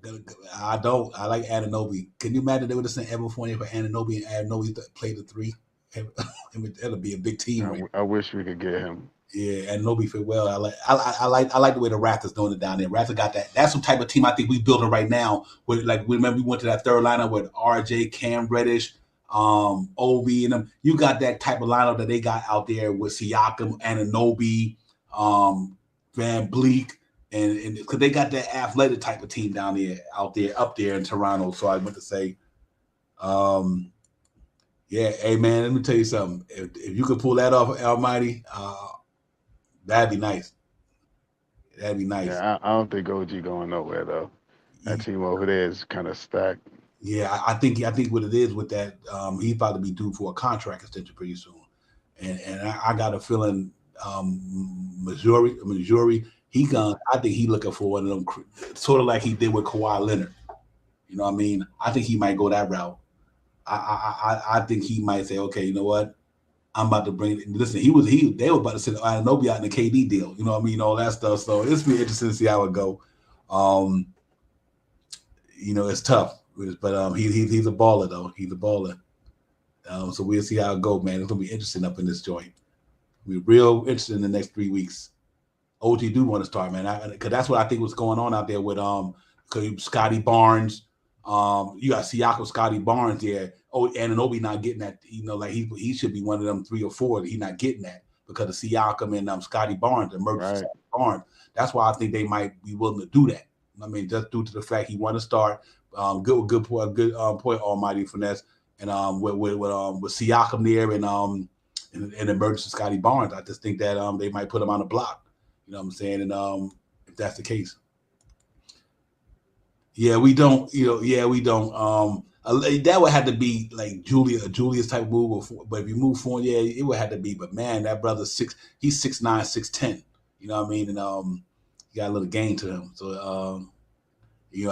I don't. I like Anunoby. Can you imagine they would have sent Evan Fournier for Anunoby and Anunoby played the three? That'll be a big team. Right? I wish we could get him. Yeah, Anunoby fit well. I like the way the Raptors doing it down there. Raptors got that. That's some type of team I think we building right now. With remember we went to that third lineup with RJ, Cam Reddish, Obi, and them. You got that type of lineup that they got out there with Siakam, Anunoby, Van Bleek. And because they got that athletic type of team down there, up there in Toronto. So I went to say, yeah, hey man, let me tell you something. If you could pull that off, Almighty, that'd be nice. That'd be nice. Yeah, I don't think OG going nowhere though. That team over there is kind of stacked. Yeah, I think what it is with that, he's about to be due for a contract extension pretty soon, and I got a feeling, Missouri. I think he looking for one of them, sort of like he did with Kawhi Leonard. You know what I mean? I think he might go that route. I think he might say, okay, you know what? I'm about to bring. Listen, they were about to send Anunoby out in the KD deal. You know what I mean? All that stuff. So it's be interesting to see how it go. It's tough, but he's a baller though. He's a baller. So we'll see how it go, man. It's gonna be interesting up in this joint. We're real interested in the next 3 weeks. OG do want to start, man, because that's what I think was going on out there with Scotty Barnes. You got Siakam, Scotty Barnes there. Oh, Anunoby not getting that. Like he should be one of them 3 or 4. He's not getting that because of Siakam and Scotty Barnes, the emergency Scotty Barnes. That's why I think they might be willing to do that. I mean, just due to the fact he want to start. Good point, Almighty Finesse, and with Siakam there and emergency Scotty Barnes. I just think that they might put him on the block. You know what I'm saying? And if that's the case. Yeah, we don't. We don't. That would have to be like Julius type move. But if you move forward, yeah, it would have to be. But man, that brother's he's 6'9", 6'10". You know what I mean? And he got a little game to him. So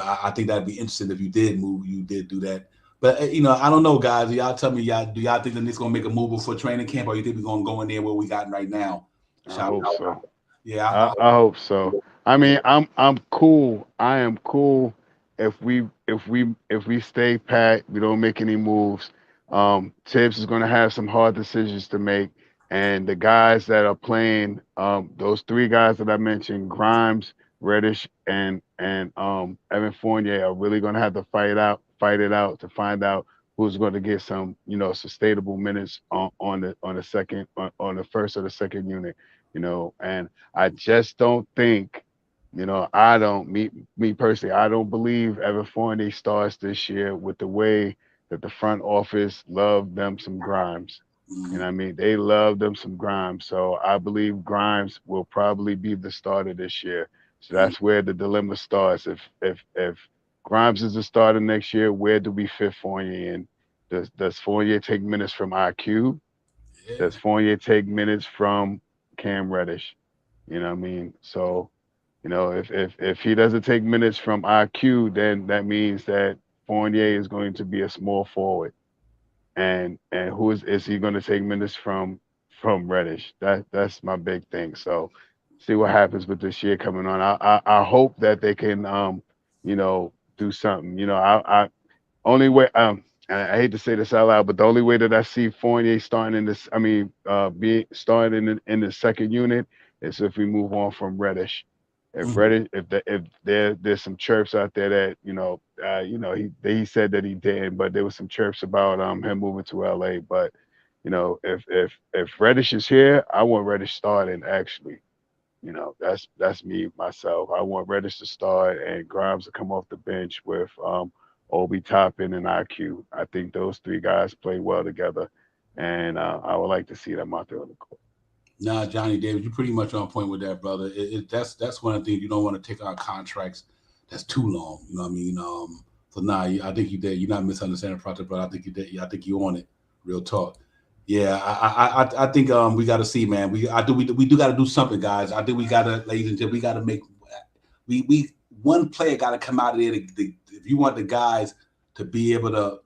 I think that'd be interesting if you did move. You did do that. But I don't know, guys. Y'all tell me, do y'all think the Knicks gonna make a move before training camp, or you think we're gonna go in there where we got right now? I hope so. Yeah, I hope so. I mean, I'm cool. I am cool if we stay pat. We don't make any moves. Tibbs is going to have some hard decisions to make, and the guys that are playing, those 3 guys that I mentioned, Grimes, Reddish, and Evan Fournier, are really going to have to fight it out to find out who's going to get some sustainable minutes on the first or the second unit. And I just don't think, me personally, I don't believe Evan Fournier starts this year with the way that the front office loved them some Grimes. You know what I mean? They love them some Grimes. So I believe Grimes will probably be the starter this year. So that's where the dilemma starts. If Grimes is the starter next year, where do we fit Fournier in? Does Fournier take minutes from IQ? Yeah. Does Fournier take minutes from Cam Reddish? You know what I mean? So, you know, if he doesn't take minutes from IQ, then that means that Fournier is going to be a small forward. And who is he going to take minutes from Reddish? That's my big thing. So see what happens with this year coming on. I hope that they can you know, do something. You know, I only way and I hate to say this out loud, but the only way that I see Fournier starting in this, I mean, be starting in the second unit is if we move on from Reddish. If Reddish, if there's some chirps out there that he said that he didn't, but there was some chirps about him moving to LA. But you know, if Reddish is here, I want Reddish starting actually. You know, that's me myself. I want Reddish to start and Grimes to come off the bench with Obi Toppin and IQ. I think those three guys play well together, and I would like to see them out there on the court. Nah, Johnny Davis, you're pretty much on point with that, brother. That's one of the things you don't want to take out contracts that's too long. You know what I mean? So nah, I think you did. You're not misunderstanding the project, but I think you did. I think you on it. Real talk. Yeah, I think we got to see, man. We do got to do something, guys. I think we got to, ladies and gentlemen, we got to make we one player got to come out of there. If you want the guys to be able to,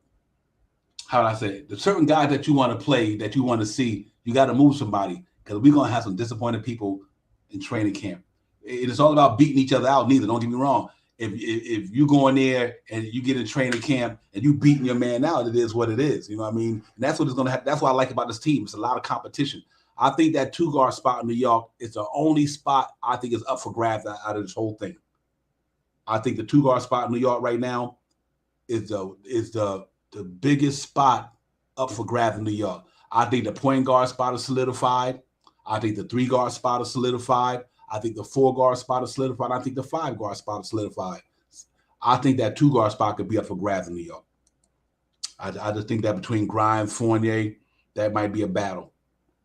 how do I say it? The certain guys that you want to play, that you want to see, you got to move somebody. Because we're going to have some disappointed people in training camp. It is all about beating each other out neither. Don't get me wrong. If you go in there and you get in training camp and you beating your man out, it is what it is. You know what I mean? And that's what it's going to have. That's what I like about this team. It's a lot of competition. I think that 2-guard spot in New York is the only spot I think is up for grabs out of this whole thing. I think the 2-guard spot in New York right now is the biggest spot up for grabs in New York. I think the point guard spot is solidified. I think the 3-guard spot is solidified. I think the 4-guard spot is solidified. I think the 5-guard spot is solidified. I think that 2-guard spot could be up for grabs in New York. I just think that between Grimes, Fournier, that might be a battle.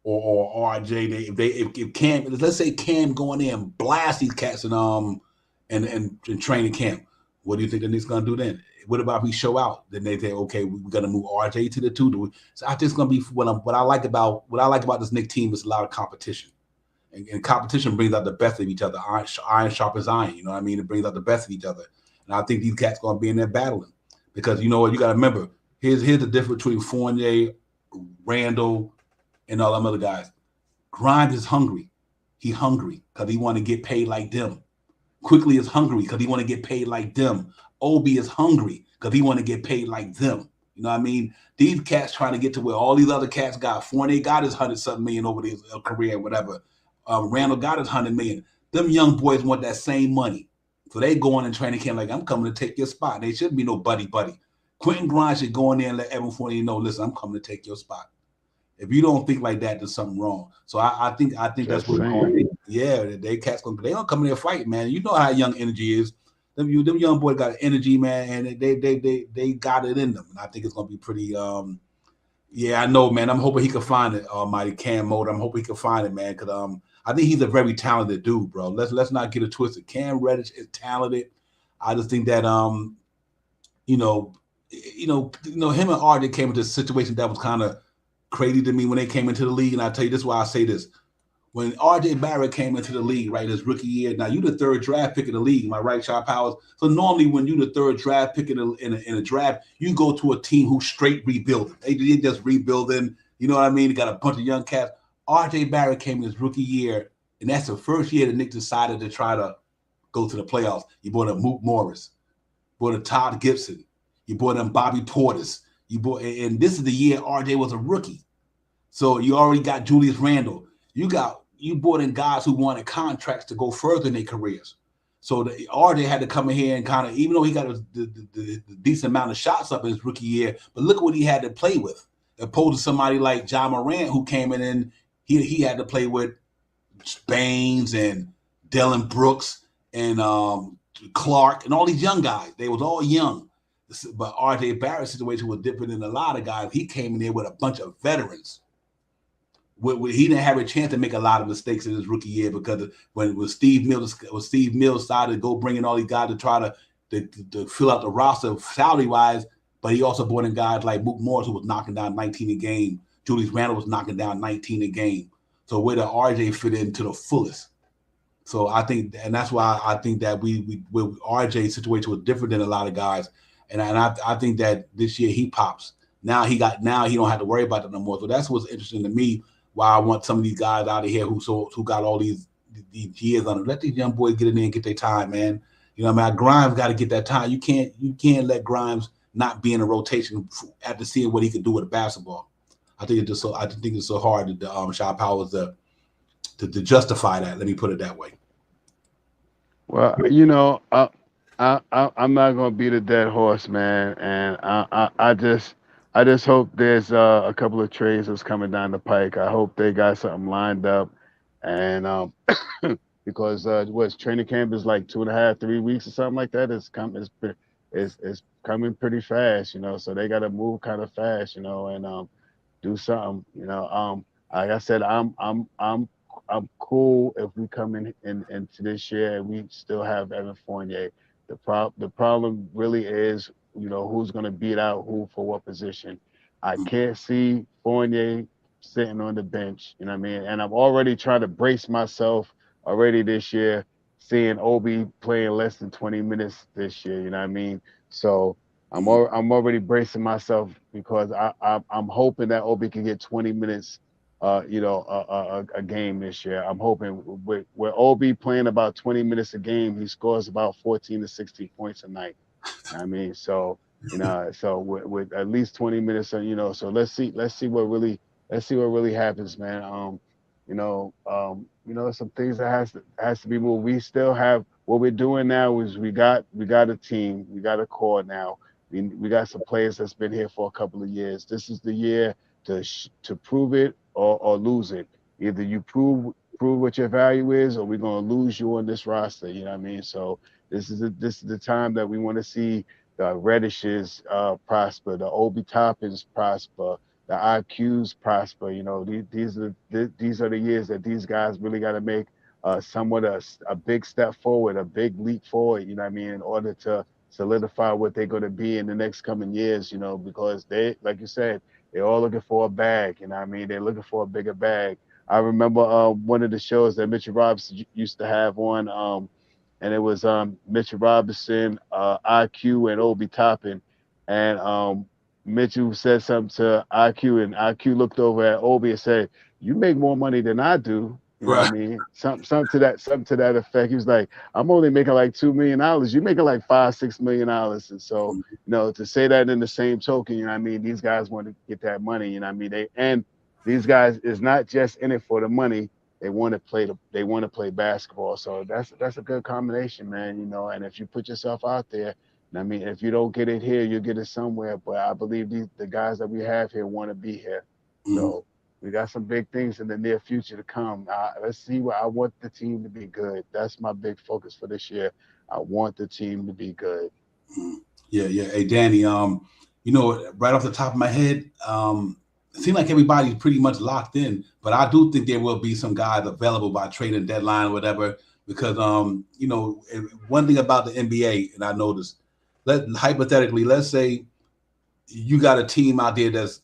Or RJ, if Cam, let's say Cam going in and blast these cats in training camp, what do you think the Knicks gonna do then? What about if we show out? Then they say, okay, we're gonna move RJ to the 2. So I think it's gonna be what I like about this Knicks team is a lot of competition, and competition brings out the best of each other. Iron sharpens iron. You know what I mean? It brings out the best of each other, and I think these cats gonna be in there battling because you know what? You got to remember. Here's the difference between Fournier, Randall, and all them other guys. Grimes is hungry. He hungry because he want to get paid like them. Quickly is hungry because he want to get paid like them. Obi is hungry because he want to get paid like them. You know what I mean? These cats trying to get to where all these other cats got. Fournier got his 100-something million over his career, whatever. Randall got his 100 million. Them young boys want that same money. So they go on in training camp like, I'm coming to take your spot. They shouldn't be no buddy. Quentin Grimes should go in there and let Evan Fournier know, listen, I'm coming to take your spot. If you don't think like that, there's something wrong. So I think that's what going. Yeah, they cats gonna they don't come in there fight, man. You know how young energy is. Them young boys got energy, man, and they got it in them. And I think it's gonna be pretty. Yeah, I know, man. I'm hoping he can find it. Almighty Cam Mode. I'm hoping he can find it, man. Because I think he's a very talented dude, bro. Let's not get it twisted. Cam Reddish is talented. I just think that him and RJ came into a situation that was kind of crazy to me when they came into the league. And I tell you this is why I say this. When RJ Barrett came into the league, right, his rookie year, now you the 3rd draft pick in the league, my right, Sharp Powers. So normally when you the 3rd draft pick in a draft, you go to a team who's straight rebuilding. They just rebuilding, you know what I mean? They got a bunch of young cats. RJ Barrett came in his rookie year, and that's the first year the Knicks decided to try to go to the playoffs. You brought a Moot Morris, brought a Todd Gibson, you brought in Bobby Portis, and this is the year RJ was a rookie. So you already got Julius Randle. You brought in guys who wanted contracts to go further in their careers. So RJ had to come in here and kind of, even though he got the decent amount of shots up in his rookie year, but look what he had to play with. Opposed to somebody like John Morant who came in and he had to play with Baines and Dillon Brooks and Clark and all these young guys. They was all young. But R.J. Barrett's situation was different than a lot of guys. He came in there with a bunch of veterans. He didn't have a chance to make a lot of mistakes in his rookie year because when Steve Mills decided to go bring in all these guys to try to fill out the roster salary-wise, but he also brought in guys like Mook Morris, who was knocking down 19 a game. Julius Randle was knocking down 19 a game. So where did RJ fit in to the fullest? So I think, and that's why I think that we RJ's situation was different than a lot of guys. And I think that this year he pops. Now he don't have to worry about that no more. So that's what's interesting to me. Why I want some of these guys out of here who got all these years on it. Let these young boys get in there and get their time, man. You know what I mean? Grimes got to get that time. You can't let Grimes not be in a rotation after seeing what he could do with a basketball. I think it's so hard to Shot Powers to justify that. Let me put it that way. Well, you know, I'm not gonna beat a dead horse, man, and I just hope there's a couple of trades that's coming down the pike. I hope they got something lined up, and because training camp is like 2.5, 3 weeks or something like that. It's coming pretty fast, you know. So they got to move kind of fast, you know, and do something, you know. Like I said, I'm cool if we come into this year and we still have Evan Fournier. The problem really is, you know, who's going to beat out who for what position. I can't see Fournier sitting on the bench, you know what I mean? And I'm already trying to brace myself already this year, seeing Obi playing less than 20 minutes this year, you know what I mean? So I'm already bracing myself because I'm hoping that Obi can get 20 minutes, you know, a game this year. I'm hoping with Obi playing about 20 minutes a game, he scores about 14 to 16 points a night. I mean, so you know, so with at least 20 minutes, you know, so let's see what really happens, man. You know, some things that has to be moved. We still have what we're doing now is we got a team, we got a core now. We got some players that's been here for a couple of years. This is the year to prove it or lose it. Either you prove what your value is, or we're gonna lose you on this roster. You know what I mean? So this is the time that we want to see the Reddishes prosper, the Obi Toppins prosper, the IQs prosper. You know, these are the years that these guys really got to make somewhat a big step forward, a big leap forward. You know what I mean? In order to solidify what they're going to be in the next coming years. You know, because they, like you said, they're all looking for a bag. You know what I mean? They're looking for a bigger bag. I remember one of the shows that Mitchell Robinson used to have on, and it was Mitchell Robinson, IQ, and Obi Toppin. And Mitchell said something to IQ, and IQ looked over at Obi and said, "You make more money than I do." You know what I mean? Something to that effect. He was like, "I'm only making like $2 million. You're making like $5-6 million." And so, you know, to say that in the same token, you know what I mean? These guys want to get that money. You know what I mean? These guys is not just in it for the money. They want to play basketball. So that's a good combination, man. You know, and if you put yourself out there, I mean, if you don't get it here, you'll get it somewhere. But I believe the guys that we have here want to be here. So we got some big things in the near future to come. Let's see I want the team to be good. That's my big focus for this year. I want the team to be good. Yeah. Hey, Danny, you know, right off the top of my head, it seems like everybody's pretty much locked in, but I do think there will be some guys available by trading deadline or whatever, because, you know, one thing about the NBA, and I noticed, hypothetically, let's say you got a team out there that's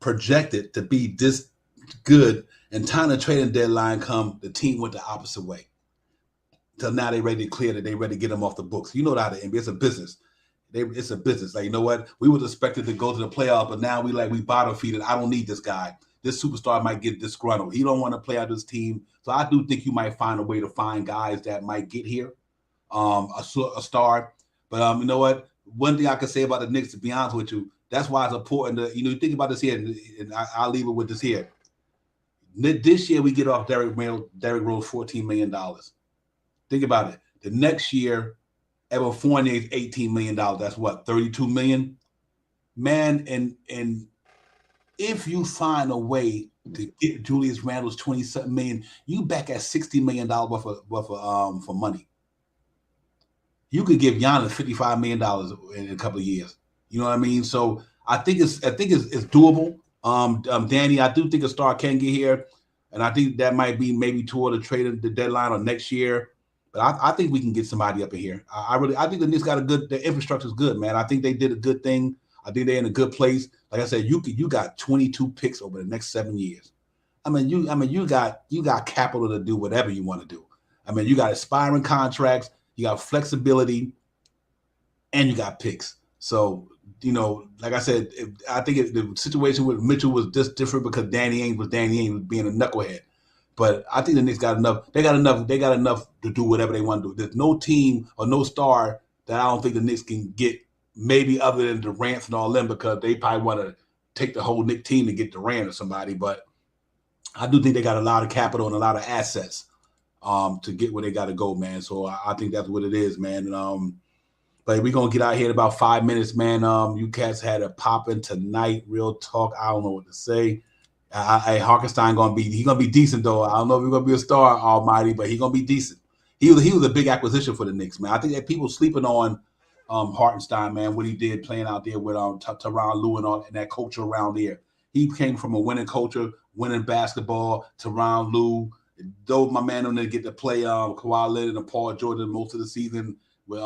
projected to be this good, and time the trading deadline come, the team went the opposite way. Till now they ready to clear that, they ready to get them off the books. You know that the NBA, it's a business. It's a business. Like, you know what? We was expected to go to the playoffs, but now we bottom feeding. I don't need this guy. This superstar might get disgruntled. He don't want to play on this team. So I do think you might find a way to find guys that might get here, a star. But you know what? One thing I can say about the Knicks, to be honest with you, that's why it's important to, you know, you think about this here, and I'll leave it with this here. This year we get off Derrick Rose $14 million. Think about it. The next year, Evan Fournier is $18 million. That's what, $32 million? Man, and if you find a way to get Julius Randle's $27 million, you back at $60 million worth of for money. you could give Giannis $55 million in a couple of years. You know what I mean? So I think it's doable. Danny, I do think a star can get here, and I think that might be maybe toward the deadline or next year. But I think we can get somebody up in here. I think the Knicks got the infrastructure is good, man. I think they did a good thing. I think they're in a good place. Like I said, you got 22 picks over the next 7 years. You got capital to do whatever you want to do. You got expiring contracts, you got flexibility, and you got picks. So, like I said, I think the situation with Mitchell was just different because Danny Ainge was being a knucklehead. But I think the Knicks got enough. They got enough to do whatever they want to do. There's no team or no star that I don't think the Knicks can get, maybe other than Durant and all them, because they probably want to take the whole Knicks team to get Durant or somebody. But I do think they got a lot of capital and a lot of assets to get where they got to go, man. So I think that's what it is, man. But we're going to get out here in about 5 minutes, man. You cats had a popping tonight. Real talk. I don't know what to say. Hartenstein he's going to be decent, though. I don't know if he's going to be a star, almighty, but he's going to be decent. He was a big acquisition for the Knicks, man. I think that people sleeping on Hartenstein, man, what he did playing out there with Tyronn Lue and that culture around there. He came from a winning culture, winning basketball. Tyronn Lue, though my man didn't get to play Kawhi Leonard and Paul George most of the season with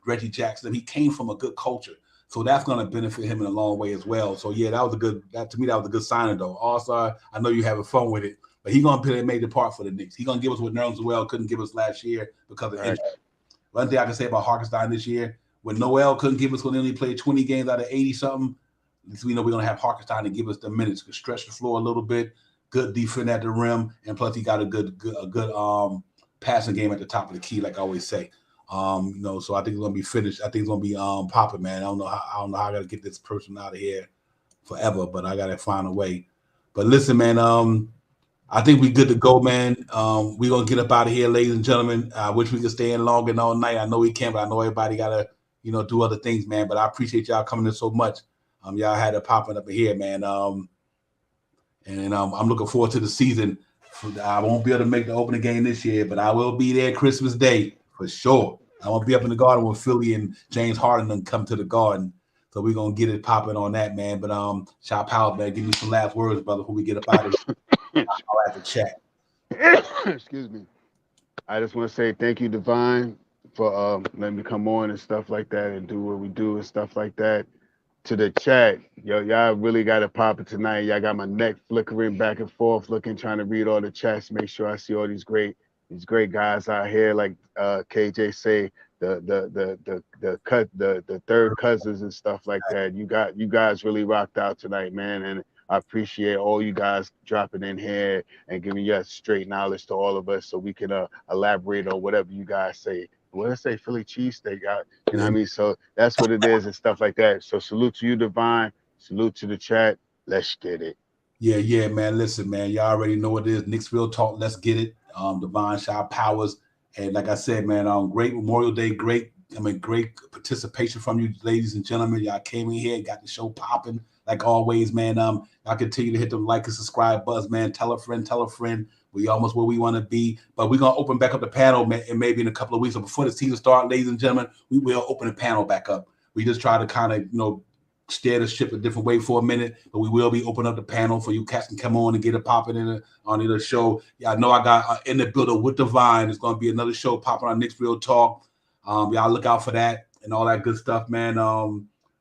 Reggie Jackson. He came from a good culture, so that's going to benefit him in a long way as well. So yeah, that was a good signing though. Also, I know you're having fun with it, but he's going to play a major part for the Knicks. He's going to give us what Nerlens Noel couldn't give us last year because of injury. One thing I can say about Hartenstein this year, when Noel couldn't give us when he only played 20 games out of 80 something, at least we know we're going to have Hartenstein to give us the minutes, to stretch the floor a little bit, good defense at the rim, and plus he got a good passing game at the top of the key, like I always say. So I think it's gonna be finished. I think it's gonna be popping, man. I don't know how I gotta get this person out of here forever, but I gotta find a way. But listen, man, I think we good to go, man. We're gonna get up out of here, ladies and gentlemen. I wish we could stay in longer and all night. I know we can, but I know everybody gotta, do other things, man. But I appreciate y'all coming in so much. Y'all had it popping up in here, man. And I'm looking forward to the season. I won't be able to make the opening game this year, but I will be there Christmas Day for sure. I won't be up in the Garden when Philly and James Harden come to the Garden. So we're going to get it popping on that, man. But Shop Powell, man, give me some last words, brother, before we get up out of here. I'll have to chat. Excuse me. I just want to say thank you, Divine, for letting me come on and stuff like that and do what we do and stuff like that. To the chat, y'all really got it popping tonight. Y'all got my neck flickering back and forth, trying to read all the chats, make sure I see all these great guys out here, like KJ say, the third cousins and stuff like that. You guys really rocked out tonight, man, and I appreciate all you guys dropping in here and giving you straight knowledge to all of us, so we can elaborate on whatever you guys say. What I say, Philly cheesesteak, what I mean? So that's what it is and stuff like that. So salute to you, Divine. Salute to the chat. Let's get it. Yeah, man. Listen, man, y'all already know what it is. Knicks Real Talk. Let's get it. Divine Shop Powers. And like I said, man, great Memorial Day. Great participation from you, ladies and gentlemen. Y'all came in here and got the show popping like always, man. Y'all continue to hit the like and subscribe buzz, man. Tell a friend. We almost where we want to be, but we're gonna open back up the panel, man, and maybe in a couple of weeks. So before the season starts, ladies and gentlemen, we will open the panel back up. We just try to kind of, steer the ship a different way for a minute, but we will be opening up the panel for you cats can come on and get it popping on the show. Yeah, I know I got in the building with Divine. It's gonna be another show popping on Knicks Real Talk. Y'all look out for that and all that good stuff, man.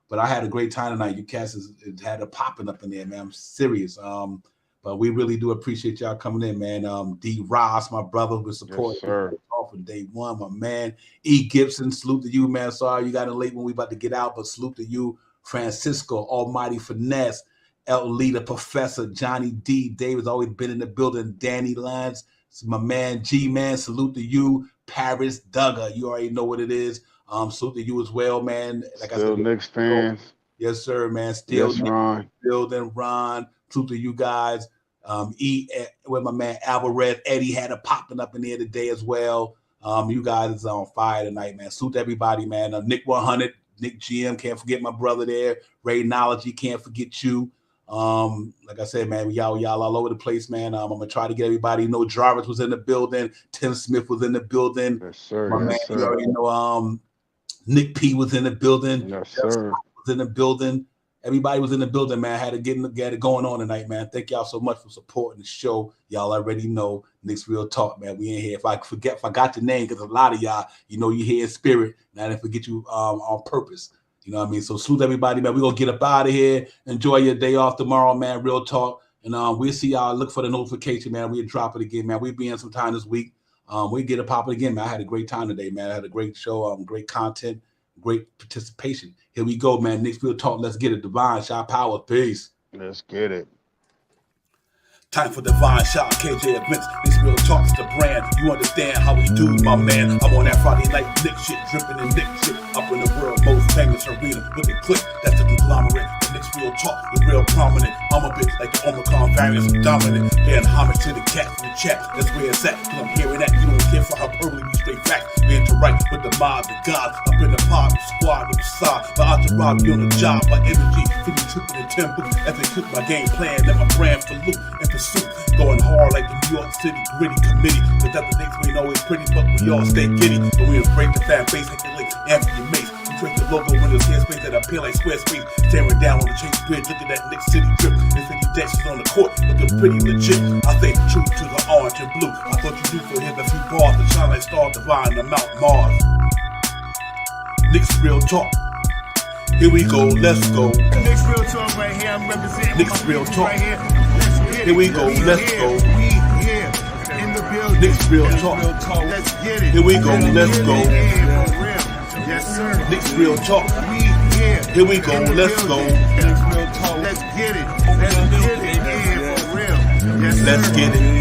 But I had a great time tonight. You cats had a popping up in there, man. I'm serious. But we really do appreciate y'all coming in, man. D. Ross, my brother, with support from day one, my man. E. Gibson, salute to you, man. Sorry you got in late when we about to get out, but salute to you. Francisco, Almighty Finesse, El Leader, Professor, Johnny D. Davis, always been in the building. Danny Lyons, my man, G-Man, salute to you. Paris Duggar, you already know what it is. Salute to you as well, man. Like Still I said, Knicks fans. Yes, sir, man. Still yes, Ron. Building, Ron. Salute to you guys. With my man Alvarez, Eddie had a popping up in there today as well. You guys is on fire tonight, man. Salute to everybody, man. Nick 100, Nick GM, can't forget my brother there. Ray Knowledge, can't forget you. Like I said, man, y'all all over the place, man. I'm gonna try to get everybody. Jarvis was in the building. Tim Smith was in the building. Yes, sir. My man, sir. You already know. Nick P was in the building. Yes, sir. Was in the building. Everybody was in the building, man. Had to get it going on tonight, man. Thank y'all so much for supporting the show. Y'all already know Knicks Real Talk, man. We in here. If I got your name, because a lot of y'all, you here in spirit, and I didn't forget you on purpose. You know what I mean? So salute everybody, man. We're going to get up out of here. Enjoy your day off tomorrow, man. Real Talk. And we'll see y'all. Look for the notification, man. We'll drop it again, man. We'll be in some time this week. We get it popping again, man. I had a great time today, man. I had a great show, great content, great participation. Here we go, man. Knicks Real Talk. Let's get it. Divine Shot Power. Peace. Let's get it. Time for Divine Shot, KJ Events. This Real Talk's the brand. You understand how we do, my man. I'm on that Friday night Knicks shit, dripping in Knicks shit. Up in the world, most famous arena with the click. That's the conglomerate. The Knicks Real Talk, the real prominent. I'm a bit like the Omicron variants, dominant. Paying homage to the cats in the chat. That's where it's at. Cause I'm hearing that. You don't care for hyperbole, you straight facts. We interact with the mob, the gods. Up in the pod, the squad, the side. The entourage be on the job, my energy. Feeling tripping in tempo. As they cook my game plan, let my brand for loop and pursuit. Going hard like the New York City gritty committee. Cause that the Knicks we know is pretty, but we all stay giddy. But we embrace the fan base like the Lakes, Anthony Mace. We drink the logo when there's airspace that appear like square space. Staring down on the Chase Bridge, look at that Knicks City drip. There's 50 dashes on the court, looking pretty legit. I stay true to the orange and blue. I thought you do for him a few bars to shine like Star Divine to Mount Mars. Knicks Real Talk. Here we go, let's go. Knicks Real Talk right here. I'm representing Knicks Real Talk. right here. Let's get it. Here we go, let's go. We here in the building. Knicks Real Talk. Let's get it. Here we go, let's go. Yeah, for real. Yes, sir. Knicks Real Talk. We here. Here we go, in the let's go. building. Let's get it. Let's get it. Yeah, for real. Yes, sir. Let's get it.